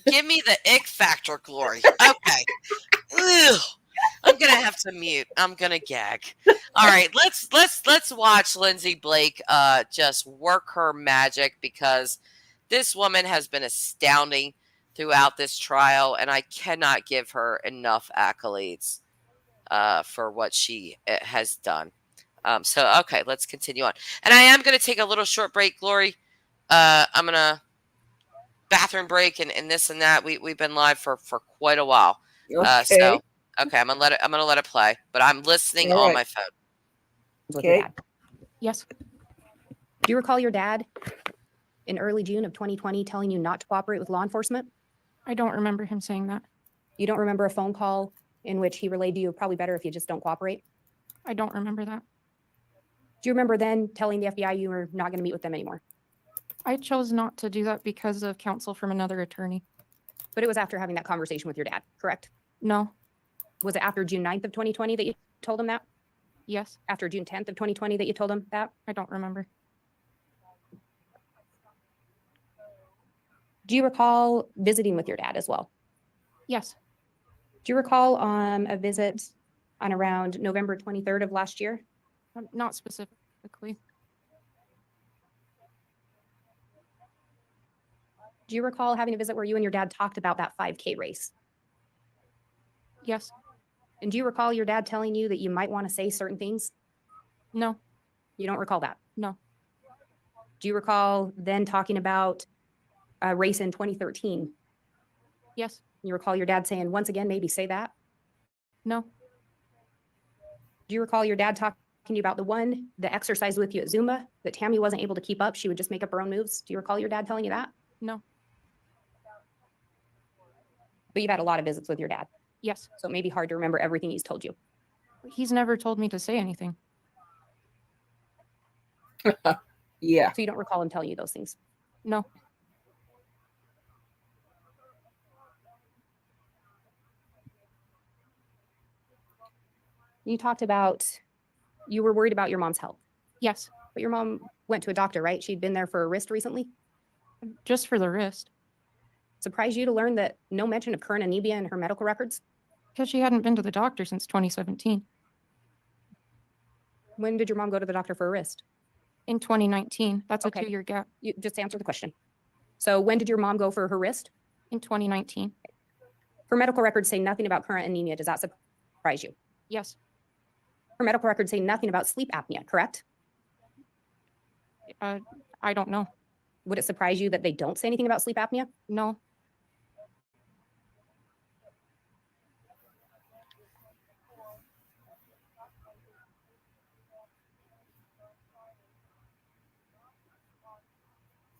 Give me the ick factor, Glory. Okay. Ugh. I'm gonna have to mute. I'm gonna gag. All right, let's watch Lindsay Blake just work her magic, because this woman has been astounding throughout this trial, and I cannot give her enough accolades for what she has done. Okay, let's continue on. And I am gonna take a little short break, Glory. I'm gonna bathroom break and this and that. We've been live for quite a while. Okay. Okay, I'm gonna let it play, but I'm listening All on right. my phone. With your Okay. dad. Yes, Do you recall your dad in early June of 2020 telling you not to cooperate with law enforcement? I don't remember him saying that. You don't remember a phone call in which he relayed to you, probably better if you just don't cooperate? I don't remember that. Do you remember then telling the FBI you were not going to meet with them anymore? I chose not to do that because of counsel from another attorney. But it was after having that conversation with your dad, correct? No, Was it after June 9th of 2020 that you told him that? yes, After June 10th of 2020 that you told him that? I don't remember. Do you recall visiting with your dad as well? Yes, Do you recall a visit on around November 23rd of last year? not specifically. Do you recall having a visit where you and your dad talked about that 5K race? Yes, And do you recall your dad telling you that you might want to say certain things? no, You don't recall that? no, Do you recall then talking about a race in 2013? yes, You recall your dad saying, once again, maybe say that? no, Do you recall your dad talking to you about the exercise with you at Zumba that Tammy wasn't able to keep up? She would just make up her own moves. Do you recall your dad telling you that? no, But you've had a lot of visits with your dad, yes. so it may be hard to remember everything he's told you. He's never told me to say anything. Yeah. So you don't recall him telling you those things. No, You talked about you were worried about your mom's health, yes, but your mom went to a doctor, right? She'd been there for a wrist recently. just for the wrist, Surprised you to learn that no mention of current anemia in her medical records? because she hadn't been to the doctor since 2017. When did your mom go to the doctor for a wrist? In 2019, that's Okay. a 2-year gap. You just answer the question. So when did your mom go for her wrist? In 2019, Her medical records say nothing about current anemia. Does that surprise you? yes, Her medical records say nothing about sleep apnea, correct? I don't know. Would it surprise you that they don't say anything about sleep apnea? No,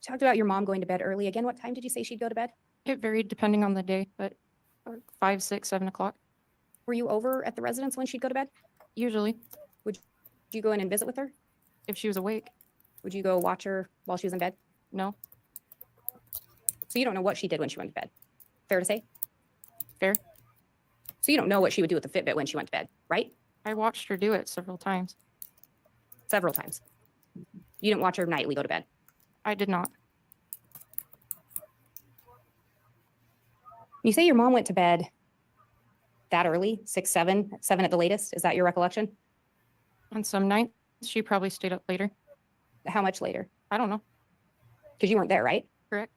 Talked about your mom going to bed early. Again, what time did you say she'd go to bed? it varied depending on the day, but 5, 6, 7 o'clock, Were you over at the residence when she'd go to bed? usually, Did you go in and visit with her? if she was awake. Would you go watch her while she was in bed? No, So you don't know what she did when she went to bed. Fair to say? fair. So you don't know what she would do with the Fitbit when she went to bed, right? I watched her do it several times. Several times. You didn't watch her nightly go to bed. I did not. You say your mom went to bed that early, 6, 7 at the latest. Is that your recollection? On some night, She probably stayed up later. How much later? I don't know. Because you weren't there, right? Correct.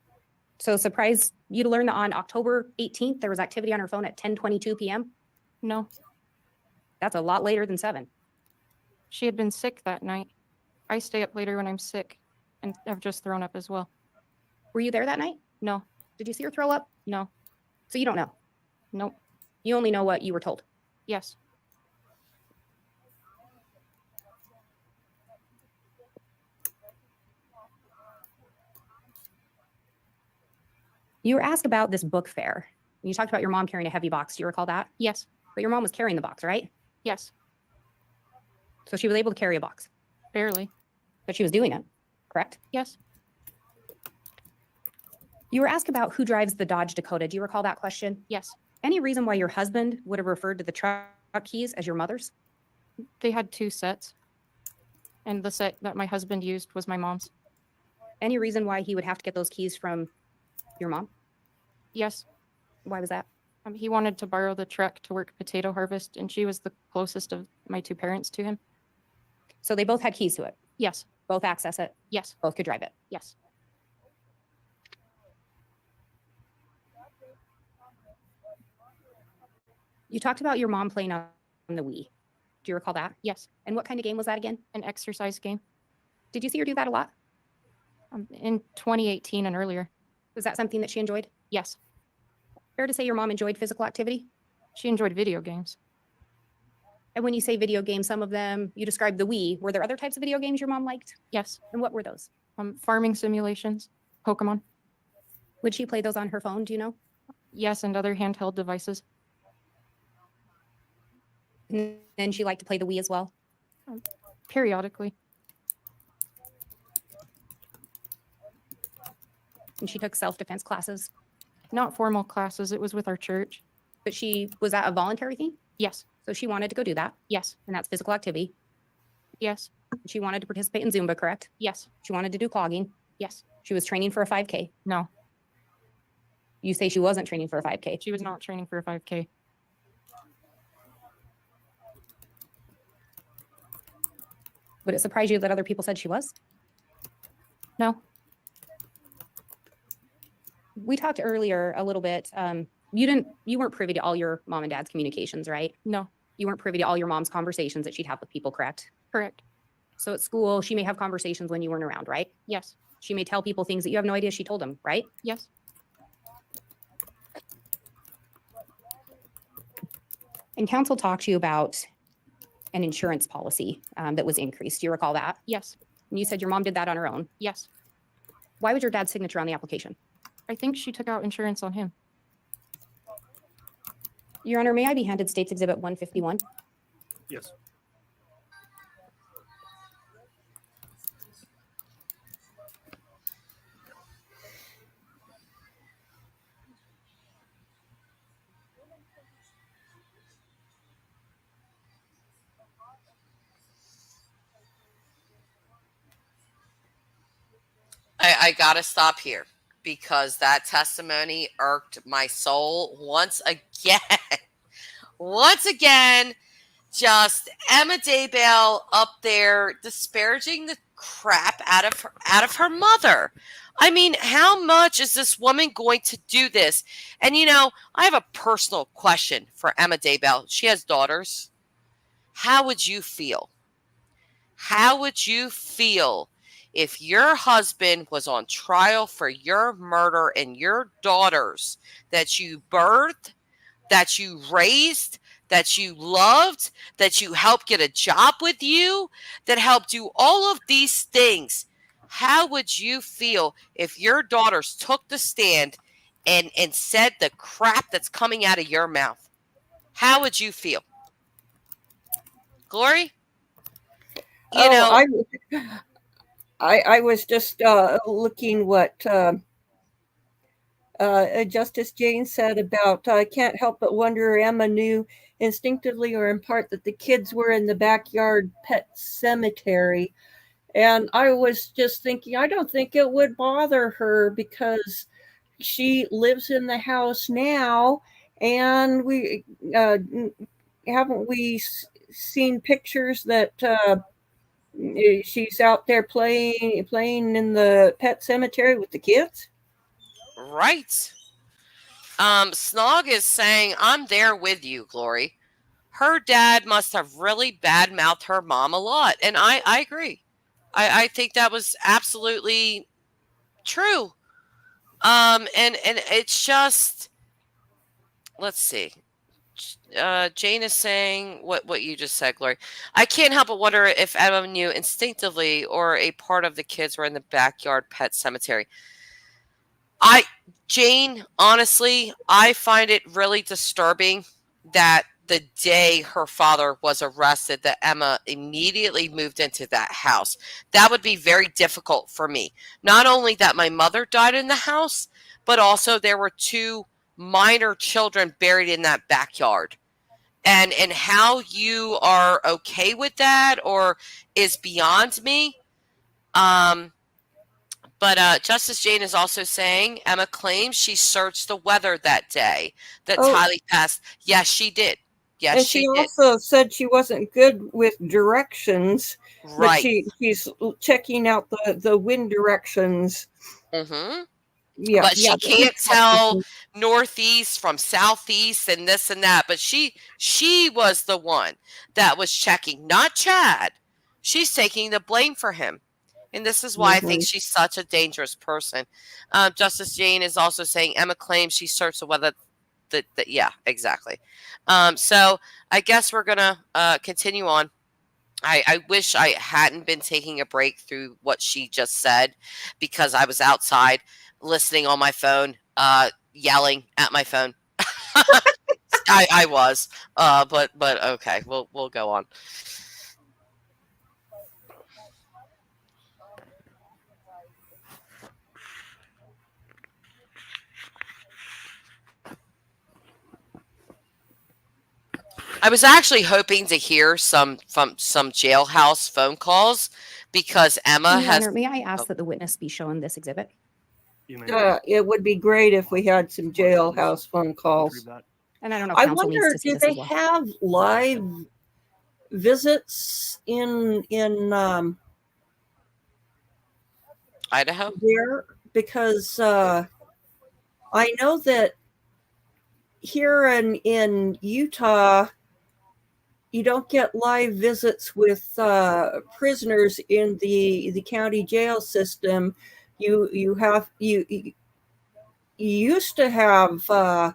So surprised you to learn that on October 18th, there was activity on her phone at 10:22 p.m. No, That's a lot later than 7. she had been sick that night. I stay up later when I'm sick and I've just thrown up as well. Were you there that night? No, Did you see her throw up? no, So you don't know. nope, You only know what you were told. yes, You were asked about this book fair. You talked about your mom carrying a heavy box. Do you recall that? yes, But your mom was carrying the box, right? yes, So she was able to carry a box, barely, but she was doing it, correct? yes, You were asked about who drives the Dodge Dakota. Do you recall that question? yes. Any reason why your husband would have referred to the truck keys as your mother's? They had 2 sets. And the set that my husband used was my mom's. Any reason why he would have to get those keys from your mom? Yes, Why was that? he wanted to borrow the truck to work potato harvest, and she was the closest of my 2 parents to him. So they both had keys to it, Yes, both access it, yes, both could drive it. yes, You talked about your mom playing on the Wii. Do you recall that? yes. And what kind of game was that again? An exercise game Did you see her do that a lot? in 2018 and earlier. Was that something that she enjoyed? Yes, Fair to say your mom enjoyed physical activity? she enjoyed video games. And when you say video games, some of them, you described the Wii. Were there other types of video games your mom liked? Yes, And what were those? farming simulations, Pokemon. Would she play those on her phone? Do you know? Yes, and other handheld devices. And then she liked to play the Wii as well. Periodically. And she took self-defense classes. Not formal classes, it was with our church. But was that a voluntary thing? Yes, So she wanted to go do that. yes, And that's physical activity. yes, She wanted to participate in Zumba, correct? yes, She wanted to do clogging. yes. She was training for a 5K. No, You say she wasn't training for a 5K. she was not training for a 5K. Would it surprise you that other people said she was? No, We talked earlier a little bit. You weren't privy to all your mom and dad's communications, right? no, You weren't privy to all your mom's conversations that she'd have with people, correct? correct. So at school, she may have conversations when you weren't around, right? Yes, She may tell people things that you have no idea she told them, right? yes, And council talked to you about an insurance policy that was increased. Do you recall that? yes, And you said your mom did that on her own. yes. Why was your dad's signature on the application? I think she took out insurance on him. Your Honor, may I be handed States Exhibit 151? Yes. I gotta stop here because that testimony irked my soul once again. Once again, just Emma Daybell up there disparaging the crap out of her mother. I mean, how much is this woman going to do this? And I have a personal question for Emma Daybell. She has daughters. How would you feel? How would you feel if your husband was on trial for your murder and your daughters that you birthed, that you raised, that you loved, that you helped get a job with you, that helped do all of these things? How would you feel if your daughters took the stand and said the crap that's coming out of your mouth? How would you feel? Glory? I was just looking what Justice Jane said about I can't help but wonder Emma knew instinctively or in part that the kids were in the backyard pet cemetery. And I was just thinking, I don't think it would bother her because she lives in the house now. And we haven't we seen pictures that she's out there playing in the pet cemetery with the kids. Right. Snog is saying, I'm there with you, Glory. Her dad must have really badmouthed her mom a lot. And I agree. I think that was absolutely true. And it's just, let's see. Jane is saying what you just said, Glory. I can't help but wonder if Emma knew instinctively or a part of the kids were in the backyard pet cemetery. Jane, honestly, I find it really disturbing that the day her father was arrested, that Emma immediately moved into that house. That would be very difficult for me. Not only that my mother died in the house, but also there were 2 minor children buried in that backyard. And how you are okay with that or is beyond me. But Justice Jane is also saying Emma claims she searched the weather that day that Oh. Tylee passed. Yes, she did. Yes, And she she did. also said she wasn't good with directions, but Right. she's checking out the wind directions. Mm-hmm. Yeah, But yeah, she can't tell northeast from southeast and this and that. But she was the one that was checking, not Chad. She's taking the blame for him. And this is why I think she's such a dangerous person. Justice Jane is also saying Emma claims she searched the weather. Yeah, exactly. So I guess we're going to continue on. I wish I hadn't been taking a break through what she just said because I was outside listening on my phone, yelling at my phone. I was, but okay, we'll go on. I was actually hoping to hear some from some jailhouse phone calls because Emma Your has. Honor, may I ask that the witness be shown this exhibit? You may It would be great if we had some jailhouse phone calls. retrieve that. And I don't know if I council needs wonder, to see do this they as well. have live visits in Idaho? there? Because I know that here in Utah, you don't get live visits with prisoners in the county jail system. You used to have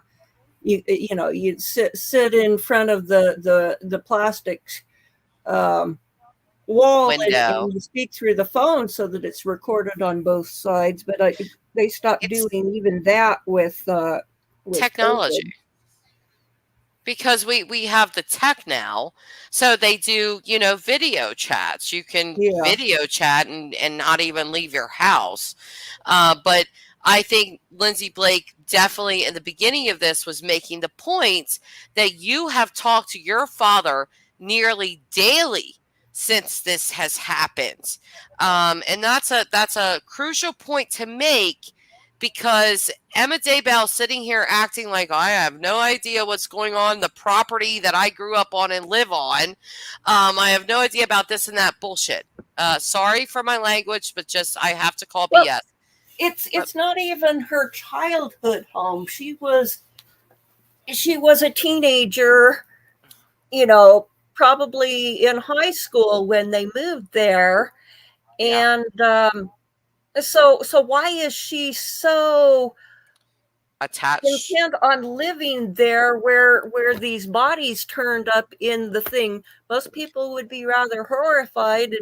you'd sit in front of the plastic wall Window. and you speak through the phone so that it's recorded on both sides. But they stopped It's doing even that with technology. COVID. Because we have the tech now, so they do, video chats. You can video chat and not even leave your house. But I think Lindsay Blake definitely in the beginning of this was making the point that you have talked to your father nearly daily since this has happened. And that's a crucial point to make. Because Emma Daybell sitting here acting like I have no idea what's going on the property that I grew up on and live on. I have no idea about this and that bullshit. Sorry for my language, but just I have to call BS. It's not even her childhood home. She was a teenager, probably in high school when they moved there, and so why is she so attached intent on living there where these bodies turned up in the thing? Most people would be rather horrified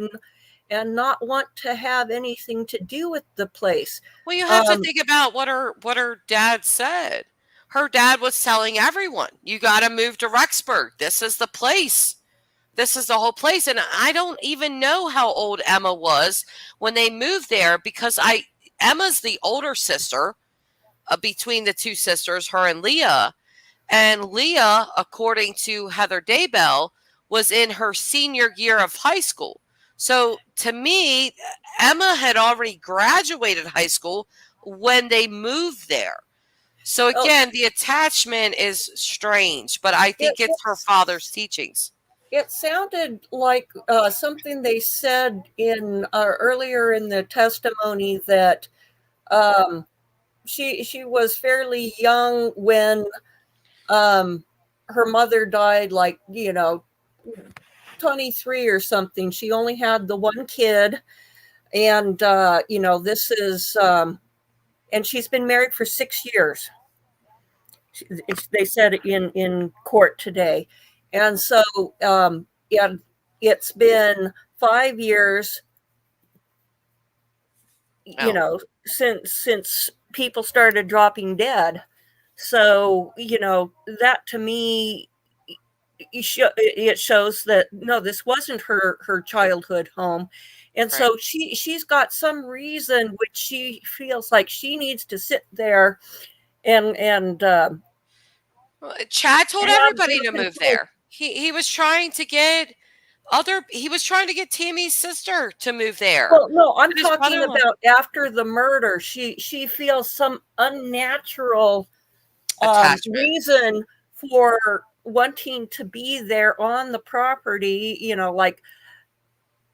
and not want to have anything to do with the place. Well, you have to think about what her dad said. Her dad was telling everyone, you got to move to Rexburg. This is the place. This is the whole place. And I don't even know how old Emma was when they moved there because Emma's the older sister between the 2 sisters, her and Leah. And Leah, according to Heather Daybell, was in her senior year of high school. So to me, Emma had already graduated high school when they moved there. So again, the attachment is strange, but I think it's her father's teachings. It sounded like something they said in earlier in the testimony that she was fairly young when her mother died, like 23 or something. She only had the one kid, and this is and she's been married for 6 years. They said in court today, and so it's been 5 years, Oh. since people started dropping dead. So that to me, it shows that no, this wasn't her childhood home, and Right. so she's got some reason which she feels like she needs to sit there and Well, Chad told have everybody to no move control. there. He was trying to get Tammy's sister to move there. Well, no, I'm And his talking brother-in-law. about after the murder. She feels some unnatural Attachment. reason for wanting to be there on the property. Like,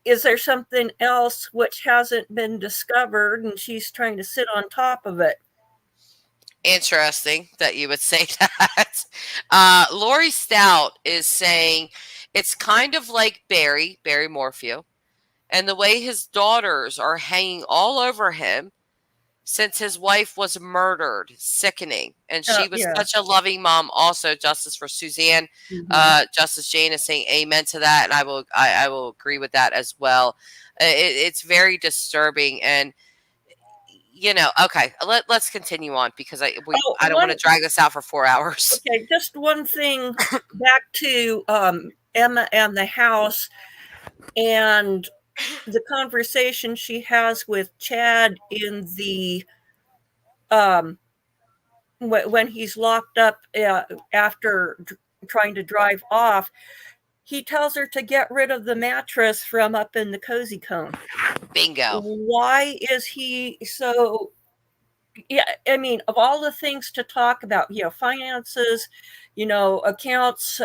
is there something else which hasn't been discovered, and she's trying to sit on top of it? Interesting that you would say that. Lori Stout is saying it's kind of like Barry Morphew, and the way his daughters are hanging all over him since his wife was murdered. Sickening. And she was Yeah. such a loving mom. Also, justice for Suzanne. Mhm. Justice Jane is saying amen to that, and I will agree with that as well. It's very disturbing, and okay, let's continue on because I don't want to drag this out for 4 hours. Okay, just one thing back to Emma and the house and the conversation she has with Chad in the when he's locked up after trying to drive off. He tells her to get rid of the mattress from up in the cozy cone. Bingo. Why is he so? Yeah, I mean, of all the things to talk about, finances, accounts,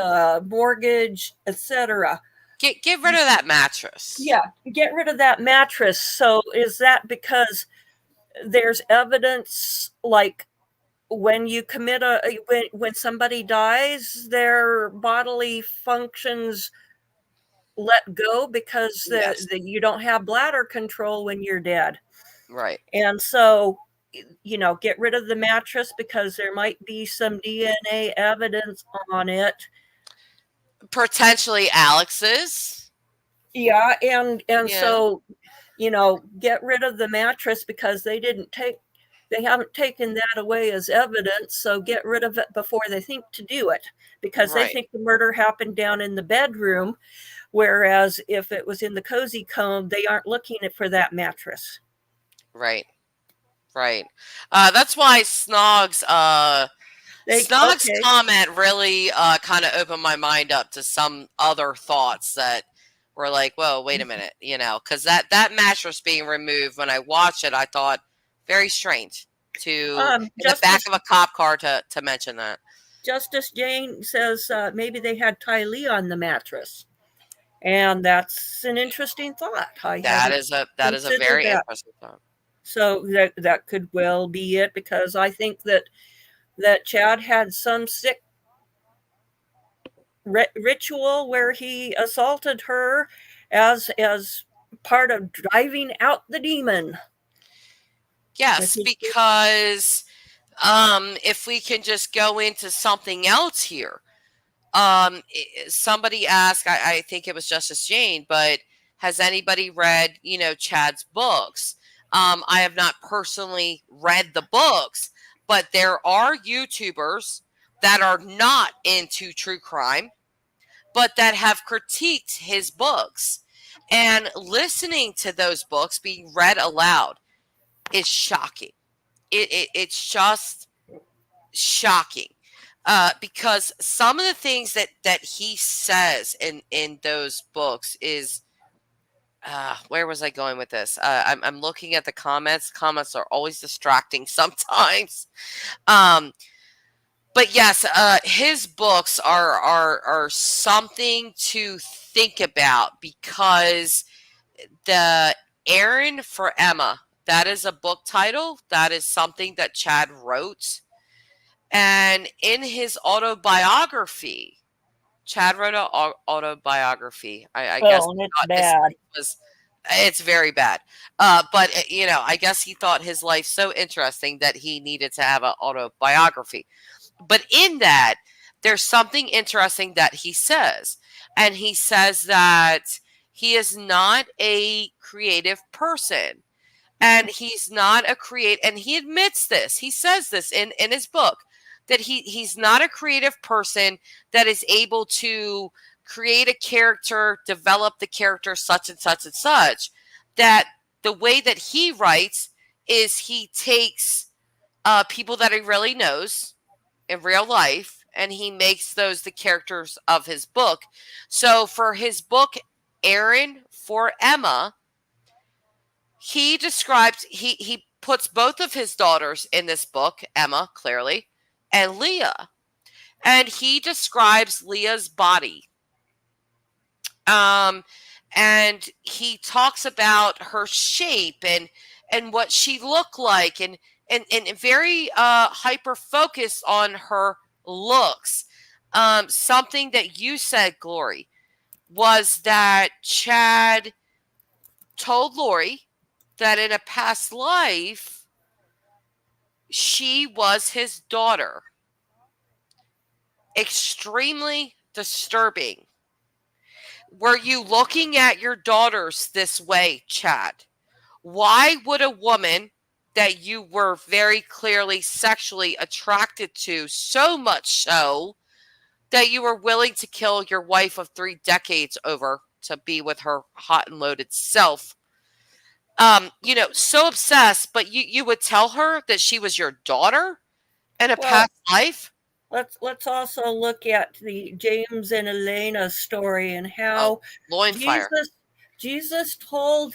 mortgage, etc. Get rid of that mattress. Yeah, get rid of that mattress. So is that because there's evidence, like when you commit when somebody dies, their bodily functions let go because Yes. you don't have bladder control when you're dead. Right. And so, get rid of the mattress because there might be some DNA evidence on it. Potentially Alex's. Yeah, and Yeah. so, get rid of the mattress because they haven't taken that away as evidence. So get rid of it before they think to do it, because they Right. think the murder happened down in the bedroom. Whereas if it was in the cozy cone, they aren't looking for that mattress. Right. Right. That's why Snogg's Okay. comment really kind of opened my mind up to some other thoughts that were like, whoa, wait a minute, because that mattress being removed, when I watched it, I thought very strange in the back of a cop car to mention that. Justice Jane says maybe they had Ty Lee on the mattress. And that's an interesting thought. That is a very interesting thought. So that could well be it, because I think that Chad had some sick ritual where he assaulted her as part of driving out the demon. Yes, because if we can just go into something else here. Somebody asked, I think it was Justice Jane, but has anybody read, Chad's books? I have not personally read the books, but there are YouTubers that are not into true crime, but that have critiqued his books. And listening to those books being read aloud is shocking. It's just shocking. Because some of the things that he says in those books is, where was I going with this? I'm looking at the comments. Comments are always distracting sometimes. But yes, his books are something to think about, because the Aaron for Emma, that is a book title. That is something that Chad wrote. And in his autobiography, Chad wrote an autobiography. I guess Well, and it's thought his bad. life was, it's very bad. But you know, I guess he thought his life so interesting that he needed to have an autobiography. But in that, there's something interesting that he says. And he says that he is not a creative person. And he's not a and he admits this. He says this in his book, that he's not a creative person that is able to create a character, develop the character such and such and such. That the way that he writes is he takes people that he really knows in real life, and he makes those the characters of his book. So for his book, Aaron for Emma, he describes, he puts both of his daughters in this book, Emma, clearly, and Leah. And he describes Leah's body. And he talks about her shape and what she looked like, and very hyper focused on her looks. Something that you said, Glory, was that Chad told Lori that in a past life she was his daughter. Extremely disturbing. Were you looking at your daughters this way, Chad? Why would a woman that you were very clearly sexually attracted to, so much so that you were willing to kill your wife of 3 decades over to be with her hot and loaded self, you know, so obsessed, but you would tell her that she was your daughter in a Well, past life? let's also look at the James and Elena story and how Loin fire. Jesus told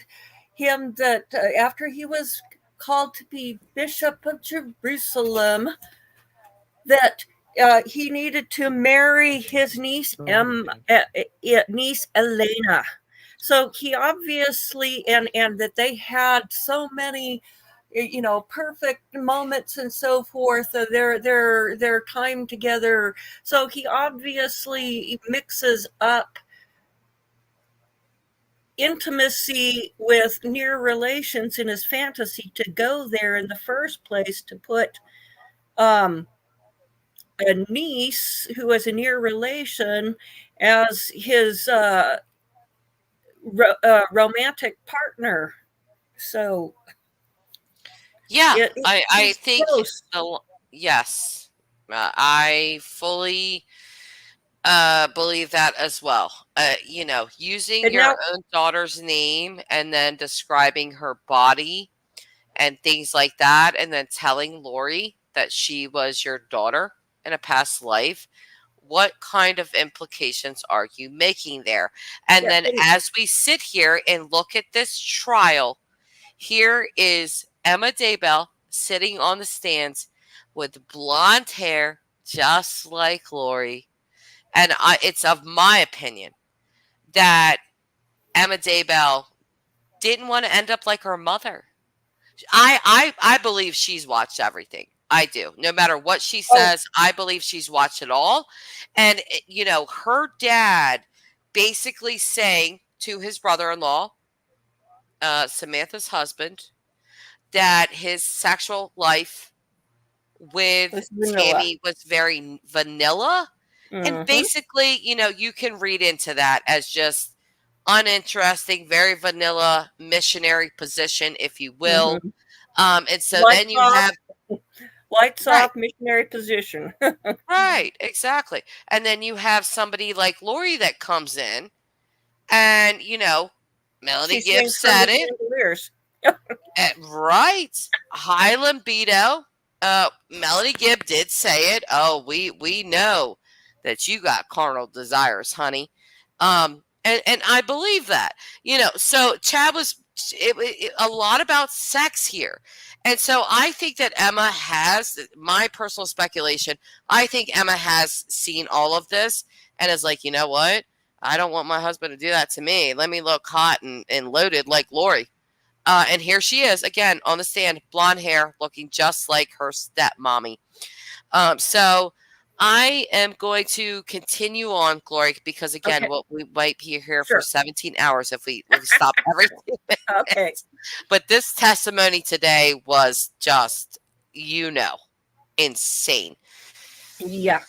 him that after he was called to be Bishop of Jerusalem, that he needed to marry his niece niece Elena. So he obviously, and that they had so many, you know, perfect moments and so forth of their time together. So he obviously mixes up intimacy with near relations in his fantasy to go there in the first place, to put a niece who is a near relation as his romantic partner. So Yeah, I it's think close. yes, I fully believe that as well. You know, using And your now, own daughter's name and then describing her body and things like that, and then telling Lori that she was your daughter in a past life. What kind of implications are you making there? And yeah, then as we sit here and look at this trial, here is Emma Daybell sitting on the stands with blonde hair, just like Lori. And it's of my opinion that Emma Daybell didn't want to end up like her mother. I believe she's watched everything. I do. No matter what she says, I believe she's watched it all. And, you know, her dad basically saying to his brother-in-law, Samantha's husband, that his sexual life with Tammy was very vanilla. And basically, you know, you can read into that as just uninteresting, very vanilla missionary position, if you will. And so lights then you off, have lights right, off missionary position. right, exactly. And then you have somebody like Lori that comes in, and you know, Melody She Gibbs swings from said the it. chandeliers. Right. High libido. Melody Gibb did say it. Oh, we know that you got carnal desires, honey. And And I believe that, so Chad was a lot about sex here. And so I think that Emma has, my personal speculation, I think Emma has seen all of this and is like, you know what? I don't want my husband to do that to me. Let me look hot and loaded like Lori. And here she is again on the stand, blonde hair, looking just like her stepmommy. So I am going to continue on, Glory, because again, Okay. we might be here Sure. for 17 hours if we stop everything. Okay. But this testimony today was just, insane. Yeah.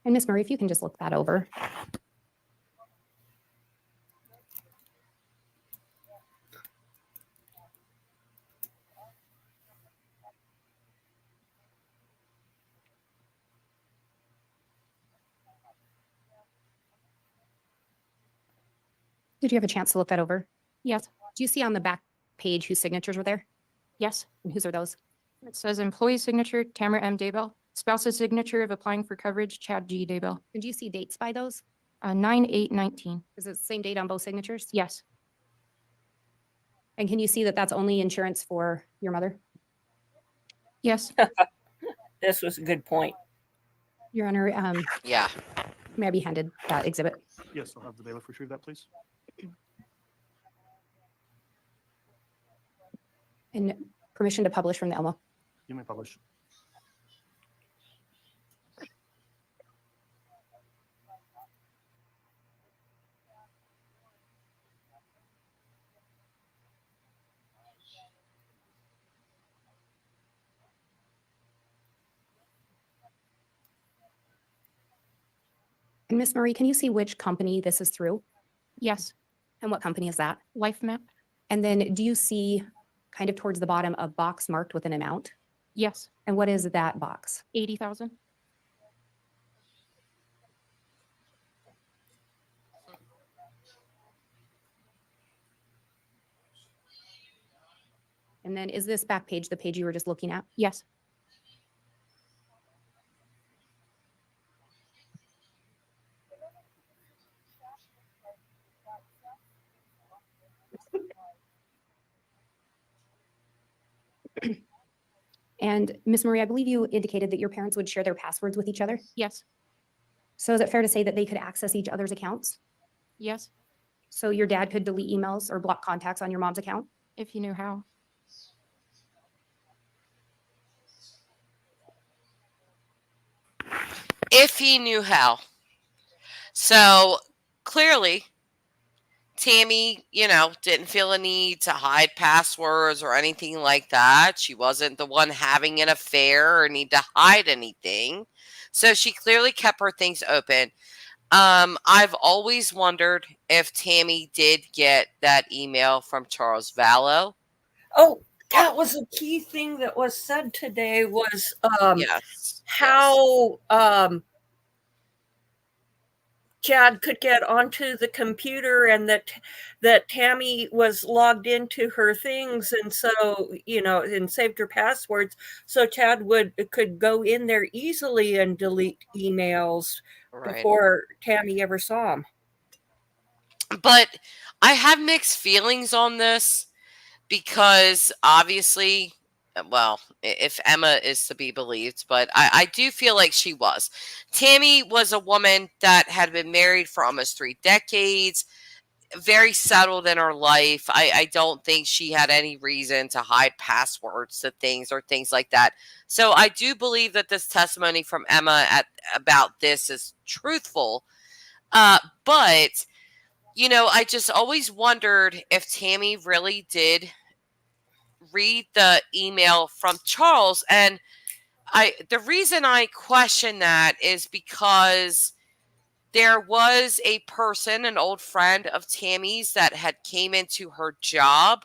And Miss Murray, if you can just look that over. Did you have a chance to look that over? Yes, Do you see on the back page whose signatures were there? yes. And whose are those? It says employee signature, Tamara M. Daybell. Spouse's signature of applying for coverage, Chad G. Daybell. And do you see dates by those? 9/8/19. Is it the same date on both signatures? Yes, And can you see that that's only insurance for your mother? yes. This was a good point. Your Honor, Yeah. may I be handed that exhibit? Yes, I'll have the bailiff retrieve that, please. And permission to publish from the Elmo. You may publish. And Miss Marie, can you see which company this is through? Yes. And what company is that? Life map? And then do you see kind of towards the bottom a box marked with an amount? Yes. And what is that box? 80,000. And then is this back page the page you were just looking at? Yes. And Miss Marie, I believe you indicated that your parents would share their passwords with each other. Yes. So is it fair to say that they could access each other's accounts? Yes. So your dad could delete emails or block contacts on your mom's account? If you knew how. If he knew how. So clearly, Tammy, didn't feel a need to hide passwords or anything like that. She wasn't the one having an affair or need to hide anything. So she clearly kept her things open. I've always wondered if Tammy did get that email from Charles Vallow. Oh, that was a key thing that was said today was Yes. how Chad could get onto the computer and that Tammy was logged into her things and so and saved her passwords so Chad could go in there easily and delete emails Right. before Tammy ever saw them. But I have mixed feelings on this because obviously, well, if Emma is to be believed, but I do feel like she was. Tammy was a woman that had been married for almost 3 decades, very settled in her life. I don't think she had any reason to hide passwords to things or things like that. So I do believe that this testimony from Emma about this is truthful. But, I just always wondered if Tammy really did read the email from Charles. And the reason I question that is because there was a person, an old friend of Tammy's that had came into her job,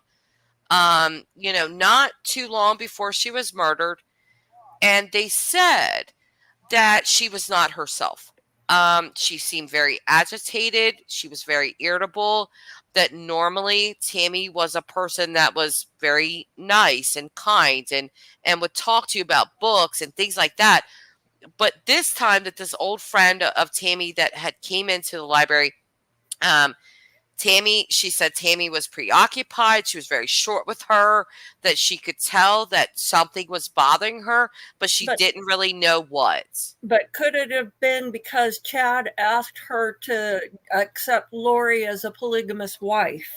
not too long before she was murdered. And they said that she was not herself. She seemed very agitated. She was very irritable. That normally Tammy was a person that was very nice and kind and would talk to you about books and things like that. But this time that this old friend of Tammy that had came into the library Tammy, she said Tammy was preoccupied. She was very short with her, that she could tell that something was bothering her, but she But- didn't really know what. But could it have been because Chad asked her to accept Lori as a polygamous wife?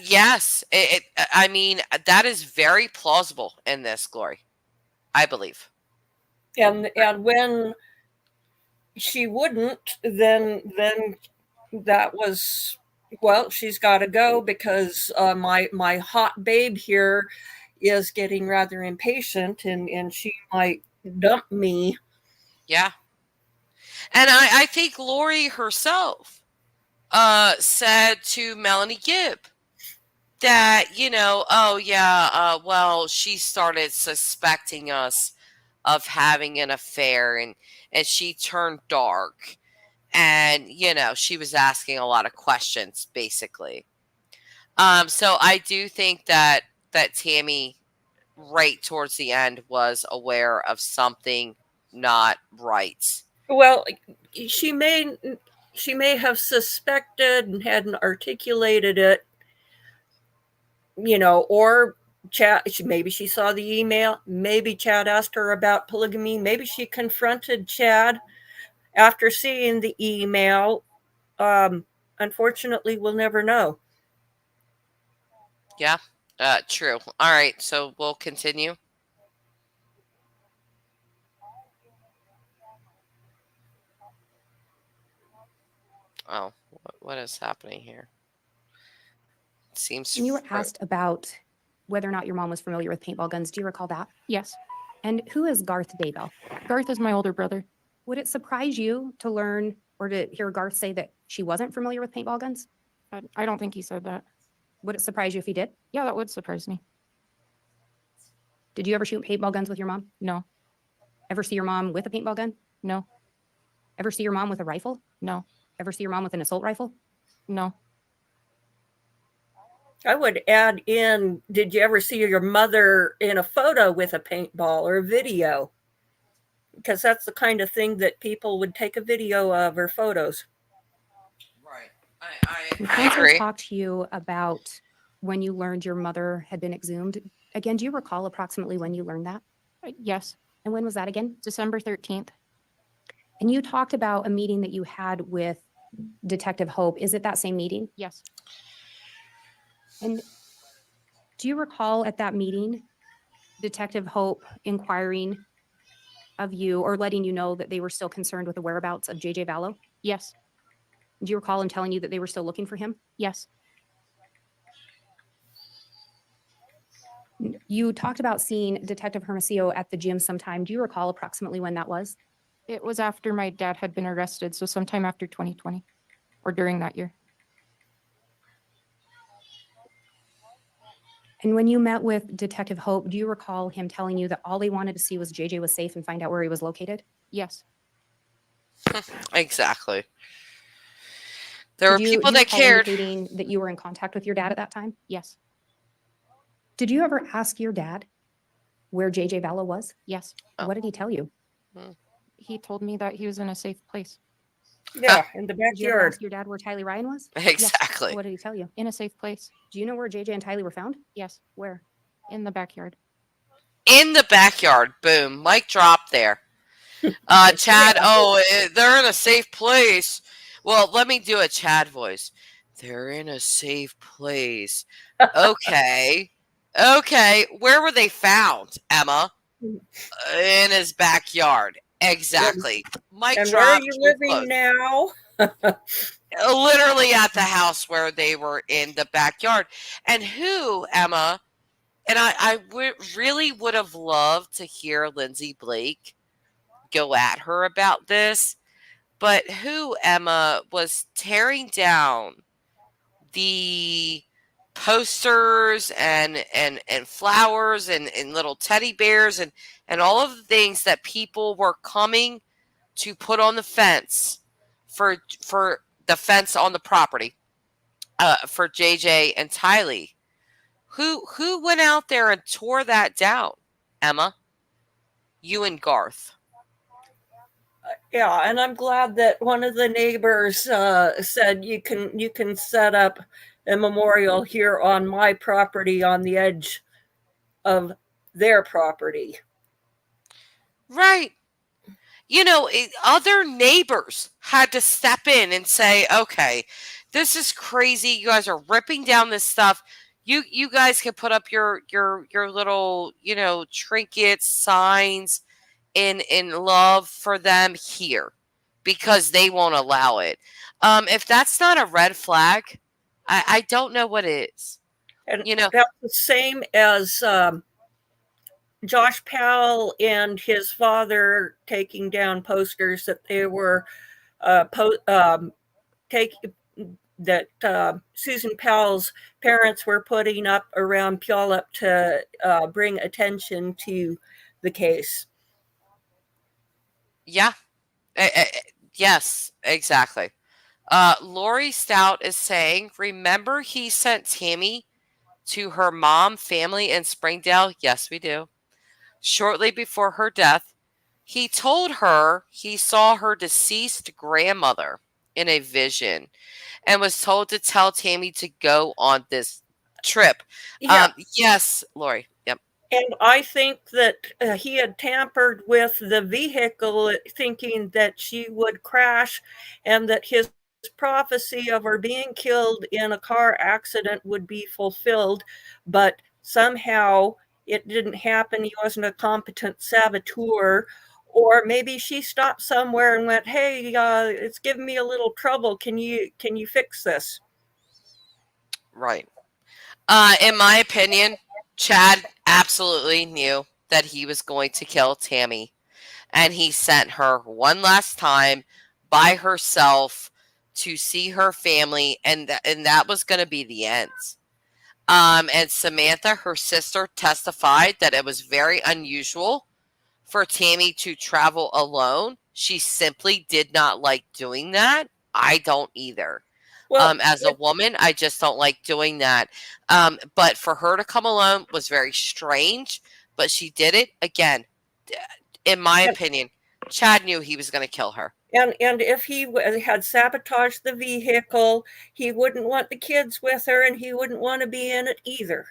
Yes. I mean, that is very plausible in this, Glory. I believe. And when she wouldn't, then that was, well, she's got to go because my hot babe here is getting rather impatient, and she might dump me. Yeah. And I think Lori herself said to Melanie Gibb that, oh yeah, well, she started suspecting us of having an affair, and she turned dark, and she was asking a lot of questions, basically. So I do think that Tammy, right towards the end, was aware of something not right. Well, she may have suspected and hadn't articulated it, or Chad, maybe she saw the email. Maybe Chad asked her about polygamy. Maybe she confronted Chad after seeing the email. Unfortunately, we'll never know. Yeah, true. All right, so we'll continue. Oh, what is happening here? It seems And you were asked about whether or not your mom was familiar with paintball guns. Do you recall that? Yes. And who is Garth Daybell? Garth is my older brother. Would it surprise you to learn or to hear Garth say that she wasn't familiar with paintball guns? I don't think he said that. Would it surprise you if he did? Yeah, that would surprise me. Did you ever shoot paintball guns with your mom? No, Ever see your mom with a paintball gun? no, Ever see your mom with a rifle? no, Ever see your mom with an assault rifle? no. I would add in, did you ever see your mother in a photo with a paintball or a video? Because that's the kind of thing that people would take a video of or photos. right. When I counsel agree. talked to you about when you learned your mother had been exhumed, again, do you recall approximately when you learned that? Yes, And when was that again? December 13th. And you talked about a meeting that you had with Detective Hope. Is it that same meeting? Yes, And do you recall at that meeting, Detective Hope inquiring of you or letting you know that they were still concerned with the whereabouts of JJ Vallow? yes, Do you recall him telling you that they were still looking for him? yes, You talked about seeing Detective Hermosillo at the gym sometime. Do you recall approximately when that was? it was after my dad had been arrested, so sometime after 2020 or during that year. And when you met with Detective Hope, do you recall him telling you that all he wanted to see was JJ was safe and find out where he was located? Yes, Exactly. There were Did you- people do you that recall cared. indicating that you were in contact with your dad at that time? yes, Did you ever ask your dad where JJ Vallow was? yes. Oh. What did he tell you? He told me that he was in a safe place. Yeah, in the Did you ever backyard. ask your dad where Tylee Ryan was? Exactly. What did he tell you? In a safe place. Do you know where JJ and Tylee were found? Yes, Where? in the backyard. In the backyard. Boom. Mic drop there. Chad, they're in a safe place. Well, let me do a Chad voice. They're in a safe place. Okay. Okay. Where were they found, Emma? In his backyard. Exactly. Mic And drop. where are you case living closed. now? Literally at the house where they were in the backyard. And who, Emma, and I really would have loved to hear Lindsay Blake go at her about this, but who, Emma, was tearing down the posters and flowers and little teddy bears and all of the things that people were coming to put on the fence for the fence on the property for JJ and Tylee. Who went out there and tore that down, Emma? You and Garth. Yeah, and I'm glad that one of the neighbors said you can set up a memorial here on my property on the edge of their property. Right. You know, other neighbors had to step in and say, okay, this is crazy. You guys are ripping down this stuff. You guys can put up your little, you know, trinkets, signs in love for them here because they won't allow it. If that's not a red flag, I don't know what is. And You know, that's the same as Josh Powell and his father taking down posters that they were Susan Powell's parents were putting up around Puyallup to bring attention to the case. yeah. Yes, exactly. Lori Stout is saying, remember he sent Tammy to her mom family in Springdale? Yes, we do. Shortly before her death, he told her he saw her deceased grandmother in a vision and was told to tell Tammy to go on this trip. Yeah. Yes, Lori. Yep. And I think that he had tampered with the vehicle, thinking that she would crash and that his prophecy of her being killed in a car accident would be fulfilled. But somehow it didn't happen. He wasn't a competent saboteur. Or maybe she stopped somewhere and went, "Hey, it's giving me a little trouble. Can you fix this?" Right. In my opinion, Chad absolutely knew that he was going to kill Tammy. And he sent her one last time by herself to see her family. And that was going to be the end. And Samantha, her sister, testified that it was very unusual for Tammy to travel alone. She simply did not like doing that. I don't either. Well, As a woman, I just don't like doing that. But for her to come alone was very strange. But she did it again. In my opinion, Chad knew he was going to kill her. And if he had sabotaged the vehicle, he wouldn't want the kids with her, and he wouldn't want to be in it either.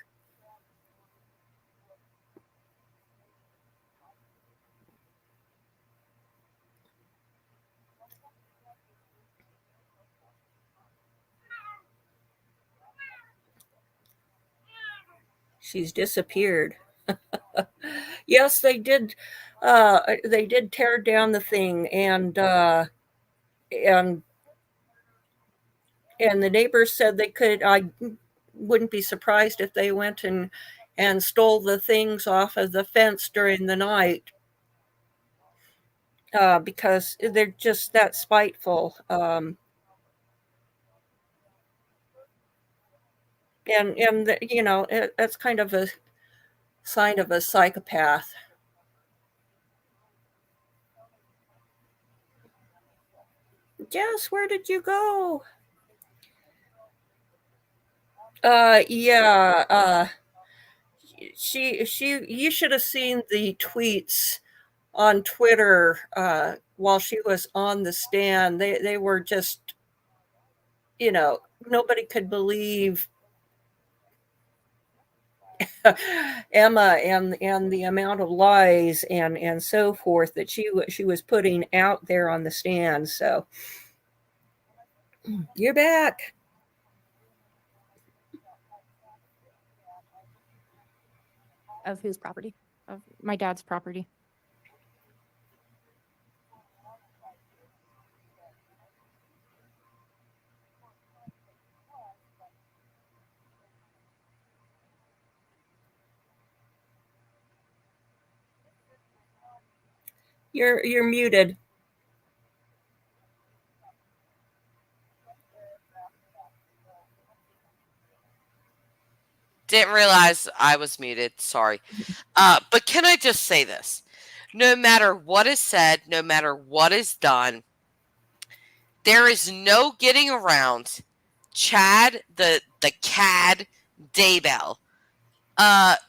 She's disappeared. Yes, they did. They did tear down the thing, and the neighbors said they could. I wouldn't be surprised if they went and stole the things off of the fence during the night, because they're just that spiteful. You know, that's kind of a sign of a psychopath. Jess, where did you go? Yeah. You should have seen the tweets on Twitter while she was on the stand. They were just, you know, nobody could believe Emma and the amount of lies and so forth that she was putting out there on the stand. So you're back. Of whose property? Of my dad's property. You're muted. Didn't realize I was muted. Sorry. But can I just say this? No matter what is said, no matter what is done, there is no getting around Chad, the cad Daybell,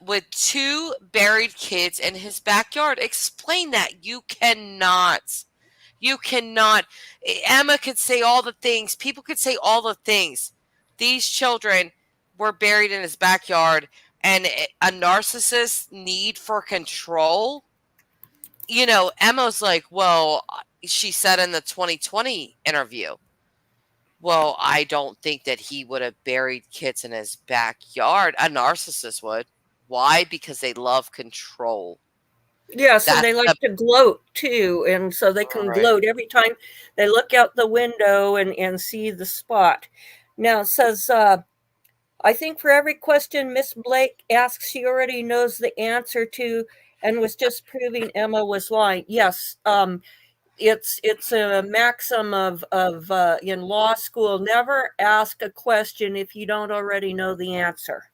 with 2 buried kids in his backyard. Explain that. You cannot. You cannot. Emma could say all the things. People could say all the things. These children were buried in his backyard, and a narcissist's need for control. You know, Emma's like, well, she said in the 2020 interview, well, I don't think that he would have buried kids in his backyard. A narcissist would. Why? Because they love control. Yes, and That's they the like to gloat too, and so they can right. gloat every time they look out the window and see the spot. Now it says, I think for every question Miss Blake asks, she already knows the answer to, and was just proving Emma was lying. Yes, it's a maxim of in law school: never ask a question if you don't already know the answer.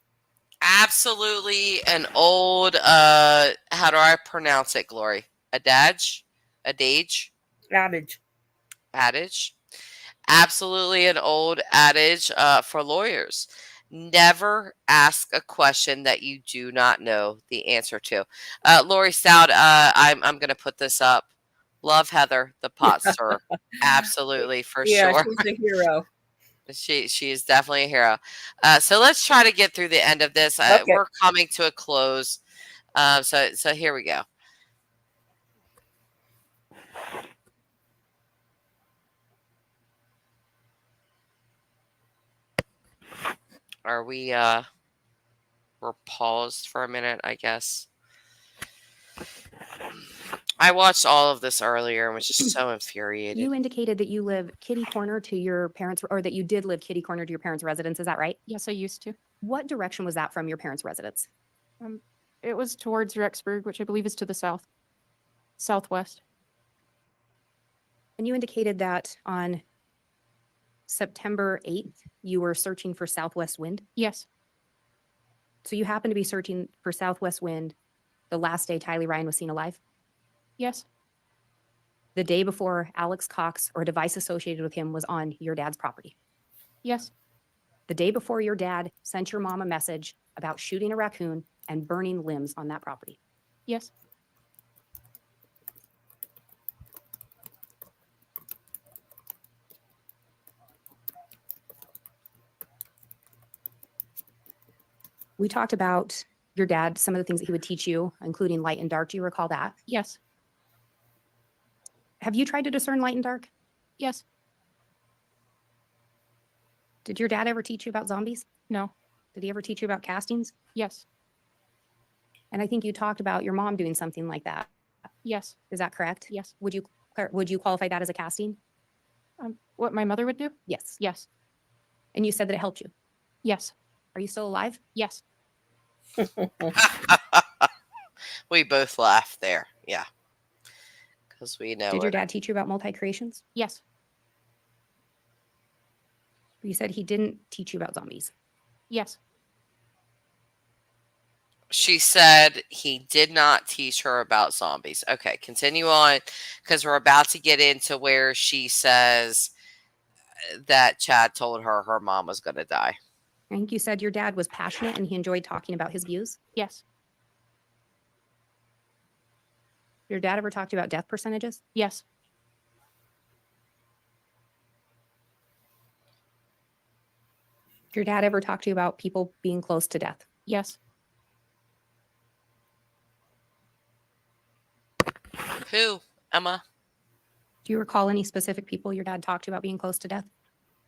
Absolutely an old how do I pronounce it, Glory? Adage? Adage? Adage. Adage? Absolutely an old adage for lawyers. Never ask a question that you do not know the answer to. Lori Stout, I'm gonna put this up. Love Heather, the pot stirrer. Absolutely, for Yeah, sure. she's a hero. She is definitely a hero. So let's try to get through the end of this. Okay. We're coming to a close. So here we go. Are we we're paused for a minute, I guess. I watched all of this earlier and was just so infuriated. You indicated that you live kitty corner to your parents, or that you did live kitty corner to your parents' residence. Is that right? Yes, I used to. What direction was that from your parents' residence? It was towards Rexburg, which I believe is to the southwest. And you indicated that on September 8th, you were searching for southwest wind. Yes, So you happened to be searching for southwest wind the last day Tylee Ryan was seen alive, yes, the day before Alex Cox or a device associated with him was on your dad's property, yes, the day before your dad sent your mom a message about shooting a raccoon and burning limbs on that property. yes, We talked about your dad, some of the things that he would teach you, including light and dark. Do you recall that? yes, Have you tried to discern light and dark? yes, Did your dad ever teach you about zombies? no, Did he ever teach you about castings? yes, And I think you talked about your mom doing something like that. yes, Is that correct? yes. Would you qualify that as a casting? What my mother would do? Yes. Yes, And you said that it helped you. yes, Are you still alive? yes, We both laughed there. Yeah. Because we know Did your it. dad teach you about multi-creations? yes, You said he didn't teach you about zombies. yes, She said he did not teach her about zombies. Okay, continue on, because we're about to get into where she says that Chad told her her mom was going to die. I think you said your dad was passionate and he enjoyed talking about his views. yes, Your dad ever talked to you about death percentages? yes, Your dad ever talked to you about people being close to death? yes. Who, Emma? Do you recall any specific people your dad talked to about being close to death?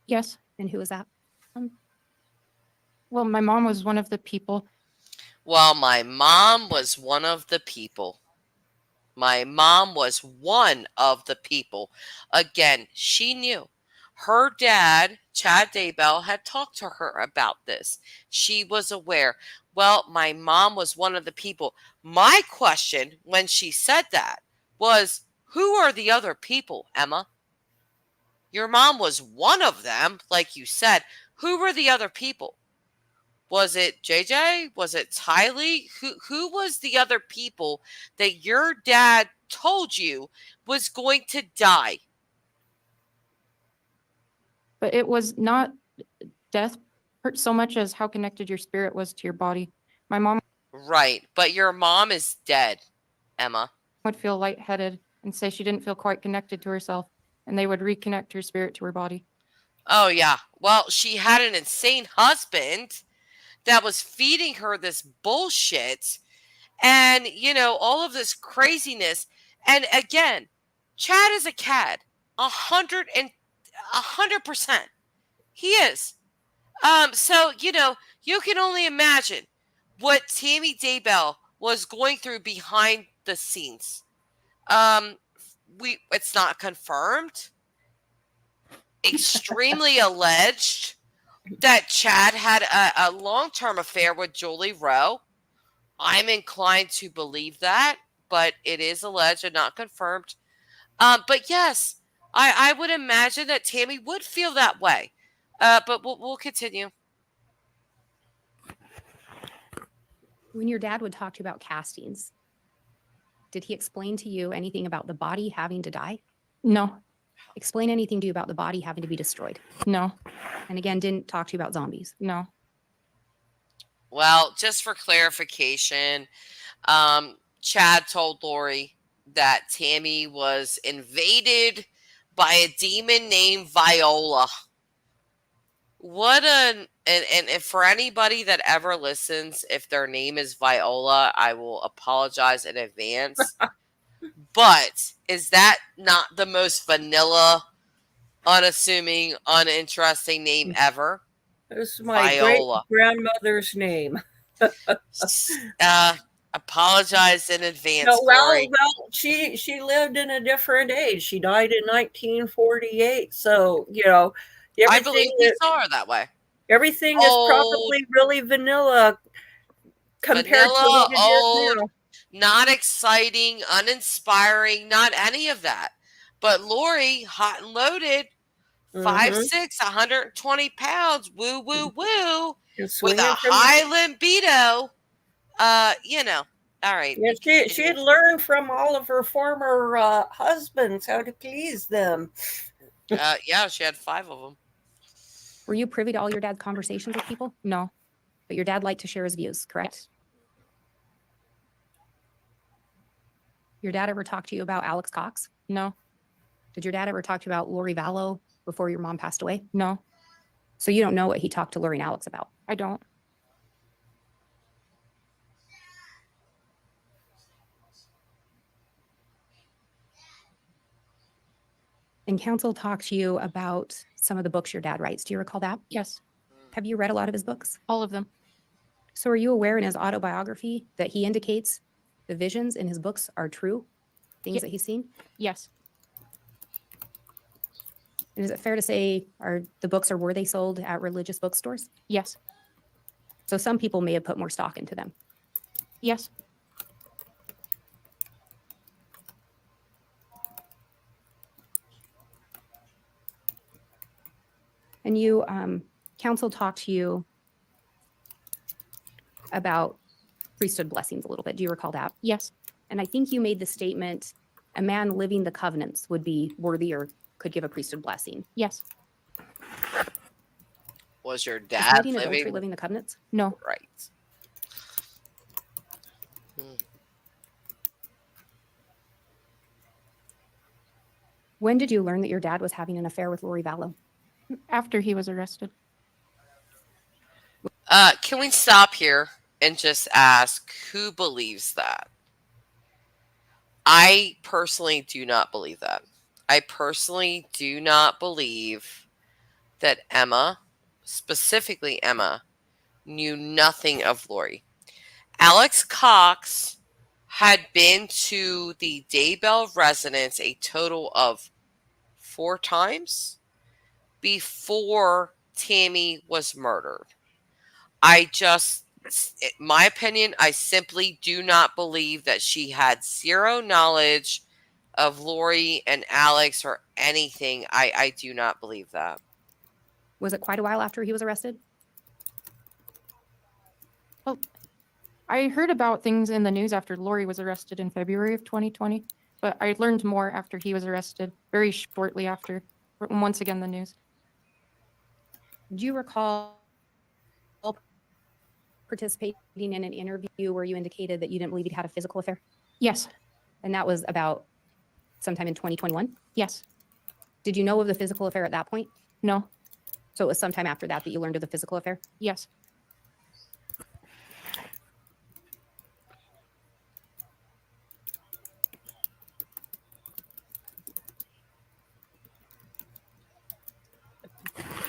Yes. And who was that? Well, my mom was one of the people. Well, my mom was one of the people. My mom was one of the people. Again, she knew. Her dad, Chad Daybell, had talked to her about this. She was aware. Well, my mom was one of the people. My question when she said that was, who are the other people, Emma? Your mom was one of them, like you said. Who were the other people? Was it JJ? Was it Tylee? Who was the other people that your dad told you was going to die? But it was not death so much as how connected your spirit was to your body. My mom Right, but your mom is dead, Emma. would feel lightheaded and say she didn't feel quite connected to herself, and they would reconnect her spirit to her body. Oh, yeah. Well, she had an insane husband that was feeding her this bullshit and, all of this craziness. And again, Chad is a cad. 100%. He is. So, you can only imagine what Tammy Daybell was going through behind the scenes. It's not confirmed. Extremely alleged that Chad had a long-term affair with Julie Rowe. I'm inclined to believe that, but it is alleged and not confirmed. But yes, I would imagine that Tammy would feel that way. But we'll continue. When your dad would talk to you about castings, did he explain to you anything about the body having to die? No, Explain anything to you about the body having to be destroyed? no, And again, didn't talk to you about zombies. no. Well, just for clarification, Chad told Lori that Tammy was invaded by a demon named Viola. What and if for anybody that ever listens, if their name is Viola, I will apologize in advance. But is that not the most vanilla, unassuming, uninteresting name ever? This is my great Viola. grandmother's name. Apologize in advance, No, Lori. well, she lived in a different age. She died in 1948. So, I believe everything we is, saw her that way. everything is probably really vanilla compared to Vanilla, what it is old, now. not exciting, uninspiring, not any of that. But Lori, hot and loaded, 5'6", 120 pounds, woo, woo, woo, And with swinging a from high libido. All right. yeah, we she continue. had learned from all of her former husbands how to please them. Yeah, she had 5 of them. Were you privy to all your dad's conversations with people? No, But your dad liked to share his views, correct? Your dad ever talked to you about Alex Cox? no, Did your dad ever talk to you about Lori Vallow before your mom passed away? no, So you don't know what he talked to Lori and Alex about. I don't. And counsel talked to you about some of the books your dad writes. Do you recall that? Yes, Have you read a lot of his books? all of them. So are you aware in his autobiography that he indicates the visions in his books are true? Things Ye- that he's seen? Yes, And is it fair to say were they sold at religious bookstores? yes, So some people may have put more stock into them. yes, And you, counsel talked to you about priesthood blessings a little bit. Do you recall that? yes, And I think you made the statement, a man living the covenants would be worthy or could give a priesthood blessing. yes, Was your Is dad committing adultery living the covenants? no, right? When did you learn that your dad was having an affair with Lori Vallow? after he was arrested. Can we stop here and just ask who believes that? I personally do not believe that. I personally do not believe that Emma, specifically Emma, knew nothing of Lori. Alex Cox had been to the Daybell residence a total of 4 times before Tammy was murdered. My opinion, I simply do not believe that she had zero knowledge of Lori and Alex or anything. I do not believe that. Was it quite a while after he was arrested? Well, I heard about things in the news after Lori was arrested in February of 2020, but I learned more after he was arrested, very shortly after, once again, the news. Do you recall participating in an interview where you indicated that you didn't believe he'd had a physical affair? Yes, And that was about sometime in 2021? Yes. Did you know of the physical affair at that point? No. So it was sometime after that that you learned of the physical affair? Yes.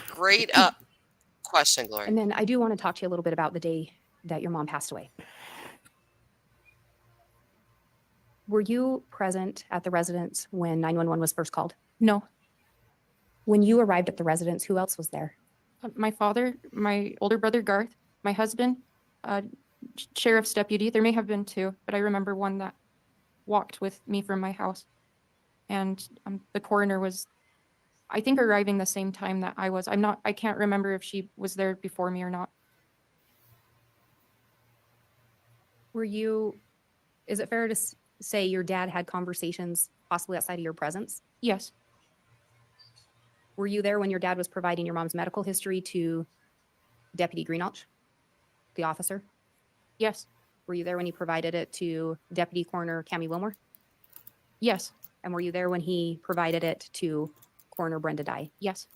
Great question, Gloria. And then I do want to talk to you a little bit about the day that your mom passed away. Were you present at the residence when 911 was first called? No. When you arrived at the residence, who else was there? My father, my older brother Garth, my husband, sheriff's deputy. There may have been two, but I remember one that walked with me from my house. And the coroner was, I think, arriving the same time that I was. I can't remember if she was there before me or not. Is it fair to say your dad had conversations possibly outside of your presence? Yes. Were you there when your dad was providing your mom's medical history to Deputy Greenalch, the officer? Yes. Were you there when he provided it to Deputy Coroner Cammie Wilmore? Yes. And were you there when he provided it to Coroner Brenda Dye? Yes.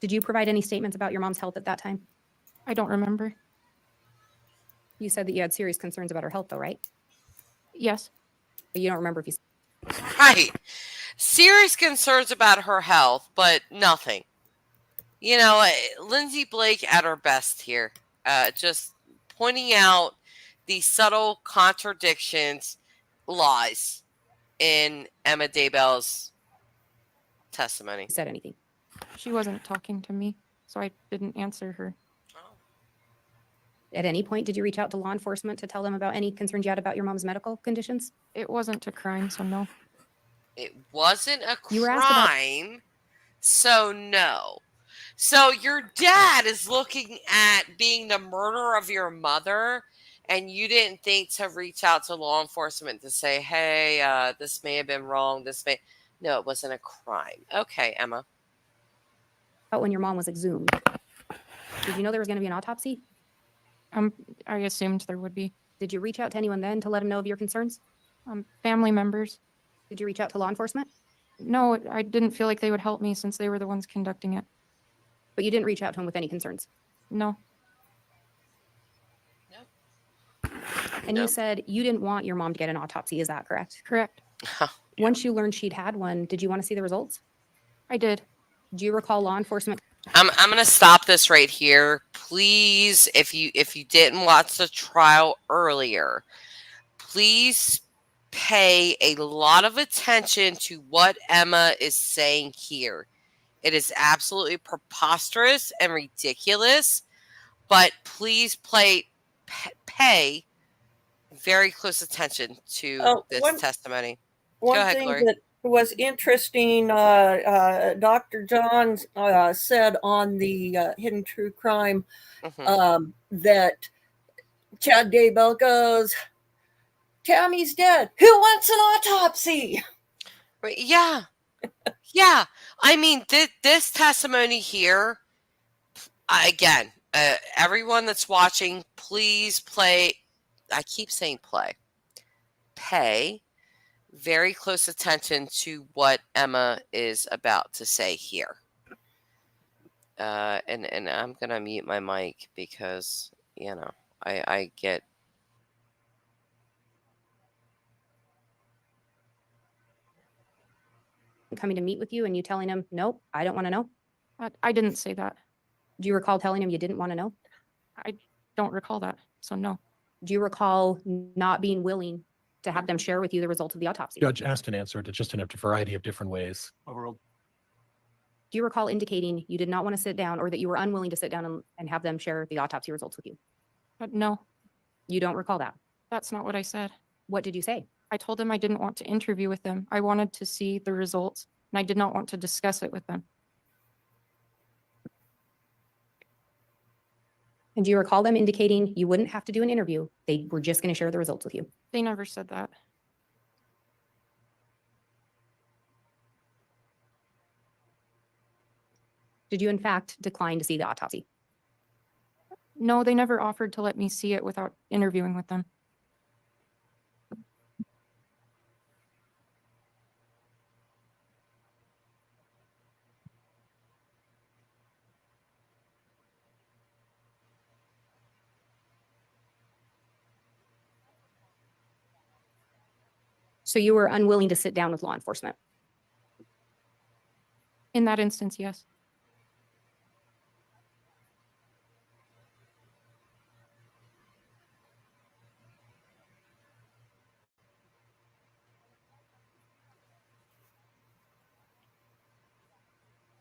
Did you provide any statements about your mom's health at that time? I don't remember. You said that you had serious concerns about her health, though, right? Yes. But you don't remember if you. Right. Serious concerns about her health, but nothing. You know, Lindsay Blake at her best here. Just pointing out the subtle contradictions, lies in Emma Daybell's testimony. said anything. She wasn't talking to me, so I didn't answer her. At any point, did you reach out to law enforcement to tell them about any concerns you had about your mom's medical conditions? It wasn't a crime, so no. It wasn't a You were asked about- crime, so no. So your dad is looking at being the murderer of your mother, and you didn't think to reach out to law enforcement to say, hey, this may have been wrong. No, it wasn't a crime. Okay, Emma. About when your mom was exhumed. Did you know there was going to be an autopsy? I assumed there would be. Did you reach out to anyone then to let them know of your concerns? Family members. Did you reach out to law enforcement? No, I didn't feel like they would help me since they were the ones conducting it. But you didn't reach out to them with any concerns? No. And you Nope. said you didn't want your mom to get an autopsy. Is that correct? Correct. Once you learned she'd had one, did you want to see the results? I did. Do you recall law enforcement? I'm going to stop this right here. Please, if you didn't watch the trial earlier, please pay a lot of attention to what Emma is saying here. It is absolutely preposterous and ridiculous, but please pay very close attention to this testimony. One ahead, thing Glory. that was interesting, Dr. John said on the Hidden True Crime Mhm. that Chad Daybell goes, Tammy's dead. Who wants an autopsy? Right, yeah. Yeah. I mean, this testimony here, again, everyone that's watching, please play. I keep saying play. Pay very close attention to what Emma is about to say here. And I'm going to mute my mic because, I get. Coming to meet with you and you telling him, nope, I don't want to know? I didn't say that. Do you recall telling him you didn't want to know? I don't recall that, so no. Do you recall not being willing to have them share with you the results of the autopsy? Judge asked and answered it just in a variety of different ways. Overruled. Do you recall indicating you did not want to sit down or that you were unwilling to sit down and have them share the autopsy results with you? But no, You don't recall that. that's not what I said. What did you say? I told them I didn't want to interview with them. I wanted to see the results, and I did not want to discuss it with them. And do you recall them indicating you wouldn't have to do an interview? They were just going to share the results with you. They never said that. Did you in fact decline to see the autopsy? No, they never offered to let me see it without interviewing with them. So you were unwilling to sit down with law enforcement. In that instance, yes.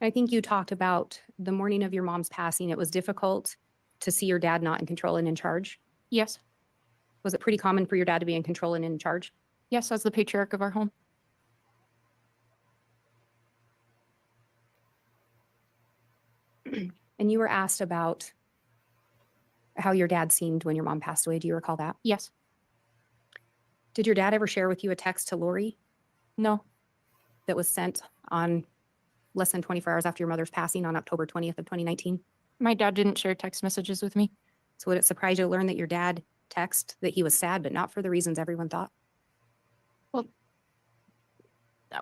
I think you talked about the morning of your mom's passing. It was difficult to see your dad not in control and in charge. Yes. Was it pretty common for your dad to be in control and in charge? Yes, as the patriarch of our home. And you were asked about how your dad seemed when your mom passed away. Do you recall that? Yes. Did your dad ever share with you a text to Lori No. that was sent on less than 24 hours after your mother's passing on October 20th of 2019? My dad didn't share text messages with me. So would it surprise you to learn that your dad texted that he was sad, but not for the reasons everyone thought?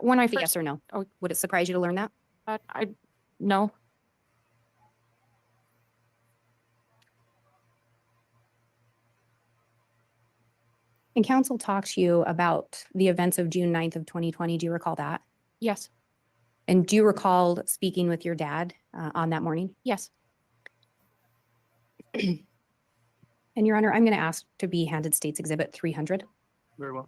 When I But first, yes or no? Oh. Would it surprise you to learn that? no. And counsel talked to you about the events of June 9th of 2020. Do you recall that? Yes. And do you recall speaking with your dad on that morning? Yes. And Your Honor, I'm going to ask to be handed State's Exhibit 300. Very well.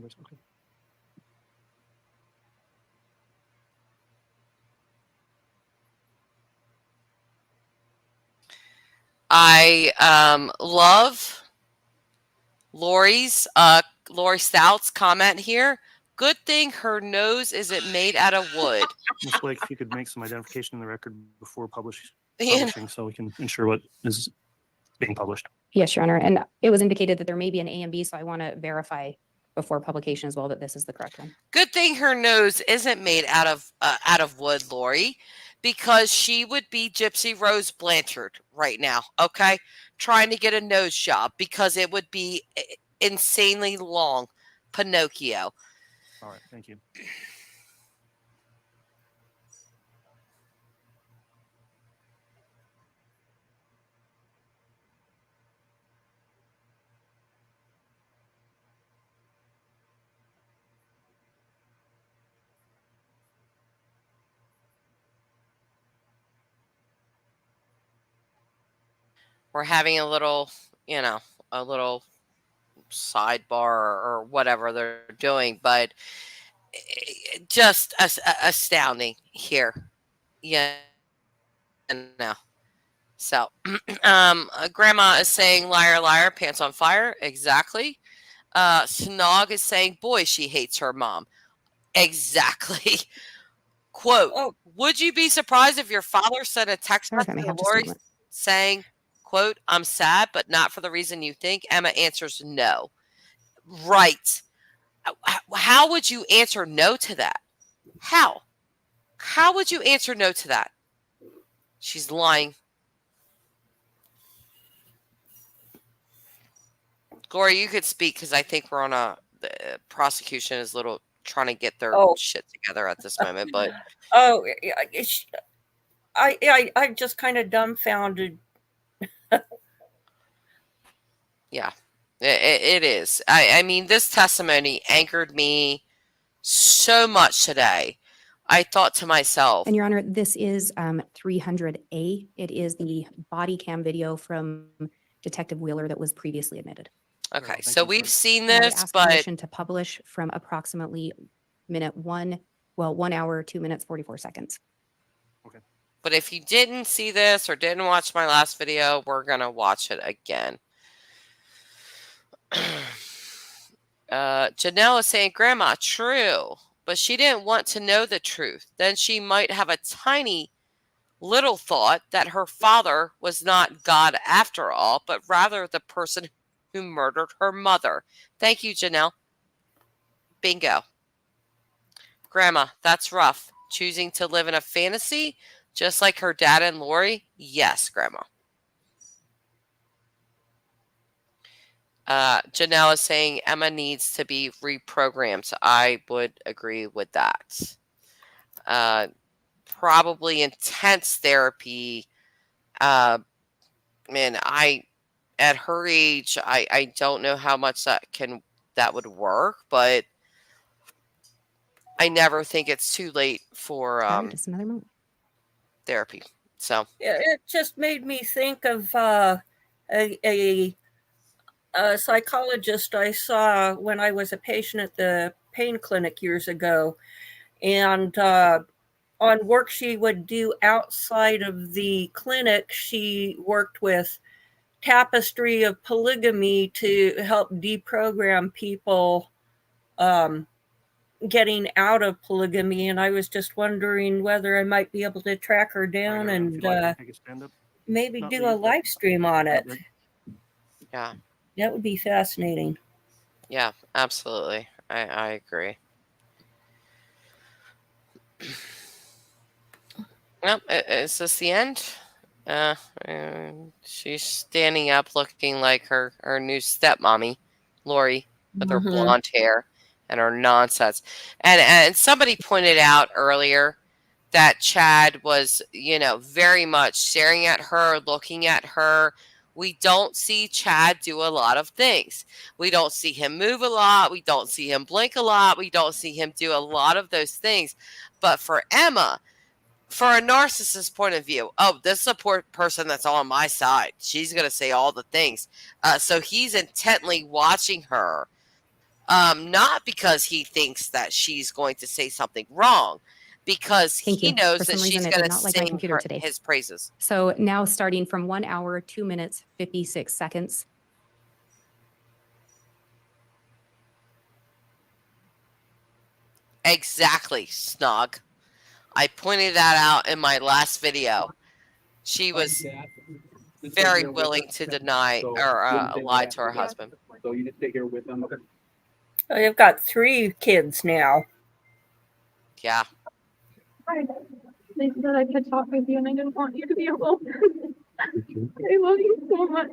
Okay. I love Lori Stout's comment here. Good thing her nose isn't made out of wood. Ms. Blake, if you could make some identification in the record before publishing, You know, so we can ensure what is being published. Yes, Your Honor. And it was indicated that there may be an A and B, so I want to verify before publication as well that this is the correct one. good thing her nose isn't made out of wood, Lori, because she would be Gypsy Rose Blanchard right now, okay? Trying to get a nose job because it would be insanely long. Pinocchio. All right, thank you. We're having a little sidebar or whatever they're doing, but just astounding here. Yeah. No. So, Grandma is saying, liar, liar, pants on fire. Exactly. Snog is saying, boy, she hates her mom. Exactly. Quote, Oh. would you be surprised if your father sent a text Sorry if I message may to have just a Lori moment. saying, quote, I'm sad, but not for the reason you think? Emma answers no. Right. How would you answer no to that? How? How would you answer no to that? She's lying. Gloria, you could speak because I think we're on the prosecution is trying to get their shit together at this moment. But Oh, I'm just kind of dumbfounded. yeah, it is. I mean, this testimony anchored me so much today. I thought to myself, And Your Honor, this is 300A. It is the body cam video from Detective Wheeler that was previously admitted. okay, Thank so you. we've seen And I would this, ask but permission to publish from approximately 1 hour, 2 minutes, 44 seconds. if you didn't see this or didn't watch my last video, we're gonna watch it again. Janelle is saying, Grandma, true, but she didn't want to know the truth. Then she might have a tiny little thought that her father was not God after all, but rather the person who murdered her mother. Thank you, Janelle. Bingo. Grandma, that's rough. Choosing to live in a fantasy, just like her dad and Lori? Yes, Grandma. Janelle is saying Emma needs to be reprogrammed. I would agree with that. Probably intense therapy. Man, at her age, I don't know how much that would work, but I never think it's too late for Just another moment. therapy. So It just made me think of a psychologist I saw when I was a patient at the pain clinic years ago. And on work she would do outside of the clinic, she worked with Tapestry of Polygamy to help deprogram people getting out of polygamy. And I was just wondering whether I might be able to track her down If and you'd like to take a stand up. maybe Not do leave, a but- live stream on it. yeah, That would be fascinating. yeah, absolutely. I agree. Well, is this the end? She's standing up looking like her new stepmommy, Lori, with her Mhm. blonde hair and her nonsense. And somebody pointed out earlier that Chad was, very much staring at her, looking at her. We don't see Chad do a lot of things. We don't see him move a lot. We don't see him blink a lot. We don't see him do a lot of those things. But for Emma, for a narcissist point of view, oh, this is a poor person that's on my side. She's going to say all the things. So he's intently watching her, not because he thinks that she's going to say something wrong, because Thank he you. knows For that some she's reason, it going did to not like my sing computer today. his praises. So now starting from 1 hour, 2 minutes, 56 seconds. Exactly, Snog. I pointed that out in my last video. She was very willing to deny or lie to her husband. So you just stay here with them. Okay. I've got 3 kids now. Yeah. They said I could talk with you and I didn't want you to be alone. I love you so much.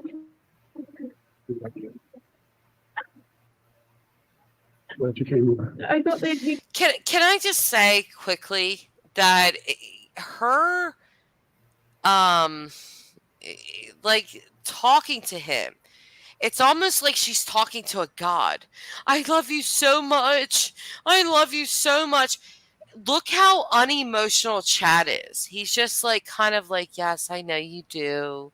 Glad you came over. I thought they'd take Can I just say quickly that her like talking to him, it's almost like she's talking to a god. I love you so much. I love you so much. Look how unemotional Chad is. He's just like kind of like, yes, I know you do.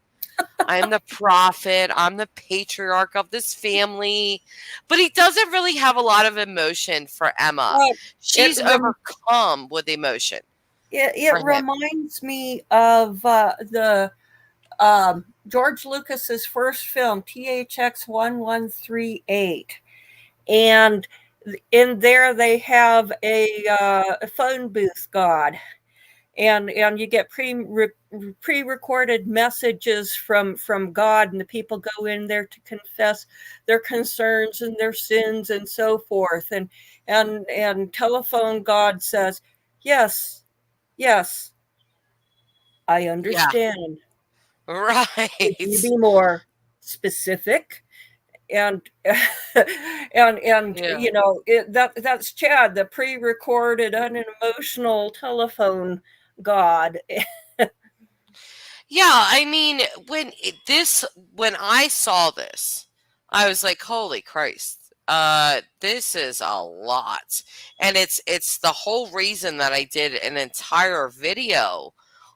I'm the prophet. I'm the patriarch of this family. But he doesn't really have a lot of emotion for Emma. She's overcome with emotion. It for him. reminds me of the George Lucas's first film, THX 1138. And in there they have a phone booth god. And you get pre-recorded messages from God, and the people go in there to confess their concerns and their sins and so forth. And telephone God says, yes, I understand. Right. Can you be more specific? And Yeah. that's Chad, the pre-recorded unemotional telephone god. Yeah, I mean, when I saw this, I was like, "Holy Christ, this is a lot," and it's the whole reason that I did an entire video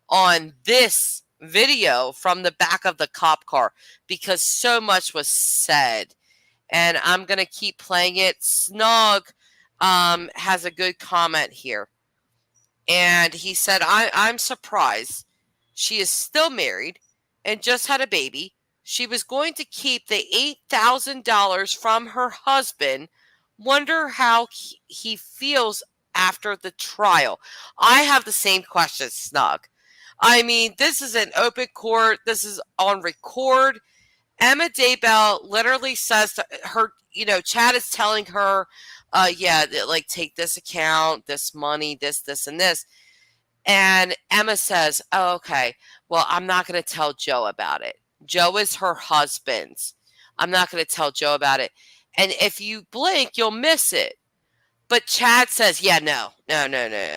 on this video from the back of the cop car, because so much was said, and I'm gonna keep playing it. Snog has a good comment here, and he said, I'm surprised. She is still married and just had a baby. She was going to keep the $8,000 from her husband. Wonder how he feels after the trial. I have the same question, Snug. I mean, this is an open court. This is on record. Emma Daybell literally says to her, Chad is telling her, yeah, like take this account, this money, this, and this. And Emma says, oh, okay, well, I'm not going to tell Joe about it. Joe is her husband. I'm not going to tell Joe about it. And if you blink, you'll miss it. But Chad says, yeah, no.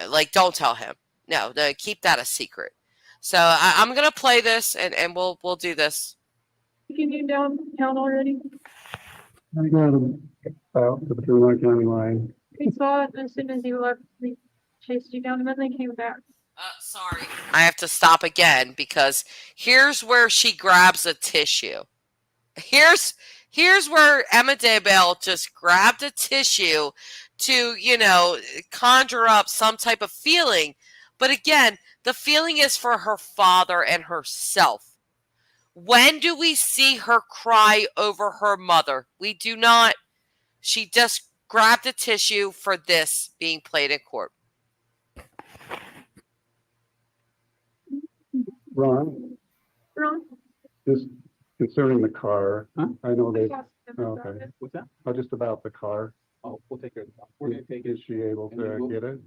Like, don't tell him. No, keep that a secret. So I'm going to play this and we'll do this. Can you down already? I got him out to the Fremont County line. We saw it as soon as you left. We chased you down and then they came back. Sorry. I have to stop again because here's where she grabs a tissue. Here's where Emma Daybell just grabbed a tissue to, conjure up some type of feeling. But again, the feeling is for her father and herself. When do we see her cry over her mother? We do not. She just grabbed a tissue for this being played in court. Ron, just concerning the car, I know they, okay. What's that? Oh, just about the car. Oh, we'll take care of the car. We're gonna take it. Is she able to get it?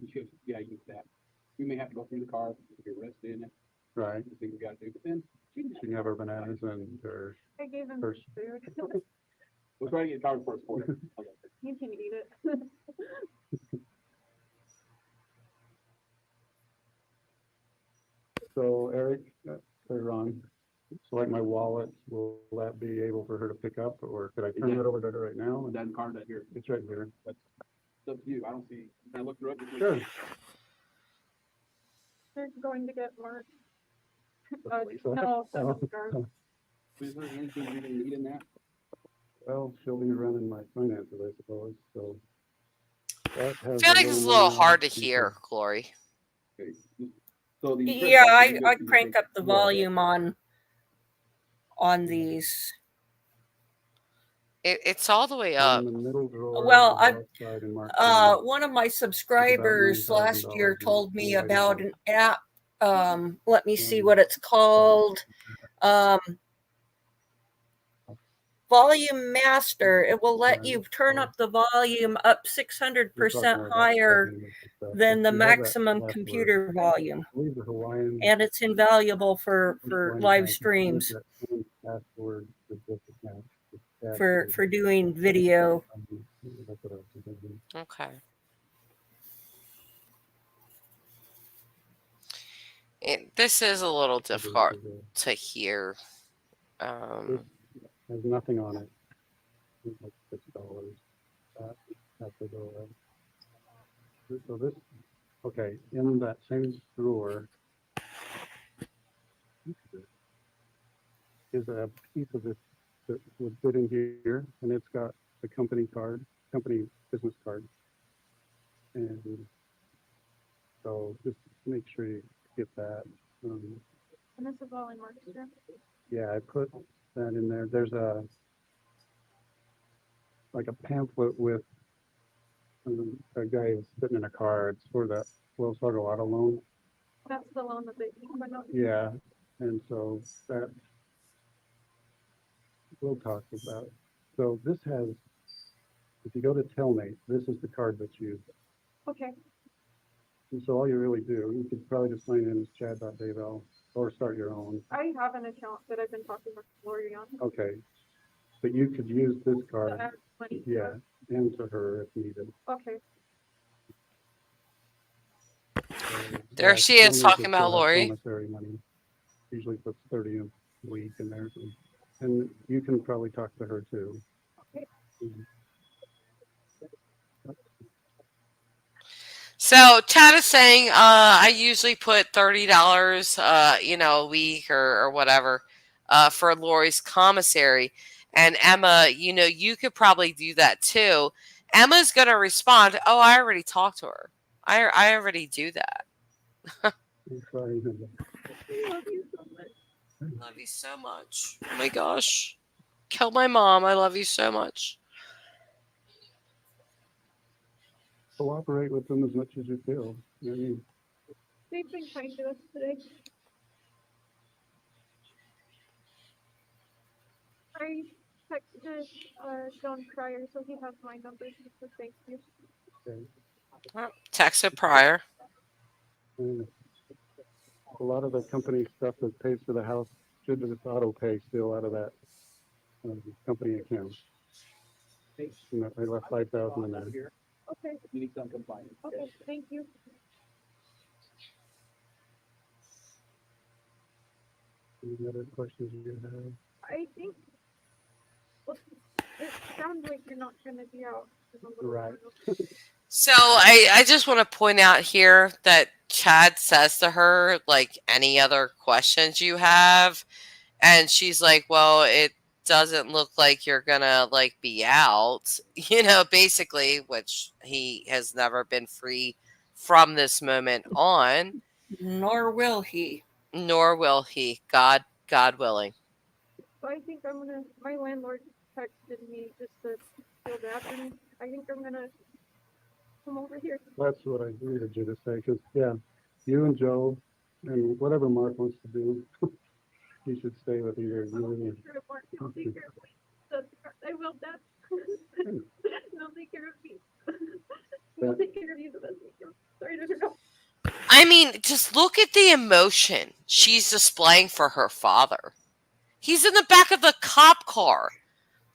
Yeah, use that. We may have to go through the car, get arrested in it, Right. the thing we gotta do, but then She can have her bananas and her. I gave him First. food. we'll try to get a car first for you. You can eat it. So Eric, or Ron, so like my wallet, will that be able for her to pick up, or could I turn it over to her right now? That car right here, It's right here. it's up to you. I don't see, can I look through it? Sure. They're going to get Mark. Lisa? No, Oh, that's the car. Is there anything you can need in that? Well, she'll be running my finances, I suppose, so. I feel like it's a little hard to hear, Glory. Okay. So the. Yeah, I crank up the volume on these. It's all the way In up. the middle drawer. Well, on the outside and marked down. One of my subscribers last year $9,000 told me in about items. an app. Let me see what it's called. Volume Master. It will let you turn up the volume up 600% higher than the maximum computer volume. I believe the Hawaiian. And it's invaluable for live streams, Password for this account. for doing video. That's what I was thinking. Okay. This is a little difficult to hear. There's nothing on it. It's like $6. That has to go away. So this, okay, in that same drawer is a piece of this that would fit in here, and it's got the company card, company business card. And so just make sure you get that. And this is all in Mark's room. Yeah, I put that in there. There's like a pamphlet with a guy who's sitting in a car. It's for the Wells Fargo auto loan. That's the loan that they, but not. Yeah, and so that we'll talk about. So this has, if you go to Telmate, this is the card that's used. Okay. And so all you really do, you could probably just sign in as Chad.Daybell or start your own. I have an account that I've been talking with Lori on. Okay. But you could use this to card, add money to yeah, it. and to her if needed. Okay. So, There yeah, she is Telmate talking will about still have Lori. commissary money. Usually puts 30 a week in there. And you can probably talk to her too. So Chad is saying, I usually put $30, a week or whatever, for Lori's commissary. And Emma, you could probably do that too. Emma's going to respond, oh, I already talked to her. I already do that. Sorry. Love you so much. Oh my gosh. Kill my mom. I love you so much. Cooperate with them as much as you feel. I mean, They've been kind to us today. texted John prior, so he has my number. So thank you. Texted prior. And a lot of the company stuff that pays for the house should just auto pay still out of that company account. You know, I left 5,000 in there. Okay. Okay, thank you. Any other questions you have? I think, well, it sounds like you're not gonna be out. for a little Right. while. So I just want to point out here that Chad says to her, like, any other questions you have? And she's like, well, it doesn't look like you're gonna like be out, basically, which he has never been free from this moment on, Nor will he. nor will he, God willing. So I think my landlord texted me just to feel bad for me. I think I'm gonna come over here. That's what I needed you to say, because, yeah, you and Joe, and whatever Mark wants to do, he should stay with either you and me. Sure, Mark, I'll take care of I will, Dad. They'll take care of me. We'll take care of you the best we can. Sorry to know. I mean, just look at the emotion she's displaying for her father. He's in the back of the cop car.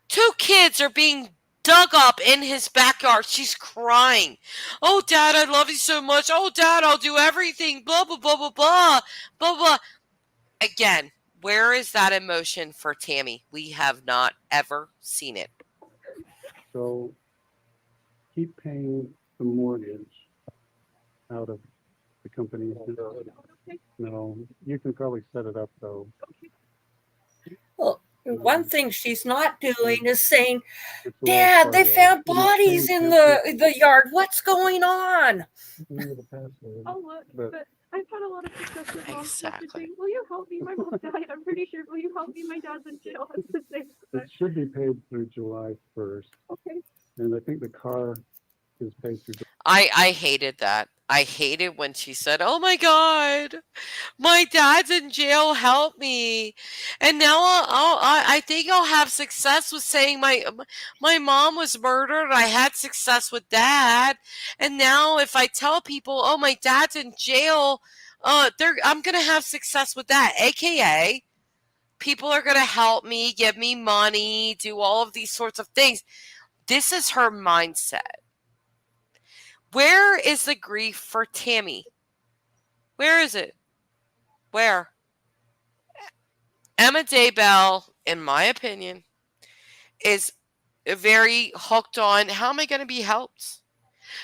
2 kids are being dug up in his backyard. She's crying. Oh, Dad, I love you so much. Oh, Dad, I'll do everything. Blah, blah, blah, blah, blah, blah, blah. Again, where is that emotion for Tammy? We have not ever seen it. So keep paying the mortgage out of the company. No, you can probably set it up though. Well, one thing she's not doing is saying, It's a Dad, Wells they Fargo. found You know, bodies paying in temporary- the yard. What's going on? Remember the password. I'll look, But- but I've had a lot of success with mom Exactly. messaging. Will you help me? My mom died. I'm pretty sure. Will you help me? My dad's in jail. It's the same. It should be paid through July 1st. Okay. And I think the car is paid through. I hated that. I hated when she said, oh my God, my dad's in jail, help me. And now I think I'll have success with saying my mom was murdered. I had success with that. And now if I tell people, oh, my dad's in jail, I'm going to have success with that. AKA, people are going to help me, give me money, do all of these sorts of things. This is her mindset. Where is the grief for Tammy? Where is it? Where? Emma Daybell, in my opinion, is very hooked on, how am I going to be helped?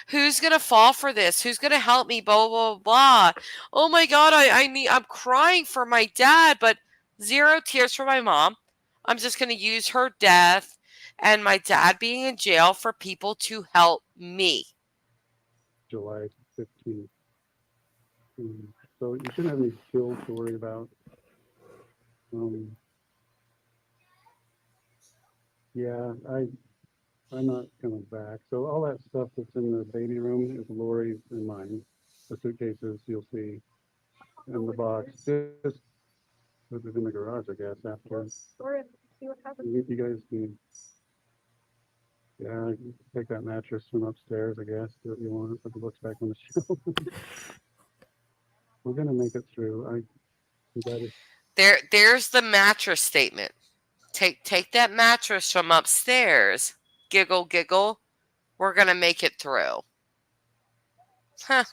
Who's going to fall for this? Who's going to help me? Blah, blah, blah, blah. Oh my God, I'm crying for my dad, but 0 tears for my mom. I'm just going to use her death and my dad being in jail for people to help me. July 15th. So you shouldn't have any bills to worry about. Yeah, I'm not coming back. So all that stuff that's in the baby room is Lori's and mine. The suitcases you'll see in the box. Just put it in the garage, I guess, after. Store it. See what happens. You guys can, yeah, take that mattress from upstairs, I guess, do what you want, put the books back on the shelf. We're gonna make it through. There's the mattress statement. Take that mattress from upstairs. Giggle, giggle. We're gonna make it through. Huh.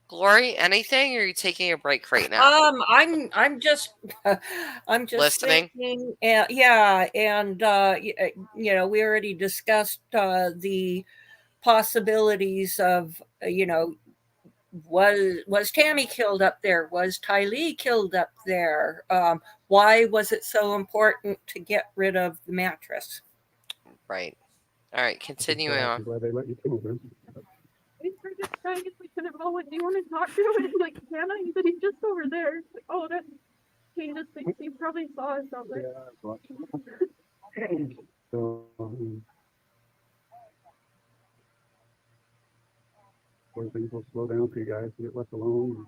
Glory, anything, or are you taking a break right now? I'm just Listening. thinking, yeah, and you know, we already discussed the possibilities of, you know, was Tammy killed up there? Was Tylee killed up there? Why was it so important to get rid of the mattress? Right. All right, continuing I'm on. glad they let you come over. We were just trying if we couldn't go. Do you want to talk to him? And like, Hannah, he said he's just over there. It's like, oh, that changes things. He probably saw us out there. So, where things will slow down for you guys to get left alone.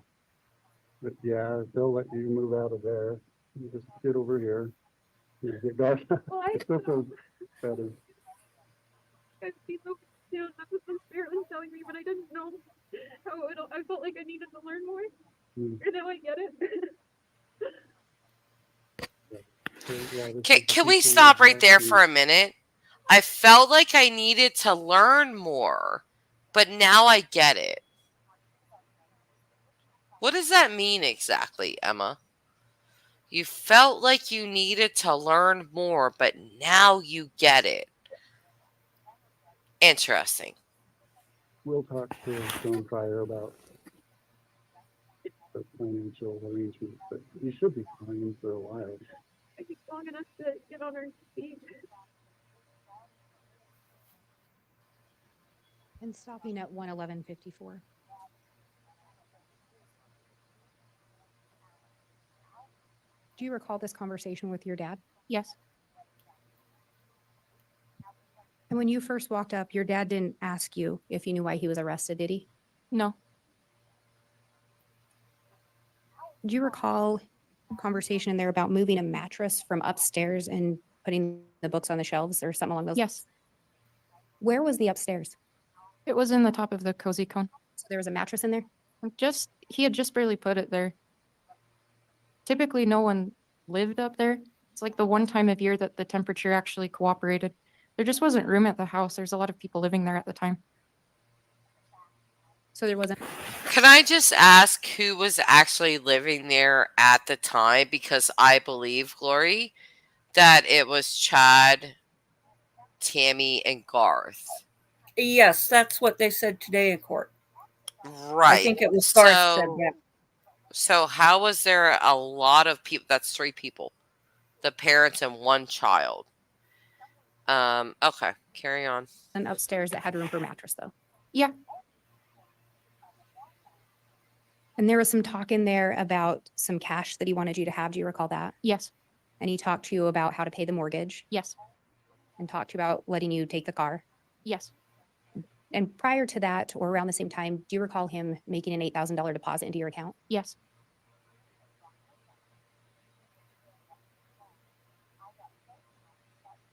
But yeah, they'll let you move out of there. You just get over here. Yeah, get dark. Well, I Still feels better. I've seen the, that's what the spirit was telling me, but I didn't know how I felt like I needed to learn more. Mm. And now I get it. So, yeah, this Can, is can we teaching stop you right how there to- for a minute? I felt like I needed to learn more, but now I get it. What does that mean exactly, Emma? You felt like you needed to learn more, but now you get it. Interesting. We'll talk to Stone Fire about the financial arrangements, but you should be fine for a while. I think long enough to get on her feet. And stopping at 111:54. Do you recall this conversation with your dad? Yes. And when you first walked up, your dad didn't ask you if you knew why he was arrested, did he? No. Do you recall a conversation in there about moving a mattress from upstairs and putting the books on the shelves or something along those? Yes. Where was the upstairs? It was in the top of the cozy cone. So there was a mattress in there? He had just barely put it there. Typically, no one lived up there. It's like the one time of year that the temperature actually cooperated. There just wasn't room at the house. There's a lot of people living there at the time. So there wasn't. Can I just ask who was actually living there at the time? Because I believe, Glory, that it was Chad, Tammy, and Garth. Yes, that's what they said today in court. Right. I think it was Garth said So, that. so how was there a lot of people? That's 3 people, the parents and 1 child. Okay, carry on. An upstairs that had room for a mattress, though. Yeah. And there was some talk in there about some cash that he wanted you to have. Do you recall that? Yes. And he talked to you about how to pay the mortgage Yes. and talked to you about letting you take the car. Yes. And prior to that, or around the same time, do you recall him making an $8,000 deposit into your account? Yes.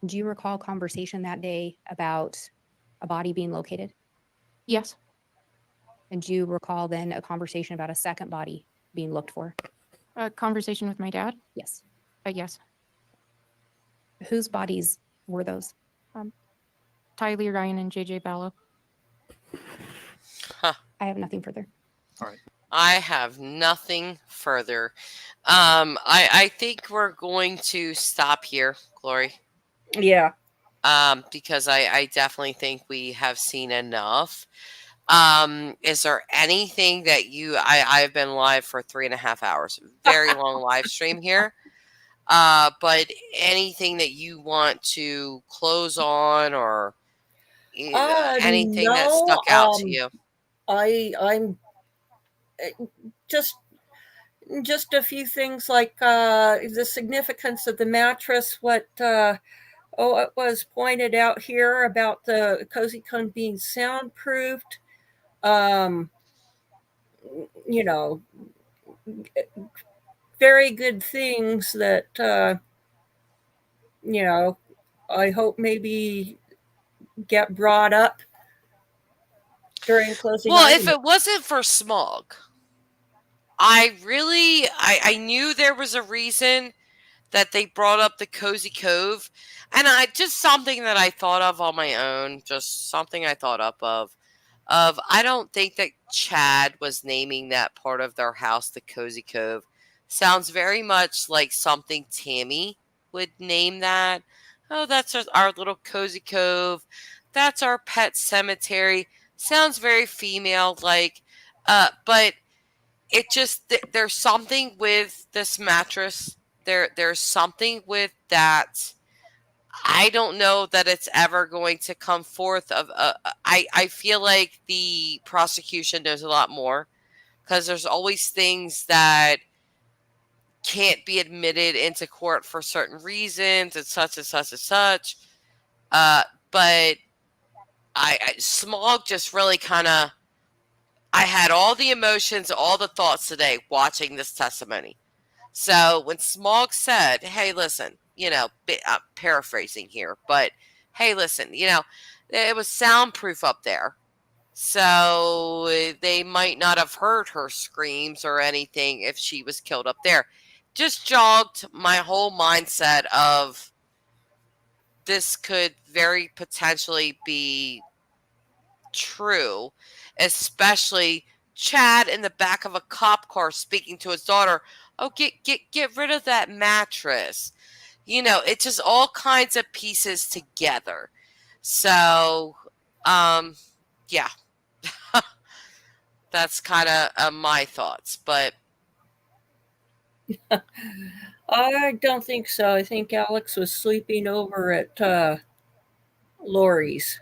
Do you recall conversation that day about a body being located? Yes. And do you recall then a conversation about a second body being looked for? A conversation with my dad? Yes. Yes. Whose bodies were those? Tylee Ryan and JJ Ballo. Huh. I have nothing further. I have nothing further. I think we're going to stop here, Glory. Yeah. Because I definitely think we have seen enough. Is there anything that I've been live for 3.5 hours, very long live stream here. But anything that you want to close on or anything that No, stuck out to you? I'm just a few things like the significance of the mattress. What it was pointed out here about the cozy cone being soundproofed. You know, very good things that you know, I hope maybe get brought up during closing Well, if argument. it wasn't for smog, I knew there was a reason that they brought up the Cozy Cove, and just something that I thought of on my own, just something I thought up of I don't think that Chad was naming that part of their house the Cozy Cove. Sounds very much like something Tammy would name that. Oh, that's our little Cozy Cove. That's our pet cemetery. Sounds very female like, but it just there's something with this mattress. There's something with that. I don't know that it's ever going to come forth of. I feel like the prosecution knows a lot more because there's always things that can't be admitted into court for certain reasons and such and such and such. But Smog just really kind of. I had all the emotions, all the thoughts today watching this testimony. So when Smog said, "Hey, listen, I'm paraphrasing here, but hey, listen, it was soundproof up there. So they might not have heard her screams or anything if she was killed up there. Just jogged my whole mindset of this could very potentially be true, especially Chad in the back of a cop car speaking to his daughter. Oh, get rid of that mattress. It's just all kinds of pieces together. So, yeah, that's kind of my thoughts. But I don't think so. I think Alex was sleeping over at Lori's.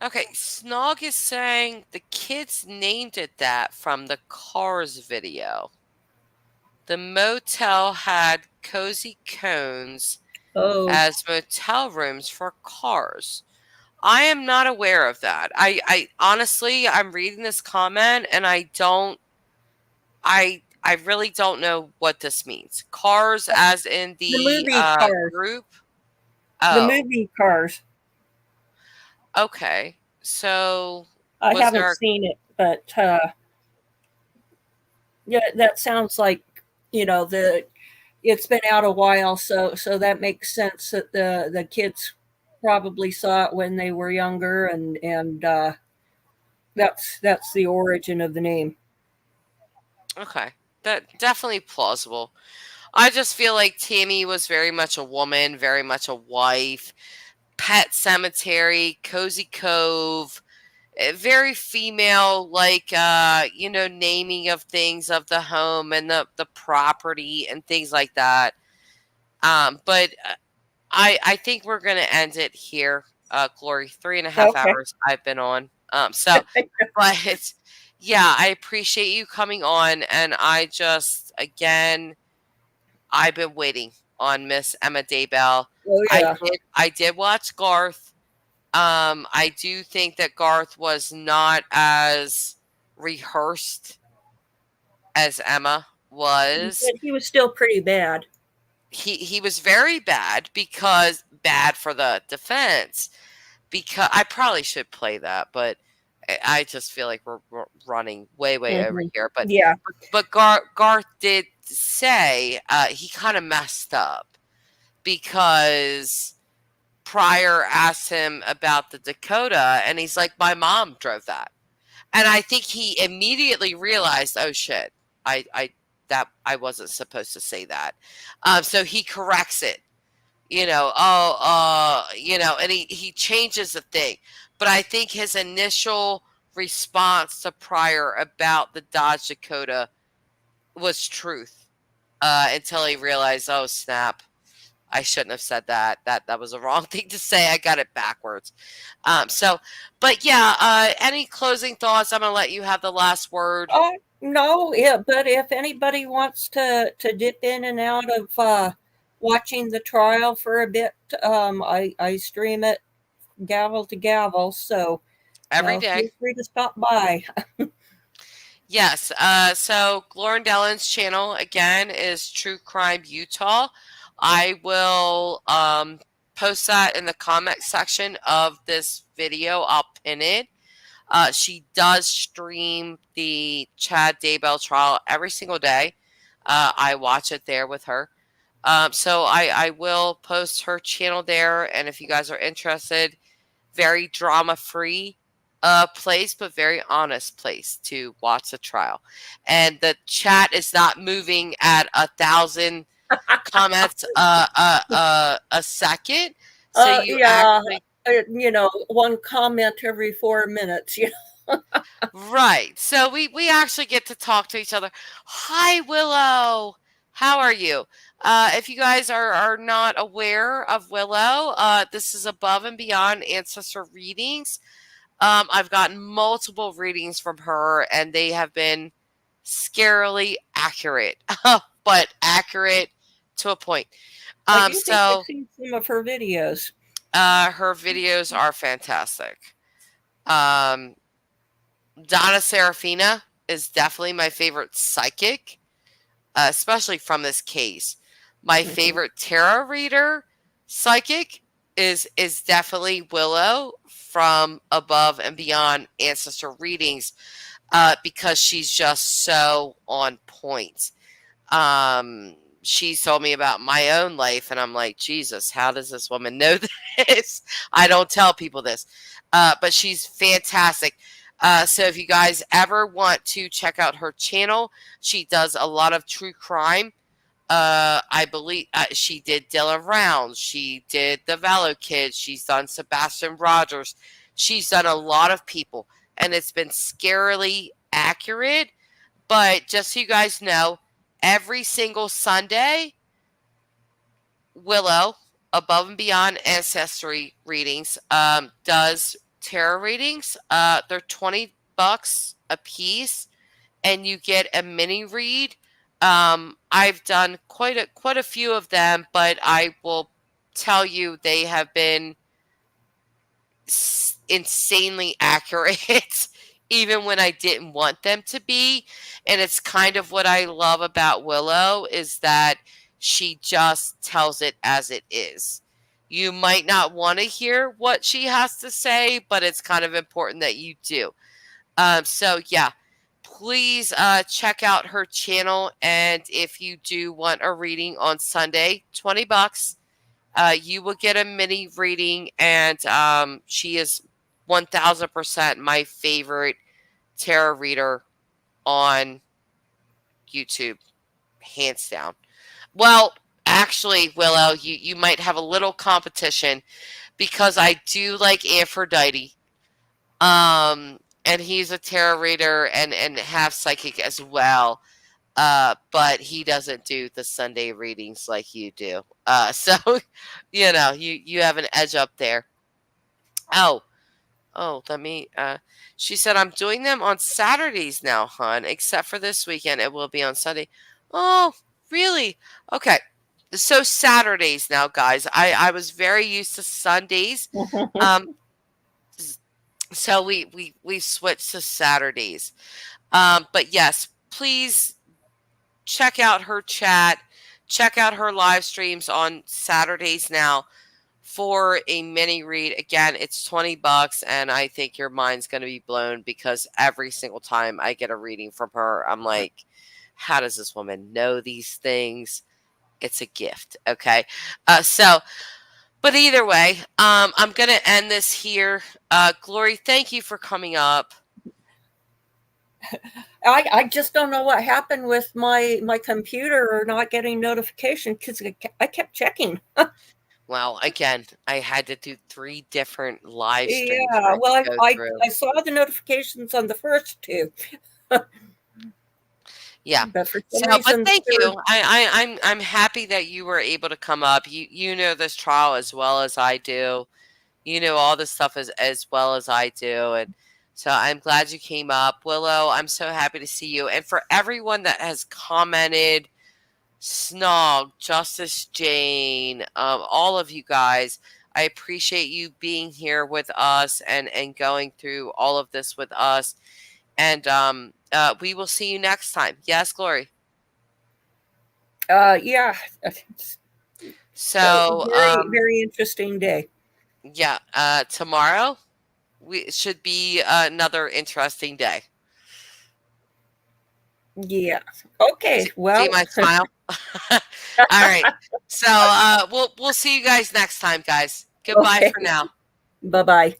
okay, Snog is saying the kids named it that from the Cars video. The motel had cozy cones Oh, as motel rooms for cars. I am not aware of that. I honestly, I'm reading this comment and I really don't know what this means. Cars as in the the movie Cars. group? The Oh, movie Cars. okay. So I was haven't there seen it, but yeah, that sounds like it's been out a while, so that makes sense that the kids probably saw it when they were younger, and that's the origin of the name. okay. That definitely plausible. I just feel like Tammy was very much a woman, very much a wife. Pet Cemetery, Cozy Cove, very female, like naming of things of the home and the property and things like that. But I think we're gonna end it here. Glory, 3.5 Okay. hours I've been on. But yeah, I appreciate you coming on, and again, I've been waiting on Miss Emma Daybell. Oh yeah. I did watch Garth. I do think that Garth was not as rehearsed as Emma was. But he was still pretty bad. He was very bad for the defense. Because I probably should play that, but I just feel like we're running way over here. But Yeah. but Garth did say he kind of messed up because Pryor asked him about the Dakota, and he's like, "My mom drove that," and I think he immediately realized, "Oh shit, I wasn't supposed to say that." So he corrects it, and he changes the thing. But I think his initial response to Pryor about the Dodge Dakota was truth, until he realized, oh snap, I shouldn't have said that. That was a wrong thing to say. I got it backwards. But yeah, any closing thoughts? I'm gonna let you have the last word. No, yeah, but if anybody wants to dip in and out of watching the trial for a bit, I stream it gavel to gavel, so Every day. feel free to stop by. Yes. So Lauren Dellen's channel again is True Crime Utah. I will post that in the comment section of this video. I'll pin it. She does stream the Chad Daybell trial every single day. I watch it there with her. So I will post her channel there. And if you guys are interested, very drama-free place, but very honest place to watch the trial. And the chat is not moving at 1,000 comments a second. So you actually, one comment every 4 minutes. right. So we actually get to talk to each other. Hi, Willow. How are you? If you guys are not aware of Willow, this is Above and Beyond Ancestor Readings. I've gotten multiple readings from her, and they have been scarily accurate, but accurate to a point. I do think I've seen some of her videos. Her videos are fantastic. Donna Serafina is definitely my favorite psychic, especially from this case. My favorite tarot reader psychic is definitely Willow from Above and Beyond Ancestor Readings, because she's just so on point. She told me about my own life, and I'm like, Jesus, how does this woman know this? I don't tell people this, but she's fantastic. So if you guys ever want to check out her channel, she does a lot of true crime. I believe she did Dylan Rounds. She did the Valo Kids. She's done Sebastian Rogers. She's done a lot of people, and it's been scarily accurate. But just so you guys know, every single Sunday, Willow, Above and Beyond Ancestry Readings, does tarot readings. They're $20 a piece, and you get a mini read. I've done quite a few of them, but I will tell you they have been insanely accurate, even when I didn't want them to be. And it's kind of what I love about Willow, is that she just tells it as it is. You might not want to hear what she has to say, but it's kind of important that you do. So yeah, please check out her channel. And if you do want a reading on Sunday, $20, you will get a mini reading. And she is 1000% my favorite tarot reader on YouTube, hands down. Well, actually, Willow, you might have a little competition, because I do like Aphrodite. And he's a tarot reader and half psychic as well. But he doesn't do the Sunday readings like you do. So, you have an edge up there. Oh, let me, she said, I'm doing them on Saturdays now, hon, except for this weekend. It will be on Sunday. Oh, really? Okay. So Saturdays now, guys. I was very used to Sundays. So we switched to Saturdays. But yes, please check out her chat. Check out her live streams on Saturdays now for a mini read. Again, it's $20, and I think your mind's going to be blown, because every single time I get a reading from her, I'm like, how does this woman know these things? It's a gift. Okay. But either way, I'm going to end this here. Glory, thank you for coming up. I just don't know what happened with my computer or not getting notification, because I kept checking. Well, again, I had to do 3 different live streams. Yeah, well, to go through. I saw the notifications on the first 2. Yeah. But for So, some but reason, thank the you. I'm happy that you were able to come up. You know this trial as well as I do. You know all this stuff as well as I do, and so I'm glad you came up, Willow. I'm so happy to see you. And for everyone that has commented, Snog, Justice Jane, all of you guys, I appreciate you being here with us and going through all of this with us. And we will see you next time. Yes, Glory. yeah. So very interesting day. Yeah, tomorrow we should be another interesting day. Yeah. Okay. Well, See my smile. All right. So we'll see you guys next time, guys. Goodbye Okay. for now. Bye-bye.